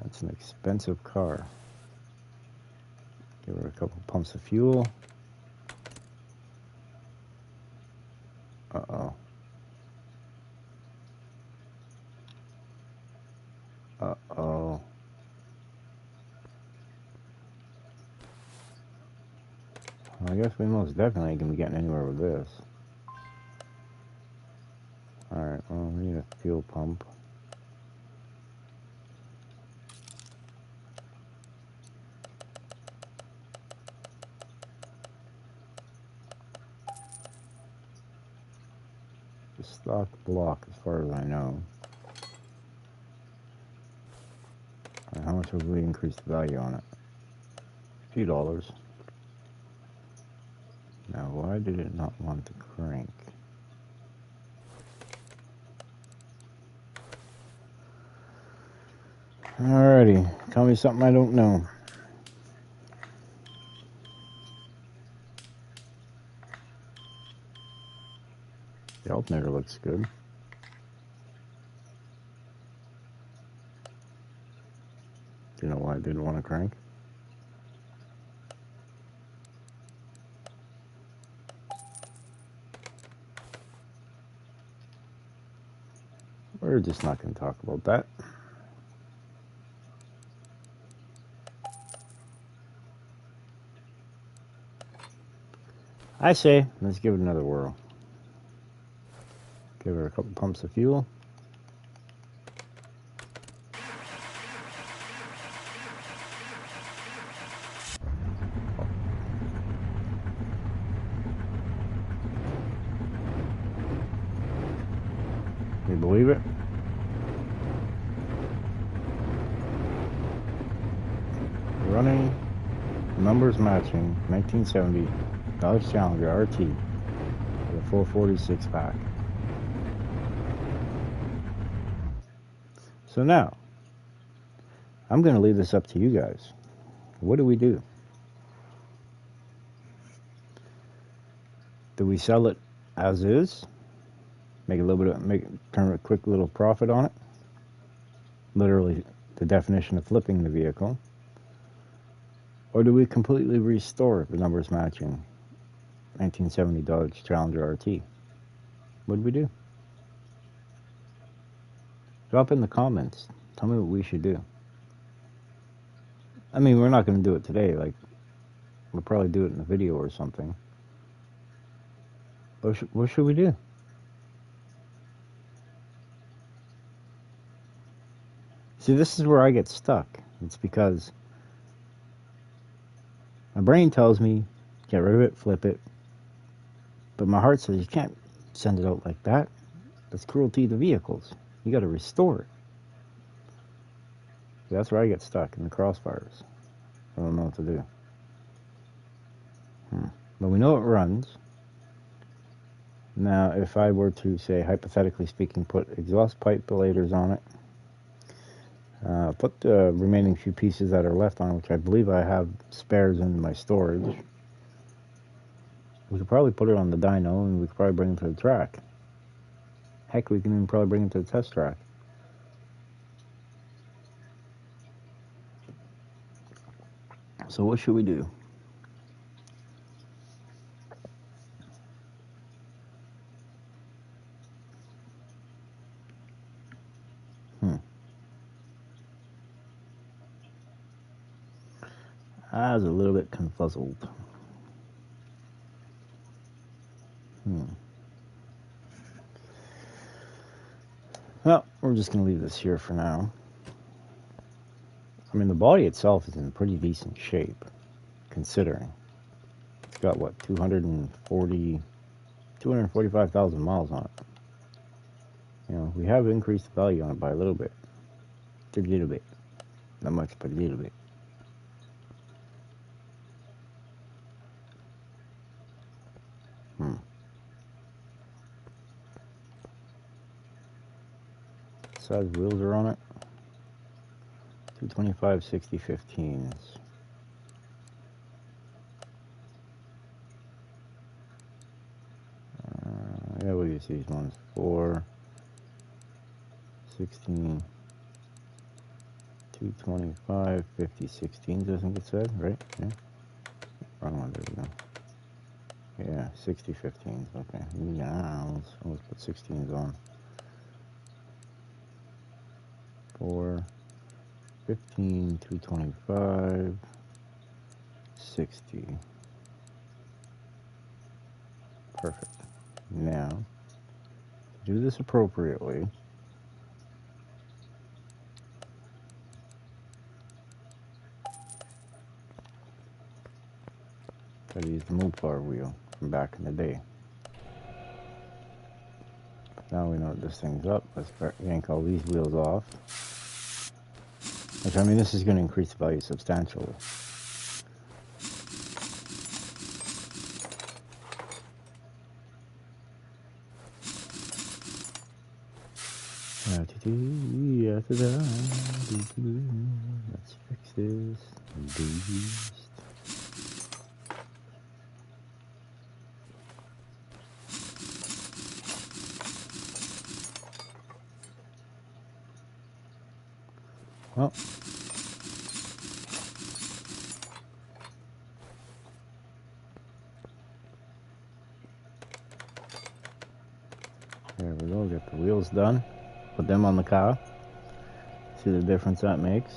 That's an expensive car. Give her a couple pumps of fuel. Uh-oh. Uh-oh. Well, I guess we most definitely ain't gonna be getting anywhere with this. Alright, well, we need a fuel pump. The stock block, as far as I know. And how much have we increased the value on it? A few dollars. Now, why did it not want to crank? Alrighty, tell me something I don't know. Alternator looks good. Do you know why I didn't want to crank? We're just not going to talk about that. I say, let's give it another whirl. Give her a couple pumps of fuel. Can you believe it? Running, numbers matching, 1970 Dodge Challenger RT with a 446 pack. So now, I'm going to leave this up to you guys. What do we do? Do we sell it as is? Make a little bit turn a quick little profit on it? Literally the definition of flipping the vehicle. Or do we completely restore the numbers matching 1970 Dodge Challenger RT? What do we do? Drop in the comments. Tell me what we should do. I mean, we're not going to do it today. Like, we'll probably do it in a video or something. What should we do? See, this is where I get stuck. It's because my brain tells me, get rid of it, flip it. But my heart says, you can't send it out like that. That's cruelty to vehicles. You got to restore it. See, that's where I get stuck, in the crossfires. I don't know what to do. But we know it runs. Now, if I were to, say, hypothetically speaking, put exhaust pipe belators on it, put the remaining few pieces that are left on, which I believe I have spares in my storage, we could probably put it on the dyno and we could probably bring it to the track. Heck, we can even probably bring it to the test track. So what should we do? I was a little bit confuzzled. Well, we're just going to leave this here for now. I mean, the body itself is in pretty decent shape, considering. It's got, what, 245,000 miles on it. You know, we have increased the value on it by a little bit. Just a little bit. Not much, but a little bit. Size wheels are on it. 225 60/15s. Yeah, we'll use these ones. 4, 16, 225 50/16s, I think it said, right? Yeah. Wrong one, there we go. Yeah, 60/15s, okay. Yeah, let's put 16s on. 4, 15, 225, 60. Perfect. Now, to do this appropriately, gotta use the Mopar wheel from back in the day. Now we know what this thing's up. Let's yank all these wheels off. Which, I mean, this is going to increase the value substantially. Let's fix this. Beast. Oh. There we go, get the wheels done. Put them on the car. See the difference that makes.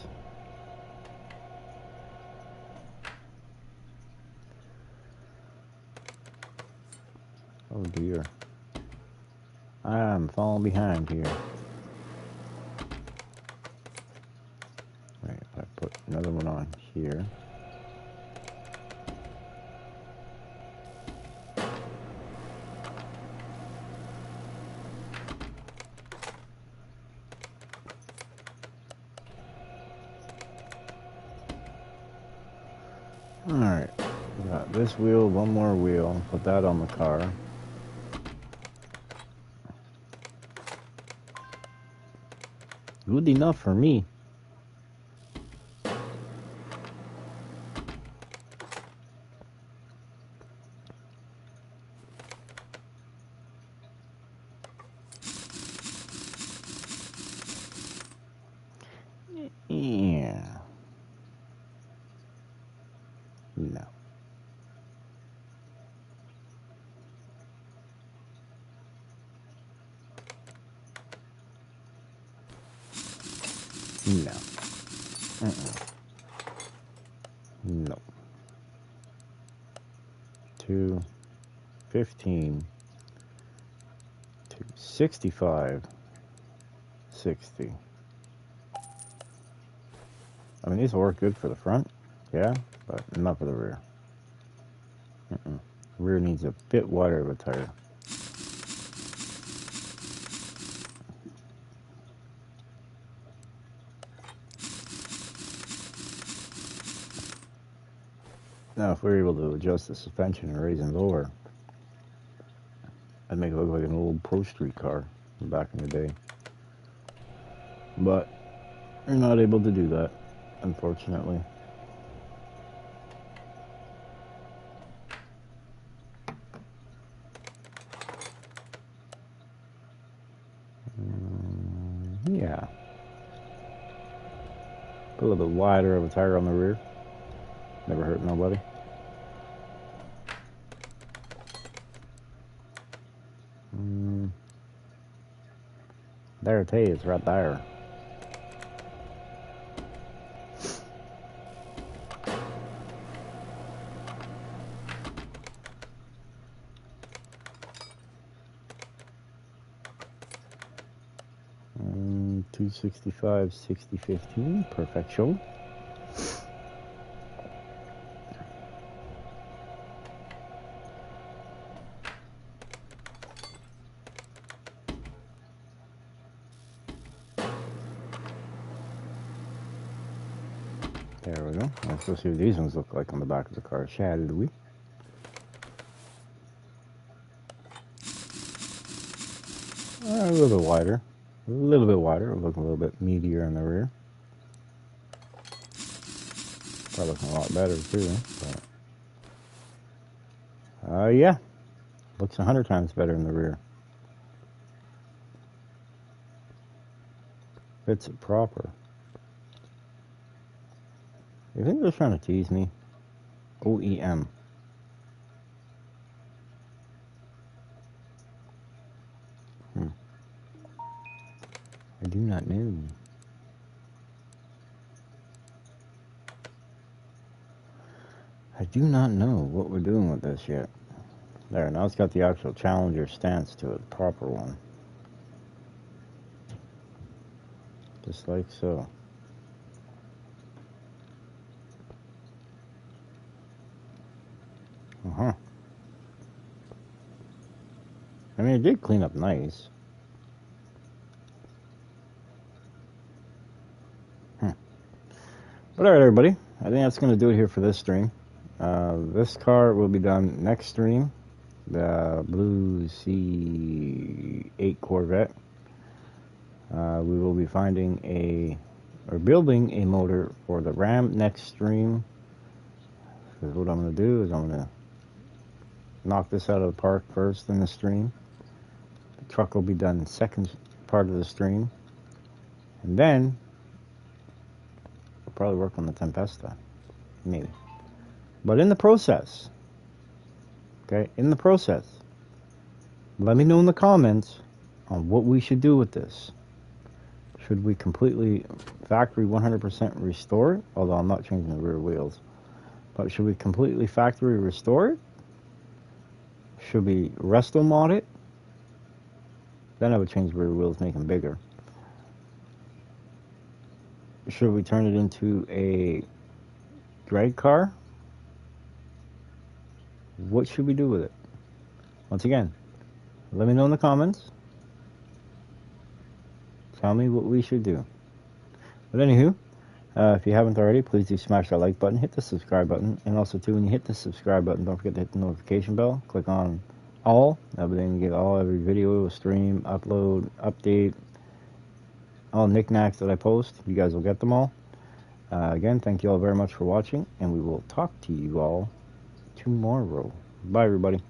Oh dear. I'm falling behind here. Right, I put another one on here. Alright, we got this wheel, one more wheel, put that on the car. Good enough for me. Yeah. No. No. No. 215 to 65 60. I mean, these will work good for the front, yeah, but not for the rear. Rear needs a bit wider of a tire. Now, if we were able to adjust the suspension and raise and lower, I'd make it look like an old Pro Street car from back in the day. But we're not able to do that, unfortunately. Yeah. Put a little bit wider of a tire on the rear. Never hurt nobody. There it is, right there. And 265, 60, 15. Perfection. There we go. Let's go see what these ones look like on the back of the car, shall we? A little bit wider. A little bit wider. Looking a little bit meatier in the rear. Probably looking a lot better too. But, yeah. Looks 100 times better in the rear. Fits it proper. You think they're trying to tease me? OEM. I do not know. I do not know what we're doing with this yet. There, now it's got the actual Challenger stance to it, the proper one. Just like so. I mean, it did clean up nice. But alright, everybody. I think that's going to do it here for this stream. This car will be done next stream. The Blue C8 Corvette. We will be finding or building a motor for the Ram next stream. Because what I'm going to do is I'm going to knock this out of the park first in the stream. The truck will be done second part of the stream. And then probably work on the Tempesta, maybe. But in the process, okay, in the process, let me know in the comments on what we should do with this. Should we completely factory 100% restore it? Although I'm not changing the rear wheels. But should we completely factory restore it? Should we resto mod it? Then I would change the rear wheels, make them bigger. Should we turn it into a drag car? What should we do with it? Once again, let me know in the comments. Tell me what we should do. But anywho, if you haven't already, please do smash that like button, hit the subscribe button, and also too, when you hit the subscribe button, don't forget to hit the notification bell. Click on all. That way then you get every video, stream, upload, update, all knickknacks that I post. You guys will get them all. Again, thank you all very much for watching, and we will talk to you all tomorrow. Bye, everybody.